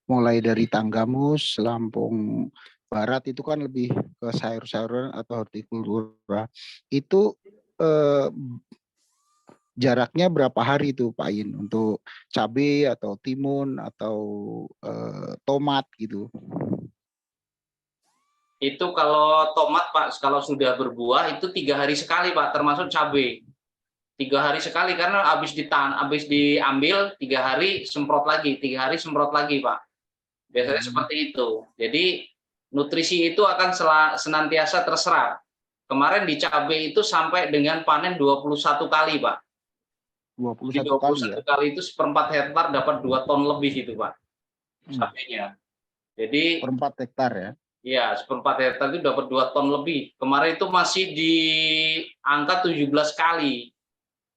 [SPEAKER 3] mulai dari Tanggamus, Lampung Barat itu kan lebih ke sayur-sayuran atau hortikultura. Itu jaraknya berapa hari itu Pak In untuk cabai atau timun atau tomat gitu?
[SPEAKER 5] Itu kalau tomat Pak, kalau sudah berbuah itu 3 hari sekali Pak, termasuk cabai. 3 hari sekali karena habis diambil 3 hari semprot lagi, 3 hari semprot lagi Pak. Biasanya seperti itu. Jadi nutrisi itu akan senantiasa terserap. Kemarin di cabai itu sampai dengan panen 21 kali Pak.
[SPEAKER 3] 21
[SPEAKER 5] kali itu 1/4 hektar dapat 2 ton lebih itu Pak. Cabainya. Jadi
[SPEAKER 3] 1/4 hektar ya.
[SPEAKER 5] Iya, 1/4 hektar itu dapat 2 ton lebih. Kemarin itu masih di angka 17 kali.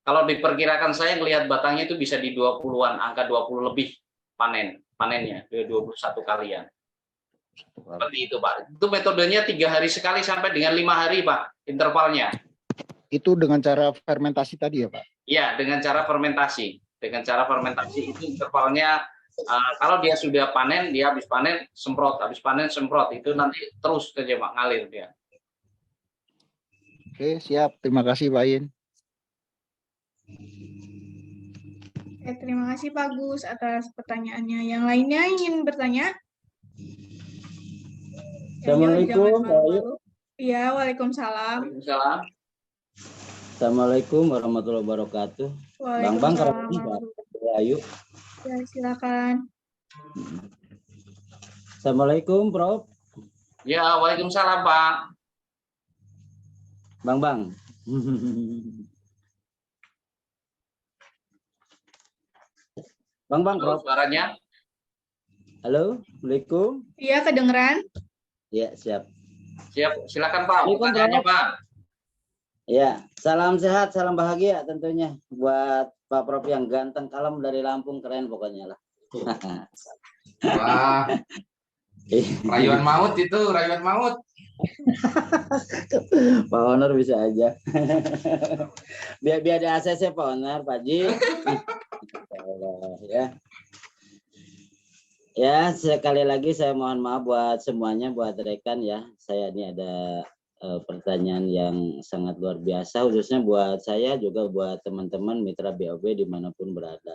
[SPEAKER 5] Kalau diperkirakan saya melihat batangnya itu bisa di 20-an, angka 20 lebih panennya, 21 kalian. Seperti itu Pak. Itu metodenya 3 hari sekali sampai dengan 5 hari Pak, intervalnya.
[SPEAKER 3] Itu dengan cara fermentasi tadi ya Pak?
[SPEAKER 5] Iya, dengan cara fermentasi. Dengan cara fermentasi itu intervalnya, kalau dia sudah panen, dia habis panen semprot, habis panen semprot. Itu nanti terus saja Pak, ngalir dia.
[SPEAKER 3] Oke, siap. Terima kasih Pak In.
[SPEAKER 1] Terima kasih Pak Gus atas pertanyaannya. Yang lainnya ingin bertanya?
[SPEAKER 13] Assalamualaikum.
[SPEAKER 1] Iya, waalaikumsalam.
[SPEAKER 5] Waalaikumsalam.
[SPEAKER 13] Assalamualaikum warahmatullahi wabarakatuh. Bang Ayu.
[SPEAKER 1] Ya, silakan.
[SPEAKER 13] Assalamualaikum, Prof.
[SPEAKER 5] Ya, waalaikumsalam Pak.
[SPEAKER 13] Bang. Bang, Prof.
[SPEAKER 5] Suaranya.
[SPEAKER 13] Halo, Assalamualaikum.
[SPEAKER 1] Iya, kedengeran.
[SPEAKER 13] Ya, siap.
[SPEAKER 5] Siap, silakan Pak. Pertanyaannya Pak.
[SPEAKER 13] Ya, salam sehat, salam bahagia tentunya buat Pak Prof yang ganteng, kalem dari Lampung, keren pokoknya lah.
[SPEAKER 8] Wah, rayuan maut itu, rayuan maut.
[SPEAKER 13] Pak Honor bisa aja. biar di ACC Pak Honor, Pak Ji. Ya. Ya, sekali lagi saya mohon maaf buat semuanya, buat rekan ya. Saya ini ada pertanyaan yang sangat luar biasa, khususnya buat saya juga buat teman-teman mitra BOB dimanapun berada.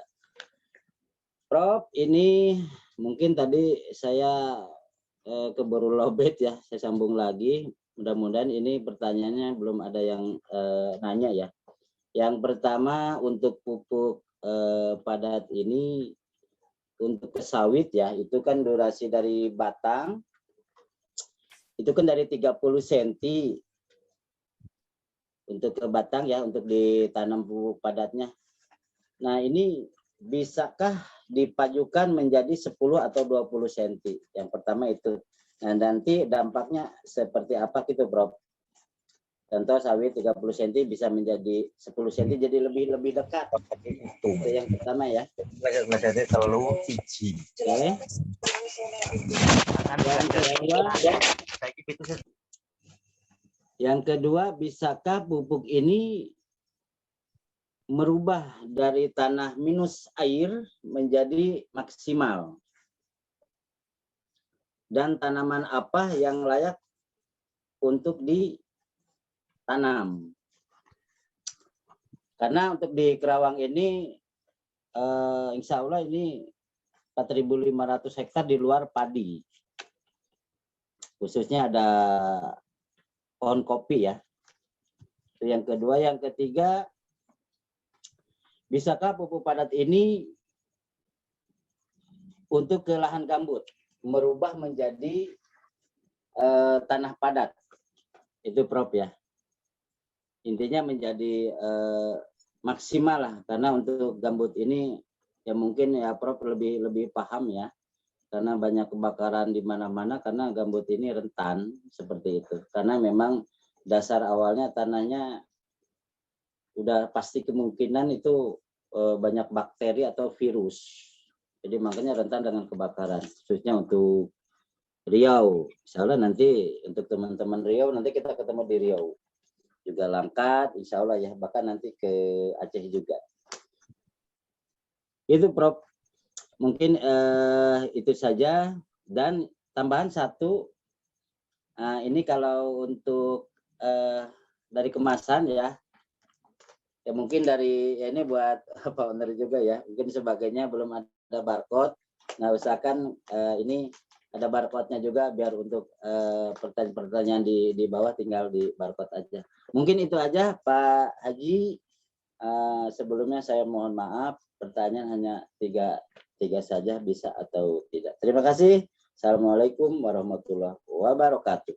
[SPEAKER 13] Prof, ini mungkin tadi saya keburu lobet ya, saya sambung lagi. Mudah-mudahan ini pertanyaannya belum ada yang nanya ya. Yang pertama untuk pupuk padat ini untuk ke sawit ya, itu kan durasi dari batang itu kan dari 30 cm untuk ke batang ya, untuk ditanam pupuk padatnya. Nah, ini bisakah dipajukan menjadi 10 atau 20 cm? Yang pertama itu. Nah, nanti dampaknya seperti apa gitu, Prof? Contoh sawit 30 cm bisa menjadi 10 cm, jadi lebih dekat. Itu yang pertama ya.
[SPEAKER 12] Terlalu cici.
[SPEAKER 13] Oke. Yang kedua, bisakah pupuk ini merubah dari tanah minus air menjadi maksimal? Dan tanaman apa yang layak untuk ditanam? Karena untuk di Kerawang ini insya Allah ini 4.500 hektar di luar padi. Khususnya ada pohon kopi ya. Itu yang kedua. Yang ketiga, bisakah pupuk padat ini untuk ke lahan gambut merubah menjadi tanah padat? Itu Prof ya. Intinya menjadi maksimal lah, karena untuk gambut ini ya mungkin ya Prof lebih paham ya, karena banyak kebakaran di mana-mana karena gambut ini rentan seperti itu. Karena memang dasar awalnya tanahnya udah pasti kemungkinan itu banyak bakteri atau virus. Jadi makanya rentan dengan kebakaran, khususnya untuk Riau. Misalnya nanti untuk teman-teman Riau, nanti kita ketemu di Riau. Juga Langkat, insya Allah ya, bahkan nanti ke Aceh juga. Itu Prof. Mungkin itu saja. Dan tambahan satu, ini kalau untuk dari kemasan ya, ya mungkin dari ya ini buat Pak Owner juga ya, mungkin sebagainya belum ada barcode. Nah, usahakan ini ada barcode-nya juga, biar untuk pertanyaan-pertanyaan di bawah tinggal di barcode aja. Mungkin itu aja Pak Haji. Sebelumnya saya mohon maaf, pertanyaan hanya tiga saja, bisa atau tidak. Terima kasih. Assalamualaikum warahmatullahi wabarakatuh.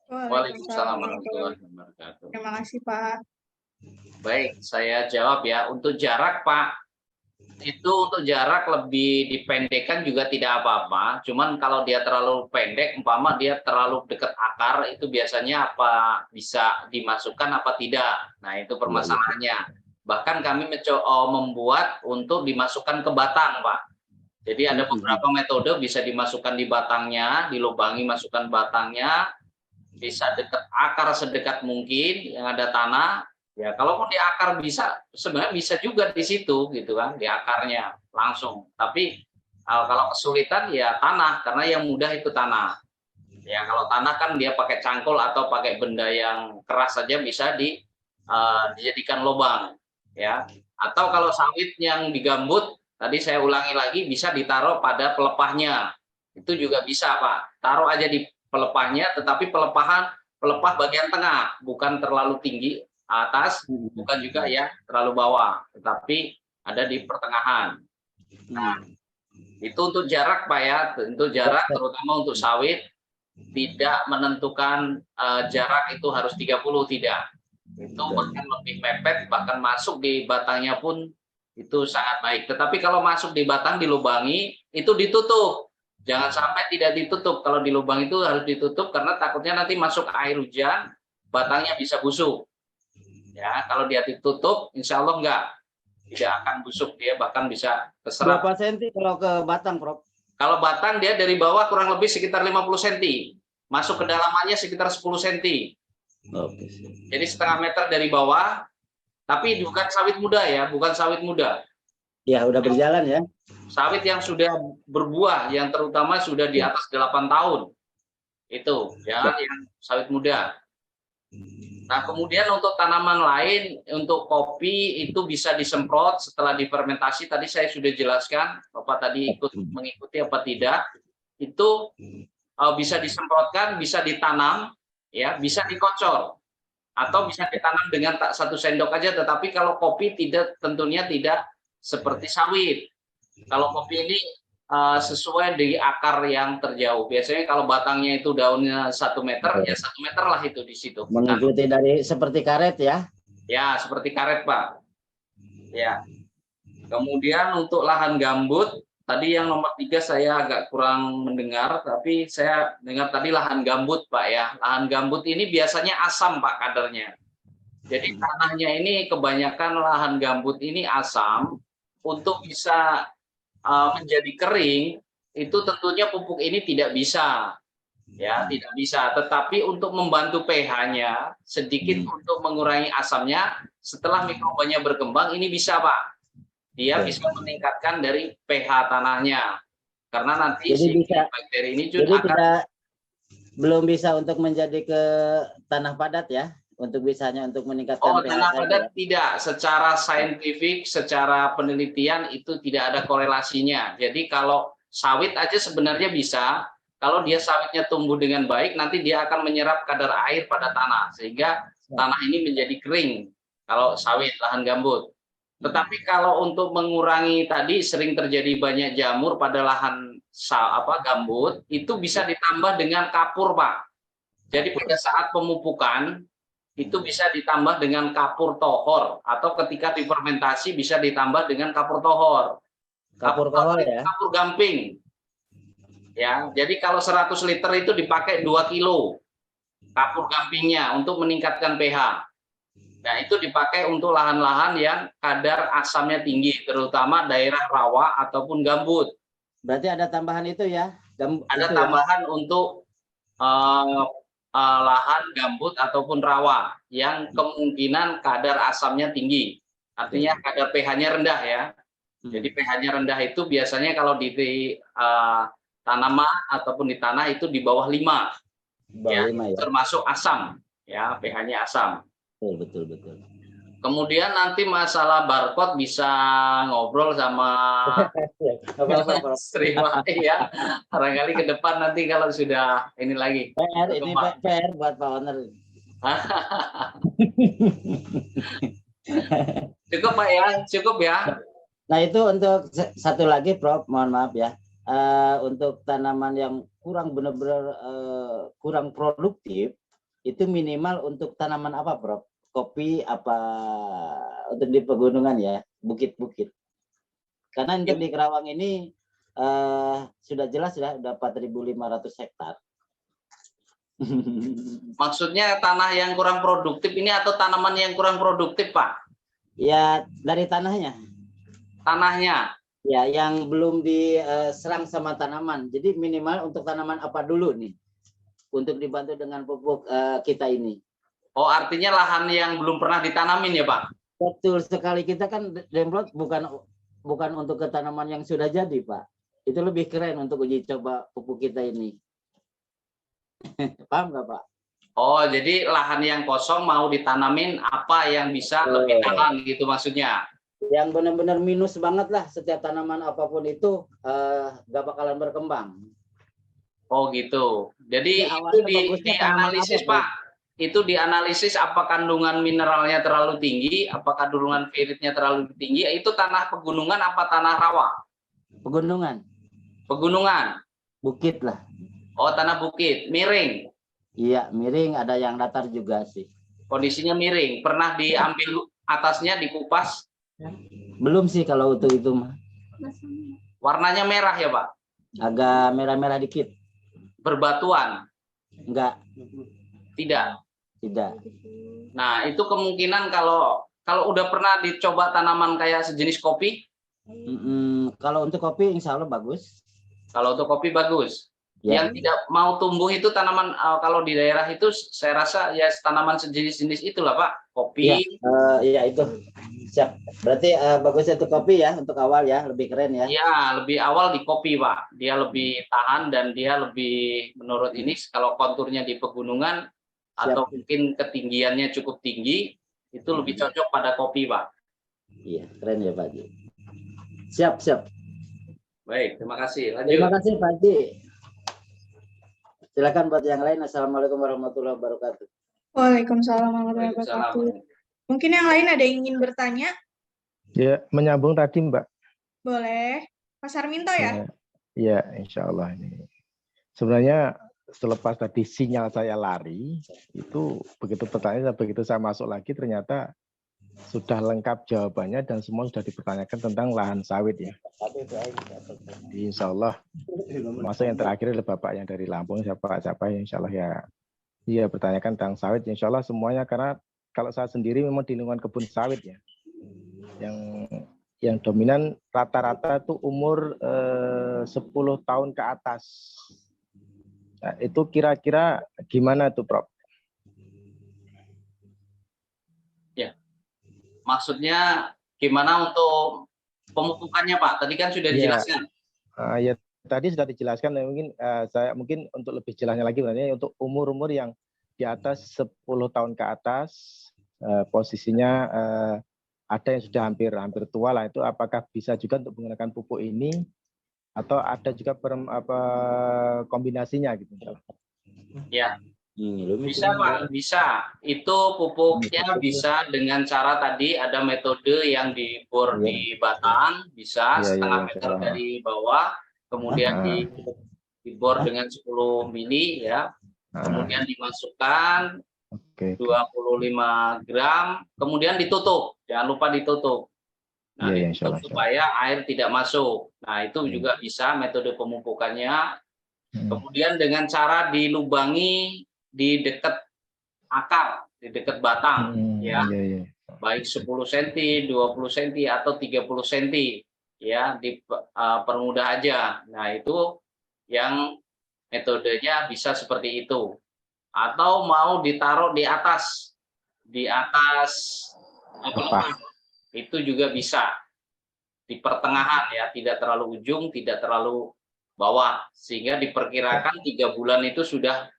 [SPEAKER 5] Waalaikumsalam warahmatullahi wabarakatuh.
[SPEAKER 1] Terima kasih Pak.
[SPEAKER 5] Baik, saya jawab ya. Untuk jarak Pak, itu untuk jarak lebih dipendekkan juga tidak apa-apa. Cuman kalau dia terlalu pendek, umpama dia terlalu dekat akar, itu biasanya apa bisa dimasukkan apa tidak. Nah, itu permasalahannya. Bahkan kami membuat untuk dimasukkan ke batang, Pak. Jadi ada beberapa metode, bisa dimasukkan di batangnya, dilubangi masukkan batangnya, bisa dekat akar sedekat mungkin yang ada tanah. Ya, kalaupun di akar bisa, sebenarnya bisa juga di situ gitu kan, di akarnya langsung. Tapi kalau kesulitan ya tanah, karena yang mudah itu tanah. Ya, kalau tanah kan dia pakai cangkul atau pakai benda yang keras saja bisa dijadikan lubang, ya. Atau kalau sawit yang digambut, tadi saya ulangi lagi, bisa ditaruh pada pelepahnya. Itu juga bisa, Pak. Taruh aja di pelepahnya, tetapi pelepah bagian tengah, bukan terlalu tinggi atas, bukan juga ya terlalu bawah, tetapi ada di pertengahan. Nah, itu untuk jarak Pak ya, untuk jarak terutama untuk sawit tidak menentukan jarak itu harus 30, tidak. Itu bahkan lebih mepet, bahkan masuk di batangnya pun itu sangat baik. Tetapi kalau masuk di batang dilubangi, itu ditutup. Jangan sampai tidak ditutup. Kalau di lubang itu harus ditutup karena takutnya nanti masuk air hujan, batangnya bisa busuk. Ya, kalau dia ditutup, insya Allah tidak akan busuk, dia bahkan bisa keserap.
[SPEAKER 13] Berapa senti kalau ke batang, Prof?
[SPEAKER 5] Kalau batang dia dari bawah kurang lebih sekitar 50 cm, masuk ke dalamannya sekitar 10 cm. Jadi setengah meter dari bawah, tapi bukan sawit muda ya, bukan sawit muda.
[SPEAKER 13] Ya, udah berjalan ya.
[SPEAKER 5] Sawit yang sudah berbuah, yang terutama sudah di atas 8 tahun. Itu, ya, yang sawit muda. Nah, kemudian untuk tanaman lain, untuk kopi itu bisa disemprot setelah difermentasi. Tadi saya sudah jelaskan, Bapak tadi ikut mengikuti apa tidak. Itu bisa disemprotkan, bisa ditanam, ya, bisa dikocor, atau bisa ditanam dengan 1 sendok aja. Tetapi kalau kopi tentunya tidak seperti sawit. Kalau kopi ini sesuai di akar yang terjauh. Biasanya kalau batangnya itu daunnya 1 meter, ya 1 meter lah itu di situ.
[SPEAKER 13] Mengikuti dari seperti karet ya?
[SPEAKER 5] Ya, seperti karet, Pak. Ya. Kemudian untuk lahan gambut, tadi yang nomor 3 saya agak kurang mendengar, tapi saya dengar tadi lahan gambut, Pak, ya. Lahan gambut ini biasanya asam, Pak, kadernya. Jadi tanahnya ini kebanyakan lahan gambut ini asam. Untuk bisa menjadi kering, itu tentunya pupuk ini tidak bisa. Ya, tidak bisa. Tetapi untuk membantu pH-nya, sedikit untuk mengurangi asamnya, setelah mikrobanya berkembang, ini bisa, Pak. Dia bisa meningkatkan dari pH tanahnya. Karena nanti si bakteri ini
[SPEAKER 13] belum bisa untuk menjadi ke tanah padat ya? Untuk bisanya untuk meningkatkan pH.
[SPEAKER 5] Tanah padat tidak. Secara saintifik, secara penelitian itu tidak ada korelasinya. Jadi kalau sawit aja sebenarnya bisa. Kalau dia sawitnya tumbuh dengan baik, nanti dia akan menyerap kadar air pada tanah. Sehingga tanah ini menjadi kering. Kalau sawit, lahan gambut. Tetapi kalau untuk mengurangi tadi sering terjadi banyak jamur pada lahan gambut, itu bisa ditambah dengan kapur, Pak. Jadi pada saat pemupukan, itu bisa ditambah dengan kapur tohor, atau ketika difermentasi bisa ditambah dengan kapur tohor.
[SPEAKER 13] Kapur tohor ya?
[SPEAKER 5] Kapur gamping. Ya, jadi kalau 100 liter itu dipakai 2 kilo kapur gampingnya untuk meningkatkan pH. Nah, itu dipakai untuk lahan-lahan yang kadar asamnya tinggi, terutama daerah rawa ataupun gambut.
[SPEAKER 13] Berarti ada tambahan itu ya?
[SPEAKER 5] Ada tambahan untuk lahan gambut ataupun rawa yang kemungkinan kadar asamnya tinggi. Artinya kadar pH-nya rendah ya. Jadi pH-nya rendah itu biasanya kalau di tanaman ataupun di tanah itu di bawah 5. Ya, termasuk asam ya, pH-nya asam.
[SPEAKER 13] Betul.
[SPEAKER 5] Kemudian nanti masalah barcode bisa ngobrol sama Sri Wahid ya. Barangkali ke depan nanti kalau sudah ini lagi.
[SPEAKER 13] Ini PR buat Pak Owner.
[SPEAKER 5] Cukup, Pak ya, cukup ya.
[SPEAKER 13] Nah itu untuk satu lagi, Prof, mohon maaf ya. Untuk tanaman yang benar-benar kurang produktif, itu minimal untuk tanaman apa, Prof? Kopi apa untuk di pegunungan ya, bukit-bukit. Karena untuk di Kerawang ini sudah jelas ya, udah 4.500 hektar.
[SPEAKER 5] Maksudnya tanah yang kurang produktif ini atau tanaman yang kurang produktif, Pak?
[SPEAKER 13] Ya, dari tanahnya.
[SPEAKER 5] Tanahnya?
[SPEAKER 13] Ya, yang belum diserang sama tanaman. Jadi minimal untuk tanaman apa dulu nih? Untuk dibantu dengan pupuk kita ini.
[SPEAKER 5] Oh, artinya lahan yang belum pernah ditanamin ya, Pak?
[SPEAKER 13] Betul sekali. Kita kan Demplot bukan untuk ke tanaman yang sudah jadi, Pak. Itu lebih keren untuk uji coba pupuk kita ini. Paham nggak, Pak?
[SPEAKER 5] Oh, jadi lahan yang kosong mau ditanamin apa yang bisa lebih tahan gitu maksudnya?
[SPEAKER 13] Yang benar-benar minus banget lah, setiap tanaman apapun itu nggak bakalan berkembang.
[SPEAKER 5] Oh gitu. Jadi itu dianalisis, Pak. Itu dianalisis apa kandungan mineralnya terlalu tinggi, apa kandungan ferritnya terlalu tinggi. Itu tanah pegunungan apa tanah rawa?
[SPEAKER 13] Pegunungan.
[SPEAKER 5] Pegunungan.
[SPEAKER 13] Bukit lah.
[SPEAKER 5] Oh, tanah bukit, miring.
[SPEAKER 13] Iya, miring, ada yang datar juga sih.
[SPEAKER 5] Kondisinya miring. Pernah diambil atasnya, dikupas?
[SPEAKER 13] Belum sih kalau untuk itu mah.
[SPEAKER 5] Warnanya merah ya, Pak?
[SPEAKER 13] Agak merah-merah dikit.
[SPEAKER 5] Berbatuan?
[SPEAKER 13] Enggak.
[SPEAKER 5] Tidak.
[SPEAKER 13] Tidak.
[SPEAKER 5] Nah, itu kemungkinan kalau udah pernah dicoba tanaman kayak sejenis kopi?
[SPEAKER 13] Kalau untuk kopi insya Allah bagus.
[SPEAKER 5] Kalau untuk kopi bagus?
[SPEAKER 12] Ya.
[SPEAKER 5] Yang tidak mau tumbuh itu tanaman kalau di daerah itu saya rasa ya tanaman sejenis-jenis itulah Pak, kopi.
[SPEAKER 6] Iya itu. Siap. Berarti bagusnya itu kopi ya untuk awal ya, lebih keren ya.
[SPEAKER 5] Ya, lebih awal di kopi Pak. Dia lebih tahan dan dia lebih menurut ini kalau konturnya di pegunungan atau mungkin ketinggiannya cukup tinggi itu lebih cocok pada kopi Pak.
[SPEAKER 6] Iya, keren ya Pak Haji. Siap, siap.
[SPEAKER 5] Baik, terima kasih. Lanjut.
[SPEAKER 6] Terima kasih Pak Haji. Silakan buat yang lain. Assalamualaikum warahmatullahi wabarakatuh.
[SPEAKER 1] Waalaikumsalam warahmatullahi wabarakatuh. Mungkin yang lain ada yang ingin bertanya?
[SPEAKER 14] Ya, menyambung tadi Mbak.
[SPEAKER 1] Boleh. Pak Sarminto ya?
[SPEAKER 14] Ya, insya Allah ini. Sebenarnya selepas tadi sinyal saya lari, itu begitu pertanyaan, begitu saya masuk lagi ternyata sudah lengkap jawabannya dan semua sudah dipertanyakan tentang lahan sawit ya. Jadi insya Allah, masuk yang terakhir adalah Bapak yang dari Lampung, siapa yang insya Allah ya bertanyakan tentang sawit. Insya Allah semuanya, karena kalau saya sendiri memang di lingkungan kebun sawit ya, yang dominan rata-rata itu umur 10 tahun ke atas. Nah, itu kira-kira gimana tuh Prof?
[SPEAKER 5] Ya, maksudnya gimana untuk pemupukannya Pak? Tadi kan sudah dijelaskan.
[SPEAKER 14] Ya, tadi sudah dijelaskan. Mungkin saya mungkin untuk lebih jelasnya lagi, untuk umur-umur yang di atas 10 tahun ke atas, posisinya ada yang sudah hampir tua lah, itu apakah bisa juga untuk menggunakan pupuk ini atau ada juga kombinasinya gitu?
[SPEAKER 5] Ya, bisa Pak, bisa. Itu pupuknya bisa dengan cara tadi ada metode yang dibor di batang, bisa setengah meter dari bawah, kemudian dibor dengan 10 mili ya, kemudian dimasukkan 25 gram, kemudian ditutup, jangan lupa ditutup. Nah, ditutup supaya air tidak masuk. Nah, itu juga bisa metode pemupukannya. Kemudian dengan cara dilubangi di dekat akar, di dekat batang, ya, baik 10 cm, 20 cm atau 30 cm, ya, dipermudah aja. Nah, itu yang metodenya bisa seperti itu. Atau mau ditaruh di atas apa? Itu juga bisa di pertengahan ya, tidak terlalu ujung, tidak terlalu bawah, sehingga diperkirakan 3 bulan itu sudah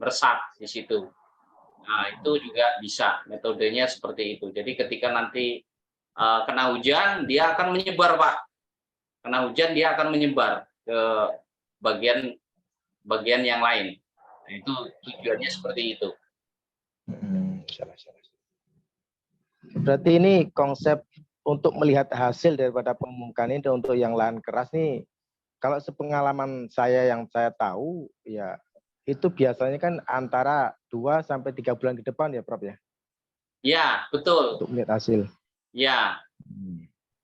[SPEAKER 5] meresap di situ. Nah, itu juga bisa, metodenya seperti itu. Jadi ketika nanti kena hujan, dia akan menyebar Pak. Kena hujan dia akan menyebar ke bagian yang lain. Nah, itu tujuannya seperti itu.
[SPEAKER 14] Berarti ini konsep untuk melihat hasil daripada pemupukan ini untuk yang lahan keras nih, kalau sepengalaman saya yang saya tahu ya, itu biasanya kan antara 2 sampai 3 bulan ke depan ya Prof ya?
[SPEAKER 5] Ya, betul.
[SPEAKER 14] Untuk melihat hasil.
[SPEAKER 5] Ya.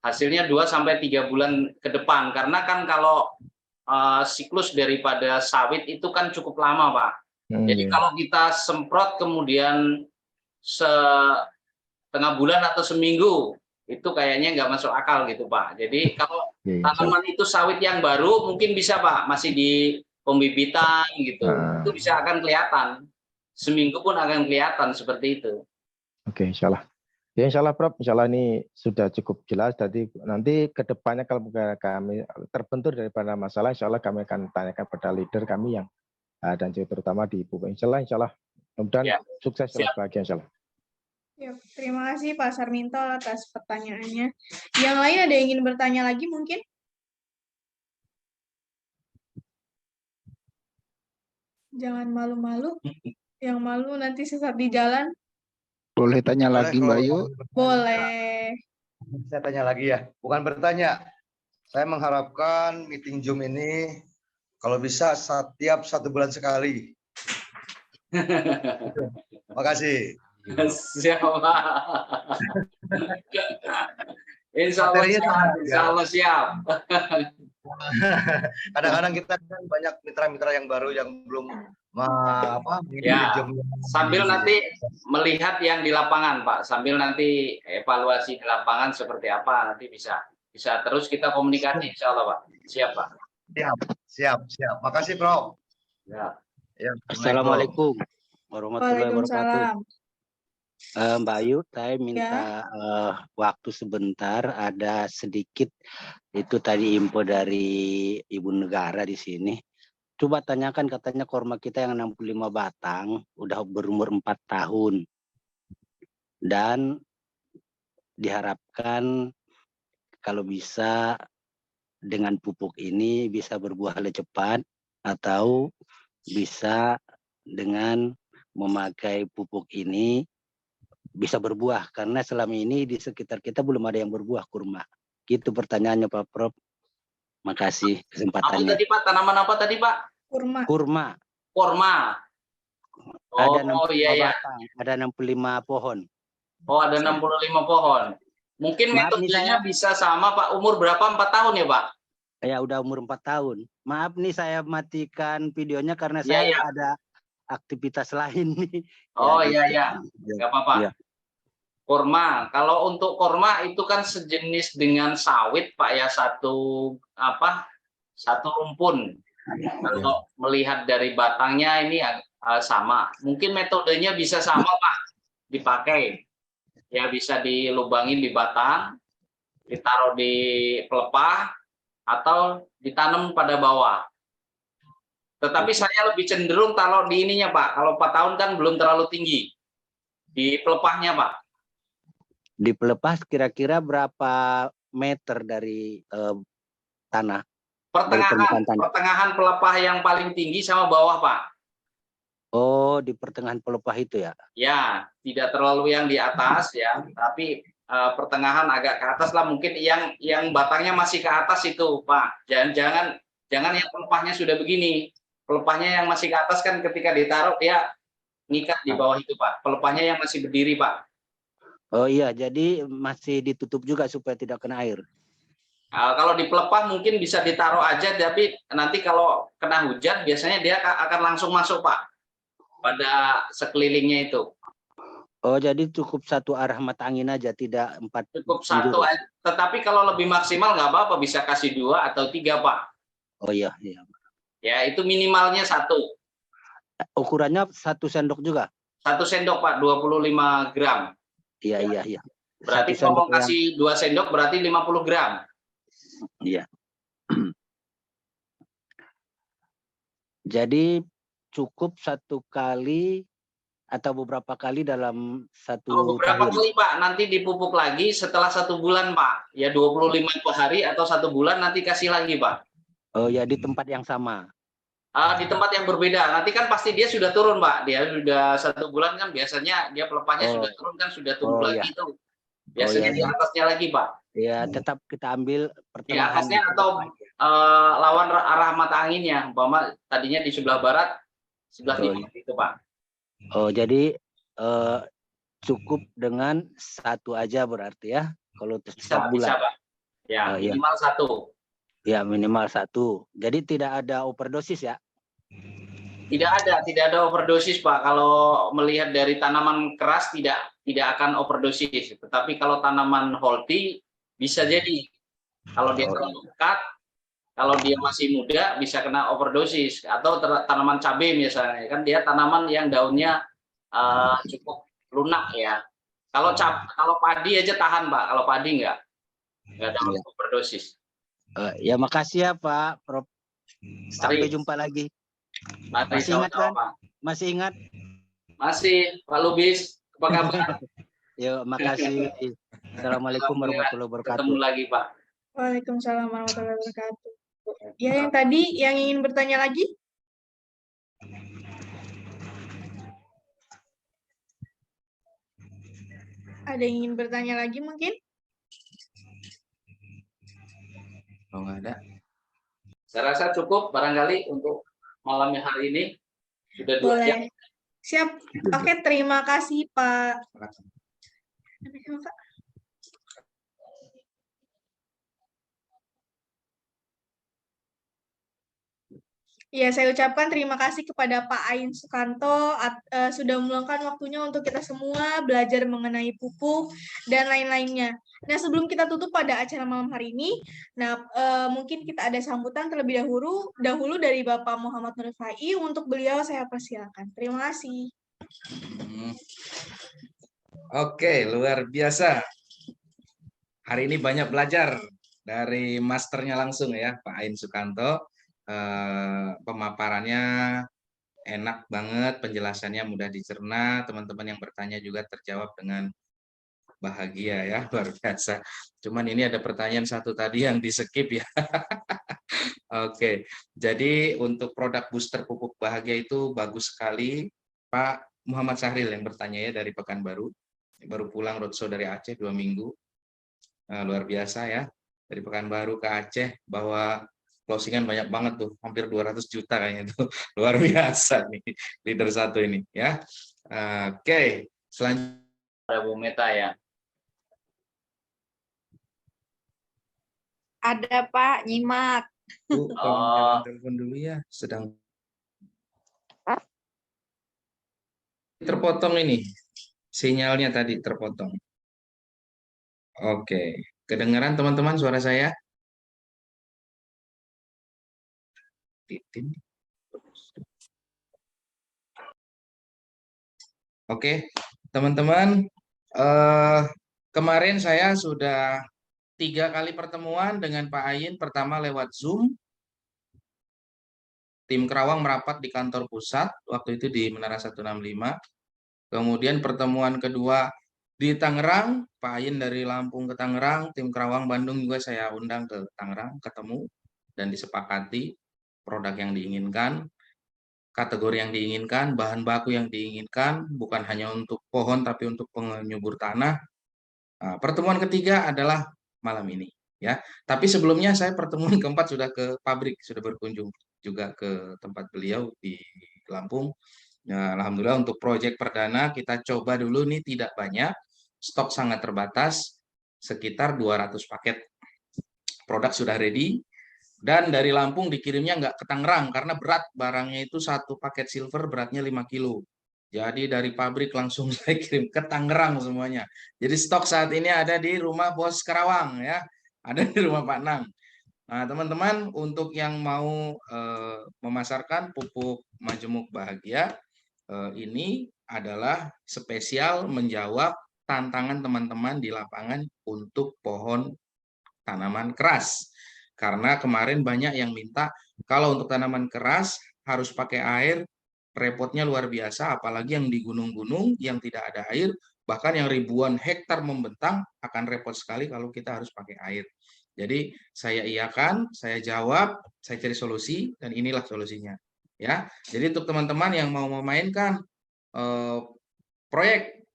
[SPEAKER 5] Hasilnya 2 sampai 3 bulan ke depan, karena kan kalau siklus daripada sawit itu kan cukup lama Pak. Jadi kalau kita semprot kemudian setengah bulan atau seminggu, itu kayaknya nggak masuk akal gitu Pak. Jadi kalau tanaman itu sawit yang baru mungkin bisa Pak, masih di pembibitan gitu, itu bisa akan kelihatan. Seminggu pun akan kelihatan seperti itu.
[SPEAKER 14] Oke, insya Allah. Ya insya Allah Prof, insya Allah ini sudah cukup jelas. Jadi nanti ke depannya kalau kami terbentur daripada masalah, insya Allah kami akan tanyakan pada leader kami yang dan juga terutama di pupuk. Insya Allah. Mudah-mudahan sukses dan bahagia insya Allah.
[SPEAKER 1] Ya, terima kasih Pak Sarminto atas pertanyaannya. Yang lain ada yang ingin bertanya lagi mungkin? Jangan malu-malu. Yang malu nanti sesat di jalan.
[SPEAKER 3] Boleh tanya lagi Mbak Yu?
[SPEAKER 1] Boleh.
[SPEAKER 7] Saya tanya lagi ya, bukan bertanya. Saya mengharapkan meeting Zoom ini kalau bisa setiap 1 bulan sekali. Terima kasih.
[SPEAKER 5] Siapa? Insya Allah siap.
[SPEAKER 7] Kadang-kadang kita kan banyak mitra-mitra yang baru yang belum
[SPEAKER 5] sambil nanti melihat yang di lapangan Pak, sambil nanti evaluasi di lapangan seperti apa, nanti bisa terus kita komunikasi insya Allah Pak. Siap Pak.
[SPEAKER 7] Siap, siap, siap. Makasih, Prof.
[SPEAKER 5] Ya.
[SPEAKER 7] Ya,
[SPEAKER 12] Assalamualaikum warahmatullahi wabarakatuh.
[SPEAKER 1] Waalaikumsalam.
[SPEAKER 12] Mbak Ayu, saya
[SPEAKER 1] Ya.
[SPEAKER 12] minta waktu sebentar. Ada sedikit itu tadi info dari Ibu Negara di sini. Coba tanyakan, katanya korma kita yang 65 batang udah berumur 4 tahun. Dan diharapkan kalau bisa dengan pupuk ini bisa berbuah lebih cepat atau bisa dengan memakai pupuk ini bisa berbuah, karena selama ini di sekitar kita belum ada yang berbuah kurma. Gitu pertanyaannya Pak Prof. Makasih
[SPEAKER 5] Apa
[SPEAKER 12] kesempatannya.
[SPEAKER 5] tadi Pak? Tanaman apa tadi Pak?
[SPEAKER 1] Kurma.
[SPEAKER 12] Kurma.
[SPEAKER 5] Kurma.
[SPEAKER 12] Ada
[SPEAKER 5] Oh
[SPEAKER 12] 65
[SPEAKER 5] iya ya.
[SPEAKER 12] batang, ada 65 pohon.
[SPEAKER 5] Oh ada 65 pohon. Mungkin
[SPEAKER 12] Maaf nih
[SPEAKER 5] metodenya bisa sama Pak. Umur berapa? 4 tahun ya Pak?
[SPEAKER 12] Ya udah umur 4 tahun. Maaf nih saya matikan videonya karena
[SPEAKER 5] Iya,
[SPEAKER 12] saya
[SPEAKER 5] iya.
[SPEAKER 12] ada aktivitas lain nih.
[SPEAKER 5] Oh
[SPEAKER 12] gitu.
[SPEAKER 5] iya iya. Nggak apa-apa.
[SPEAKER 12] Ya.
[SPEAKER 5] Kurma. Kalau untuk kurma itu kan sejenis dengan sawit Pak ya, satu rumpun. Kalau melihat dari batangnya ini sama. Mungkin metodenya bisa sama Pak, dipakai. Ya bisa dilubangin di batang, ditaruh di pelepah, atau ditanam pada bawah. Tetapi saya lebih cenderung kalau di ininya Pak, kalau 4 tahun kan belum terlalu tinggi. Di pelepahnya Pak.
[SPEAKER 12] Di pelepah kira-kira berapa meter dari tanah?
[SPEAKER 5] Pertengahan pelepah yang paling tinggi sama bawah Pak.
[SPEAKER 12] Oh, di pertengahan pelepah itu ya?
[SPEAKER 5] Ya, tidak terlalu yang di atas ya, tapi pertengahan agak ke atas lah, mungkin yang batangnya masih ke atas itu Pak. Jangan yang pelepahnya sudah begini. Pelepahnya yang masih ke atas kan ketika ditaruh dia ngikat di bawah itu Pak. Pelepahnya yang masih berdiri Pak.
[SPEAKER 12] Oh iya, jadi masih ditutup juga supaya tidak kena air.
[SPEAKER 5] Kalau di pelepah mungkin bisa ditaruh aja, tapi nanti kalau kena hujan biasanya dia akan langsung masuk Pak pada sekelilingnya itu.
[SPEAKER 12] Oh, jadi cukup satu arah mata angin aja, tidak 4.
[SPEAKER 5] Cukup satu, tetapi kalau lebih maksimal nggak apa-apa, bisa kasih 2 atau 3 Pak.
[SPEAKER 12] Oh iya, iya.
[SPEAKER 5] Ya, itu minimalnya 1.
[SPEAKER 12] Ukurannya 1 sendok juga?
[SPEAKER 5] 1 sendok Pak, 25 gram.
[SPEAKER 12] Iya, iya, iya.
[SPEAKER 5] Berarti kalau mau kasih 2 sendok berarti 50 gram.
[SPEAKER 12] Iya. Jadi cukup 1 kali atau beberapa kali dalam 1
[SPEAKER 5] beberapa
[SPEAKER 12] tahun?
[SPEAKER 5] kali Pak, nanti dipupuk lagi setelah 1 bulan Pak. Ya 25 hari atau 1 bulan nanti kasih lagi Pak.
[SPEAKER 12] Oh ya, di tempat yang sama?
[SPEAKER 5] Di tempat yang berbeda. Nanti kan pasti dia sudah turun Pak. Dia sudah 1 bulan kan biasanya dia pelepahnya sudah turun kan, sudah tumbuh lagi
[SPEAKER 12] iya.
[SPEAKER 5] itu. Biasanya di atasnya lagi Pak.
[SPEAKER 12] Ya, tetap kita ambil
[SPEAKER 5] Di
[SPEAKER 12] pertengahan.
[SPEAKER 5] atasnya atau lawan arah mata anginnya. Umpama tadinya di sebelah barat, sebelah timur itu Pak.
[SPEAKER 12] Oh, jadi cukup dengan 1 aja berarti ya? Kalau
[SPEAKER 5] Bisa
[SPEAKER 12] bulan.
[SPEAKER 5] Pak. Ya, minimal 1.
[SPEAKER 12] Ya, minimal 1. Jadi tidak ada overdosis ya?
[SPEAKER 5] Tidak ada overdosis Pak. Kalau melihat dari tanaman keras tidak akan overdosis. Tetapi kalau tanaman healthy bisa jadi. Kalau dia terlalu dekat, kalau dia masih muda bisa kena overdosis. Atau tanaman cabai misalnya, kan dia tanaman yang daunnya cukup lunak ya. Kalau padi aja tahan Pak. Kalau padi nggak ada overdosis.
[SPEAKER 12] Ya makasih ya Pak Prof. Sampai jumpa lagi. Masih ingat kan? Masih ingat?
[SPEAKER 5] Masih Pak Lubis. Apa kabar?
[SPEAKER 12] Yuk, makasih. Assalamualaikum warahmatullahi wabarakatuh.
[SPEAKER 5] Ketemu lagi Pak.
[SPEAKER 1] Waalaikumsalam warahmatullahi wabarakatuh. Ya, yang tadi yang ingin bertanya lagi? Ada yang ingin bertanya lagi mungkin?
[SPEAKER 8] Oh, nggak ada.
[SPEAKER 5] Saya rasa cukup barangkali untuk malam hari ini. Sudah 2
[SPEAKER 1] Boleh.
[SPEAKER 5] jam.
[SPEAKER 1] Siap. Oke, terima kasih Pak. Ya, saya ucapkan terima kasih kepada Pak Ain Sukanto sudah meluangkan waktunya untuk kita semua belajar mengenai pupuk dan lain-lainnya. Nah, sebelum kita tutup pada acara malam hari ini, mungkin kita ada sambutan terlebih dahulu dari Bapak Muhammad Nur Rifai. Untuk beliau saya persilakan. Terima kasih.
[SPEAKER 8] Oke, luar biasa. Hari ini banyak belajar dari masternya langsung ya, Pak Ain Sukanto. Pemaparannya enak banget, penjelasannya mudah dicerna, teman-teman yang bertanya juga terjawab dengan bahagia ya, luar biasa. Cuman ini ada pertanyaan satu tadi yang di-skip ya. Oke, jadi untuk produk booster pupuk bahagia itu bagus sekali. Pak Muhammad Sahril yang bertanya ya dari Pekanbaru, baru pulang roadshow dari Aceh 2 minggu. Luar biasa ya, dari Pekanbaru ke Aceh, bahwa closingan banyak banget tuh, hampir 200 juta kayaknya tuh. Luar biasa nih, leader satu ini ya. Oke, selanjutnya
[SPEAKER 5] ada Bu Meta ya.
[SPEAKER 15] Ada Pak, nyimak.
[SPEAKER 8] Bu, tolong telepon dulu ya, sedang terpotong ini, sinyalnya tadi terpotong. Oke, kedengaran teman-teman suara saya? Oke, teman-teman, kemarin saya sudah 3 kali pertemuan dengan Pak Ain. Pertama lewat Zoom, tim Kerawang merapat di kantor pusat, waktu itu di Menara 165. Kemudian pertemuan kedua di Tangerang, Pak Ain dari Lampung ke Tangerang, tim Kerawang Bandung juga saya undang ke Tangerang, ketemu dan disepakati produk yang diinginkan, kategori yang diinginkan, bahan baku yang diinginkan, bukan hanya untuk pohon tapi untuk penyubur tanah. Pertemuan ketiga adalah malam ini ya. Tapi sebelumnya saya pertemuan keempat sudah ke pabrik, sudah berkunjung juga ke tempat beliau di Lampung. Nah, alhamdulillah untuk proyek perdana kita coba dulu nih, tidak banyak, stok sangat terbatas, sekitar 200 paket. Produk sudah ready. Dan dari Lampung dikirimnya nggak ke Tangerang karena berat barangnya itu, satu paket silver beratnya 5 kilo. Jadi dari pabrik langsung saya kirim ke Tangerang semuanya. Jadi stok saat ini ada di rumah Bos Kerawang ya, ada di rumah Pak Nang. Nah teman-teman, untuk yang mau memasarkan pupuk majemuk bahagia, ini adalah spesial menjawab tantangan teman-teman di lapangan untuk pohon tanaman keras. Karena kemarin banyak yang minta, kalau untuk tanaman keras harus pakai air, repotnya luar biasa, apalagi yang di gunung-gunung yang tidak ada air, bahkan yang ribuan hektar membentang akan repot sekali kalau kita harus pakai air. Jadi saya iakan, saya jawab, saya cari solusi, dan inilah solusinya. Ya, jadi untuk teman-teman yang mau memainkan proyek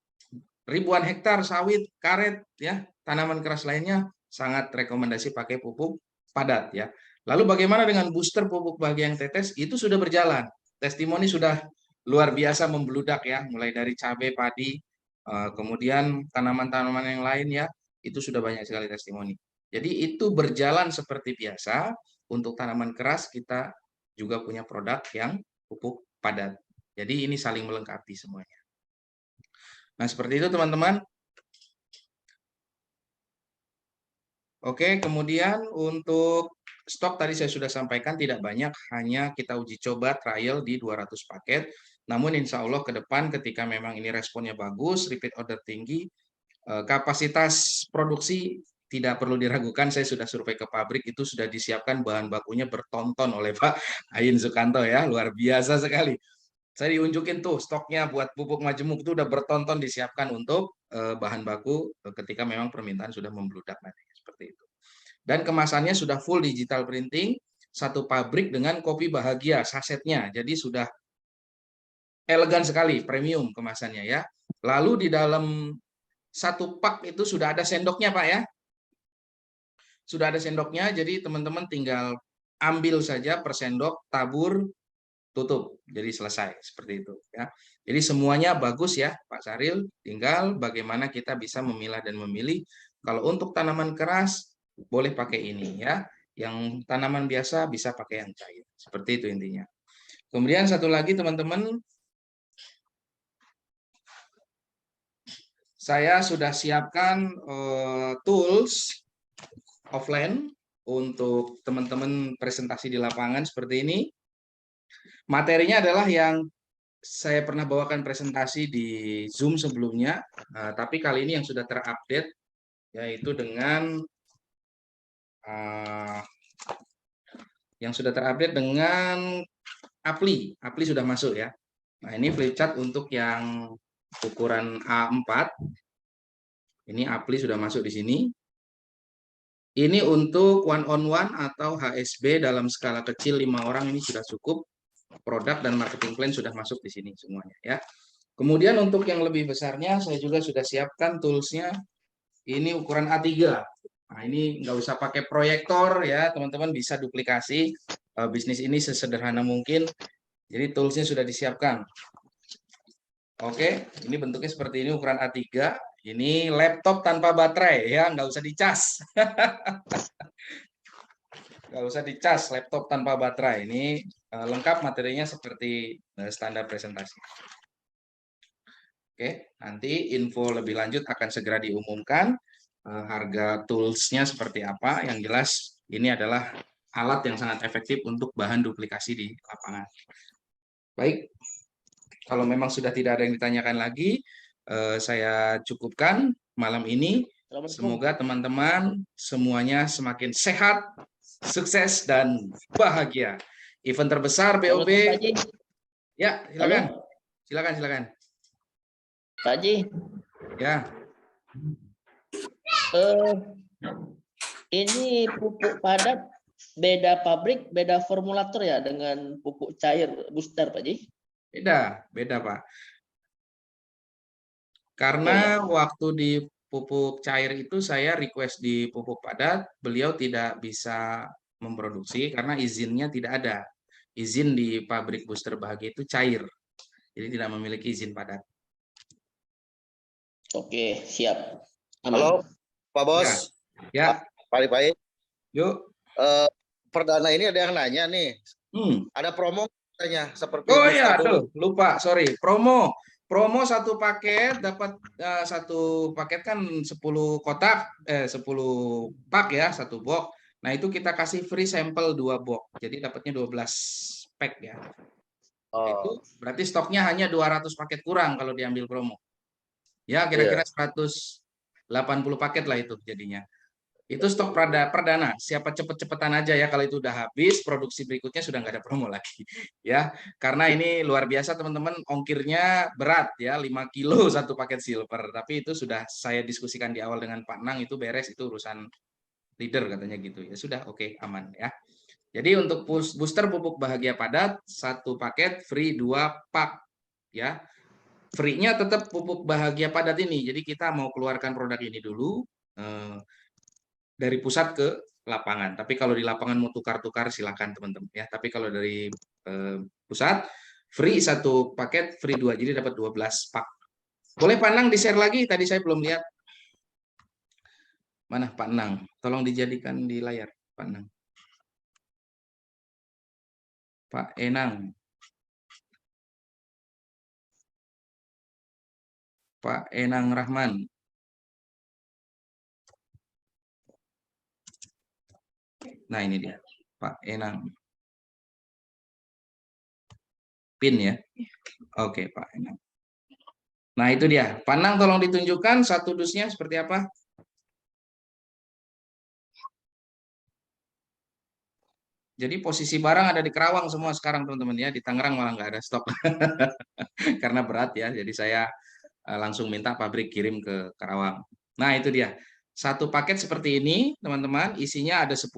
[SPEAKER 8] ribuan hektar sawit, karet, ya, tanaman keras lainnya, sangat rekomendasi pakai pupuk padat ya. Lalu bagaimana dengan booster pupuk bahagia yang tetes? Itu sudah berjalan. Testimoni sudah luar biasa membludak ya, mulai dari cabai, padi, kemudian tanaman-tanaman yang lain ya, itu sudah banyak sekali testimoni. Jadi itu berjalan seperti biasa. Untuk tanaman keras kita juga punya produk yang pupuk padat. Jadi ini saling melengkapi semuanya. Nah, seperti itu teman-teman. Oke, kemudian untuk stok tadi saya sudah sampaikan tidak banyak, hanya kita uji coba trial di 200 paket. Namun insya Allah ke depan ketika memang ini responnya bagus, repeat order tinggi, kapasitas produksi tidak perlu diragukan. Saya sudah survei ke pabrik, itu sudah disiapkan bahan bakunya bertonton oleh Pak Ain Sukanto ya, luar biasa sekali. Saya diunjukin tuh stoknya buat pupuk majemuk itu udah bertonton disiapkan untuk bahan baku ketika memang permintaan sudah membludak nanti, seperti itu. Dan kemasannya sudah full digital printing, satu pabrik dengan kopi bahagia sasetnya, jadi sudah elegan sekali, premium kemasannya ya. Lalu di dalam satu pak itu sudah ada sendoknya Pak ya, sudah ada sendoknya, jadi teman-teman tinggal ambil saja per sendok, tabur, tutup, jadi selesai seperti itu ya. Jadi semuanya bagus ya Pak Sahril, tinggal bagaimana kita bisa memilah dan memilih. Kalau untuk tanaman keras boleh pakai ini ya, yang tanaman biasa bisa pakai yang cair. Seperti itu intinya. Kemudian satu lagi teman-teman, saya sudah siapkan tools offline untuk teman-teman presentasi di lapangan seperti ini. Materinya adalah yang saya pernah bawakan presentasi di Zoom sebelumnya, tapi kali ini yang sudah terupdate, yaitu dengan Apply. Apply sudah masuk ya. Nah, ini flipchart untuk yang ukuran A4. Ini Apply sudah masuk di sini. Ini untuk one on one atau HSB dalam skala kecil 5 orang ini sudah cukup. Produk dan marketing plan sudah masuk di sini semuanya ya. Kemudian untuk yang lebih besarnya saya juga sudah siapkan toolsnya. Ini ukuran A3. Nah, ini nggak usah pakai proyektor ya, teman-teman bisa duplikasi. Bisnis ini sesederhana mungkin. Jadi toolsnya sudah disiapkan. Oke, ini bentuknya seperti ini, ukuran A3. Ini laptop tanpa baterai ya, nggak usah dicas. Nggak usah dicas, laptop tanpa baterai. Ini lengkap materinya seperti standar presentasi. Oke, nanti info lebih lanjut akan segera diumumkan. Harga toolsnya seperti apa. Yang jelas ini adalah alat yang sangat efektif untuk bahan duplikasi di lapangan. Baik, kalau memang sudah tidak ada yang ditanyakan lagi, saya cukupkan malam ini. Semoga teman-teman semuanya semakin sehat, sukses, dan bahagia. Event terbesar BOB. Ya, silakan. Silakan.
[SPEAKER 16] Pak Haji.
[SPEAKER 8] Ya.
[SPEAKER 16] Ini pupuk padat beda pabrik, beda formulator ya dengan pupuk cair booster, Pak Haji?
[SPEAKER 8] Beda Pak. Karena waktu di pupuk cair itu saya request di pupuk padat, beliau tidak bisa memproduksi karena izinnya tidak ada. Izin di pabrik Booster Bahagia itu cair, jadi tidak memiliki izin padat.
[SPEAKER 16] Oke, siap.
[SPEAKER 2] Halo, Pak Bos.
[SPEAKER 8] Ya.
[SPEAKER 2] Pak Baik.
[SPEAKER 8] Yuk.
[SPEAKER 2] Perdana ini ada yang nanya nih. Ada promo katanya seperti.
[SPEAKER 8] Oh iya, tuh lupa, sorry. Promo satu paket dapat satu paket kan 10 kotak, 10 pak ya, satu box. Nah, itu kita kasih free sampel 2 box. Jadi dapatnya 12 pack ya. Itu berarti stoknya hanya 200 paket kurang kalau diambil promo. Ya, kira-kira 180 paket lah itu jadinya. Itu stok perdana. Siapa cepet-cepetan aja ya, kalau itu udah habis, produksi berikutnya sudah nggak ada promo lagi. Ya, karena ini luar biasa teman-teman, ongkirnya berat ya, 5 kilo satu paket silver. Tapi itu sudah saya diskusikan di awal dengan Pak Nang, itu beres, itu urusan leader katanya gitu. Ya sudah, oke, aman ya. Jadi untuk booster pupuk bahagia padat, satu paket free 2 pak ya. Free-nya tetap pupuk bahagia padat ini. Jadi kita mau keluarkan produk ini dulu dari pusat ke lapangan. Tapi kalau di lapangan mau tukar-tukar silakan teman-teman ya. Tapi kalau dari pusat free satu paket, free 2. Jadi dapat 12 pak. Boleh Pak Nang di-share lagi? Tadi saya belum lihat. Mana Pak Nang? Tolong dijadikan di layar Pak Nang. Pak Enang. Pak Enang Rahman. Nah, ini dia, Pak Enang. Pin ya. Oke, Pak Enang. Nah, itu dia. Pak Nang tolong ditunjukkan satu dusnya seperti apa? Jadi posisi barang ada di Kerawang semua sekarang teman-teman ya. Di Tangerang malah nggak ada stok. Karena berat ya. Jadi saya langsung minta pabrik kirim ke Kerawang. Nah, itu dia. Satu paket seperti ini, teman-teman. Isinya ada 10.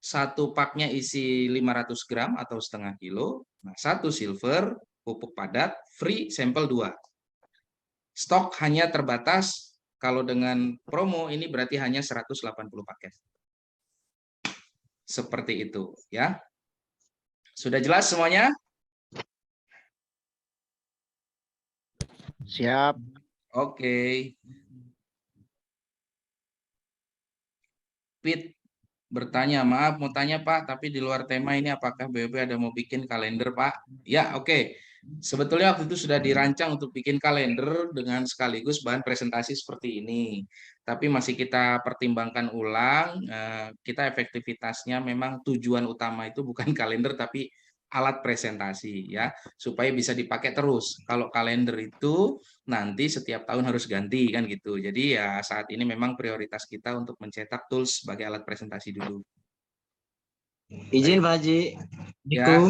[SPEAKER 8] Satu paknya isi 500 gram atau setengah kilo. Nah, satu silver, pupuk padat, free sampel 2. Stok hanya terbatas. Kalau dengan promo ini berarti hanya 180 paket. Seperti itu ya. Sudah jelas semuanya?
[SPEAKER 3] Siap.
[SPEAKER 8] Oke. Pit bertanya, maaf mau tanya Pak, tapi di luar tema ini apakah BOB ada mau bikin kalender Pak? Ya, oke. Sebetulnya waktu itu sudah dirancang untuk bikin kalender dengan sekaligus bahan presentasi seperti ini. Tapi masih kita pertimbangkan ulang, kita efektivitasnya memang tujuan utama itu bukan kalender tapi alat presentasi ya, supaya bisa dipakai terus. Kalau kalender itu nanti setiap tahun harus ganti kan gitu. Jadi ya saat ini memang prioritas kita untuk mencetak tools sebagai alat presentasi dulu.
[SPEAKER 6] Izin Pak Haji.
[SPEAKER 8] Ya,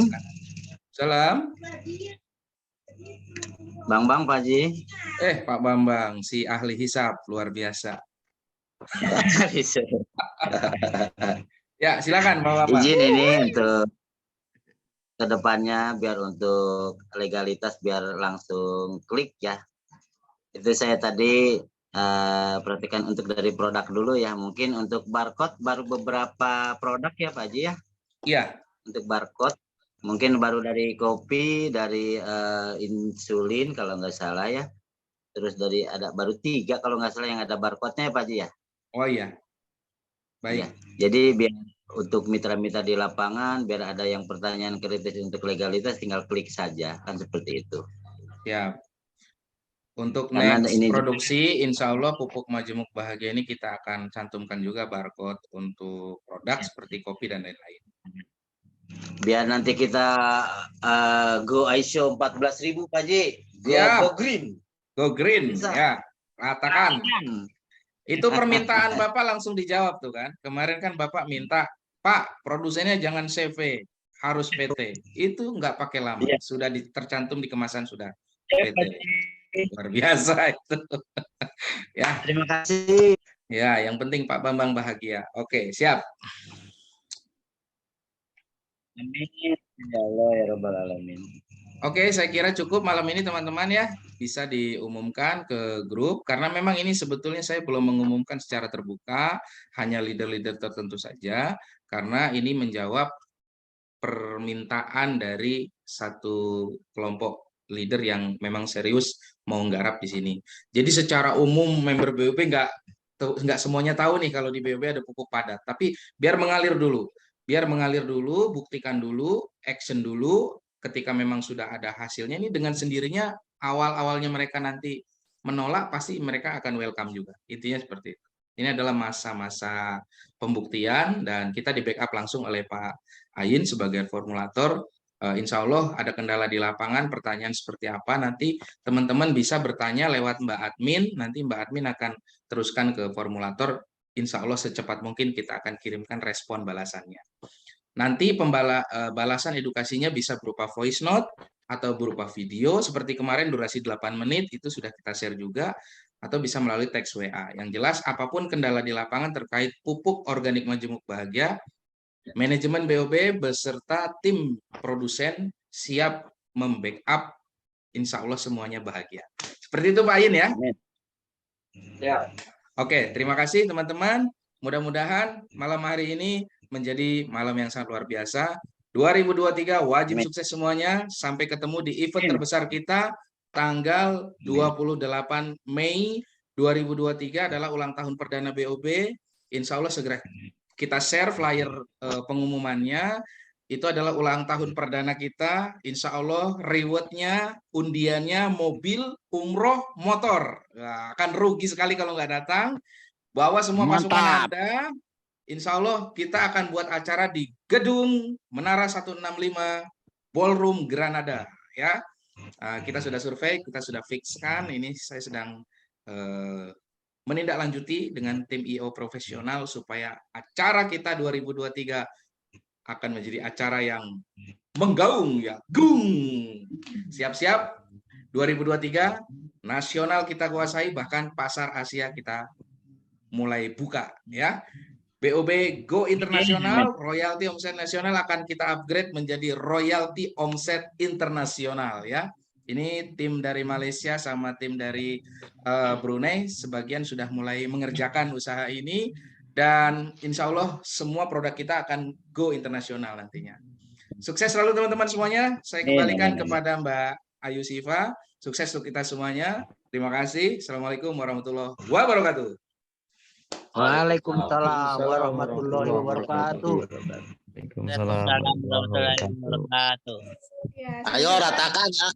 [SPEAKER 8] salam.
[SPEAKER 6] Bang Pak Haji.
[SPEAKER 8] Pak Bambang, si ahli hisab luar biasa. Ya, silakan Bapak.
[SPEAKER 6] Izin ini untuk kedepannya biar untuk legalitas biar langsung klik ya. Itu saya tadi perhatikan untuk dari produk dulu ya. Mungkin untuk barcode baru beberapa produk ya Pak Haji ya.
[SPEAKER 8] Iya.
[SPEAKER 6] Untuk barcode mungkin baru dari kopi, dari insulin kalau nggak salah ya. Terus dari ada baru 3 kalau nggak salah yang ada barcode-nya ya Pak Haji ya.
[SPEAKER 8] Oh iya. Baik.
[SPEAKER 6] Ya, jadi biar untuk mitra-mitra di lapangan, biar ada yang pertanyaan kritis untuk legalitas, tinggal klik saja, kan seperti itu.
[SPEAKER 8] Ya. Untuk
[SPEAKER 6] Karena
[SPEAKER 8] next
[SPEAKER 6] ini
[SPEAKER 8] produksi, insya Allah pupuk majemuk bahagia ini kita akan cantumkan juga barcode untuk produk seperti kopi dan lain-lain.
[SPEAKER 6] Biar nanti kita go ISO 14.000 Pak Haji. Go green.
[SPEAKER 8] Go green,
[SPEAKER 6] Bisa.
[SPEAKER 8] ya. Katakan. Itu permintaan Bapak langsung dijawab tuh kan. Kemarin kan Bapak minta, Pak, produsennya jangan CV, harus PT. Itu nggak pakai lama, sudah tercantum di kemasan sudah PT. Luar biasa itu. Ya.
[SPEAKER 6] Terima kasih.
[SPEAKER 8] Ya, yang penting Pak Bambang bahagia. Oke, siap.
[SPEAKER 6] Amin. Ya Allah ya Rabbal Alamin.
[SPEAKER 8] Oke, saya kira cukup malam ini teman-teman ya. Bisa diumumkan ke grup, karena memang ini sebetulnya saya belum mengumumkan secara terbuka, hanya leader-leader tertentu saja, karena ini menjawab permintaan dari satu kelompok leader yang memang serius mau nggarap di sini. Jadi secara umum member BOB nggak semuanya tahu nih kalau di BOB ada pupuk padat, tapi biar mengalir dulu. Biar mengalir dulu, buktikan dulu, action dulu. Ketika memang sudah ada hasilnya, ini dengan sendirinya awal-awalnya mereka nanti menolak, pasti mereka akan welcome juga. Intinya seperti itu. Ini adalah masa-masa pembuktian dan kita di backup langsung oleh Pak Ayin sebagai formulator. Insya Allah ada kendala di lapangan, pertanyaan seperti apa, nanti teman-teman bisa bertanya lewat Mbak Admin, nanti Mbak Admin akan teruskan ke formulator. Insya Allah secepat mungkin kita akan kirimkan respon balasannya. Nanti balasan edukasinya bisa berupa voice note atau berupa video, seperti kemarin durasi 8 menit, itu sudah kita share juga, atau bisa melalui teks WA. Yang jelas, apapun kendala di lapangan terkait pupuk organik majemuk bahagia, manajemen BOB beserta tim produsen siap membackup, insya Allah semuanya bahagia. Seperti itu Pak Ayin ya?
[SPEAKER 10] Ya.
[SPEAKER 8] Oke, terima kasih teman-teman. Mudah-mudahan malam hari ini menjadi malam yang sangat luar biasa. 2023 wajib sukses semuanya. Sampai ketemu di event terbesar kita tanggal 28 Mei 2023 adalah ulang tahun perdana BOB. Insya Allah segera kita share flyer pengumumannya. Itu adalah ulang tahun perdana kita. Insya Allah rewardnya, undiannya mobil, umroh, motor. Nah, akan rugi sekali kalau nggak datang. Bawa semua pasukan Anda. Insya Allah kita akan buat acara di gedung Menara 165 Ballroom Granada ya. Kita sudah survei, kita sudah fixkan. Ini saya sedang menindaklanjuti dengan tim IO profesional supaya acara kita 2023 akan menjadi acara yang menggaung ya. Gung. Siap-siap 2023 nasional kita kuasai, bahkan pasar Asia kita mulai buka ya. BOB Go Internasional, royalti omset nasional akan kita upgrade menjadi royalti omset internasional ya. Ini tim dari Malaysia sama tim dari Brunei sebagian sudah mulai mengerjakan usaha ini dan insya Allah semua produk kita akan go internasional nantinya. Sukses selalu teman-teman semuanya. Saya kembalikan kepada Mbak Ayu Siva. Sukses untuk kita semuanya. Terima kasih. Assalamualaikum warahmatullahi wabarakatuh.
[SPEAKER 6] Waalaikumsalam warahmatullahi wabarakatuh.
[SPEAKER 17] Waalaikumsalam warahmatullahi wabarakatuh.
[SPEAKER 1] Ya,
[SPEAKER 6] Ayo ratakan ya.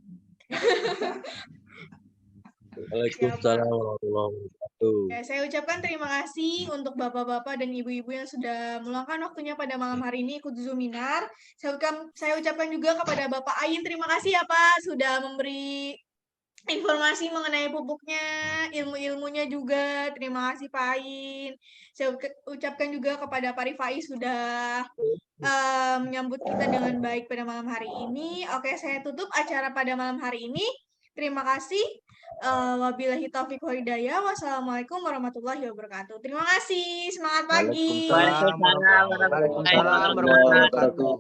[SPEAKER 17] Waalaikumsalam warahmatullahi wabarakatuh.
[SPEAKER 1] Ya, saya ucapkan terima kasih untuk bapak-bapak dan ibu-ibu yang sudah meluangkan waktunya pada malam hari ini ikut Zoominar. Saya ucapkan juga kepada Bapak Ayin, terima kasih ya Pak sudah memberi informasi mengenai pupuknya, ilmu-ilmunya juga. Terima kasih Pak Ayin. Saya ucapkan juga kepada Pak Rifai sudah menyambut kita dengan baik pada malam hari ini. Oke, saya tutup acara pada malam hari ini. Terima kasih. Wabillahi taufiq wal hidayah. Wassalamualaikum warahmatullahi wabarakatuh. Terima kasih. Semangat pagi.
[SPEAKER 6] Waalaikumsalam warahmatullahi wabarakatuh.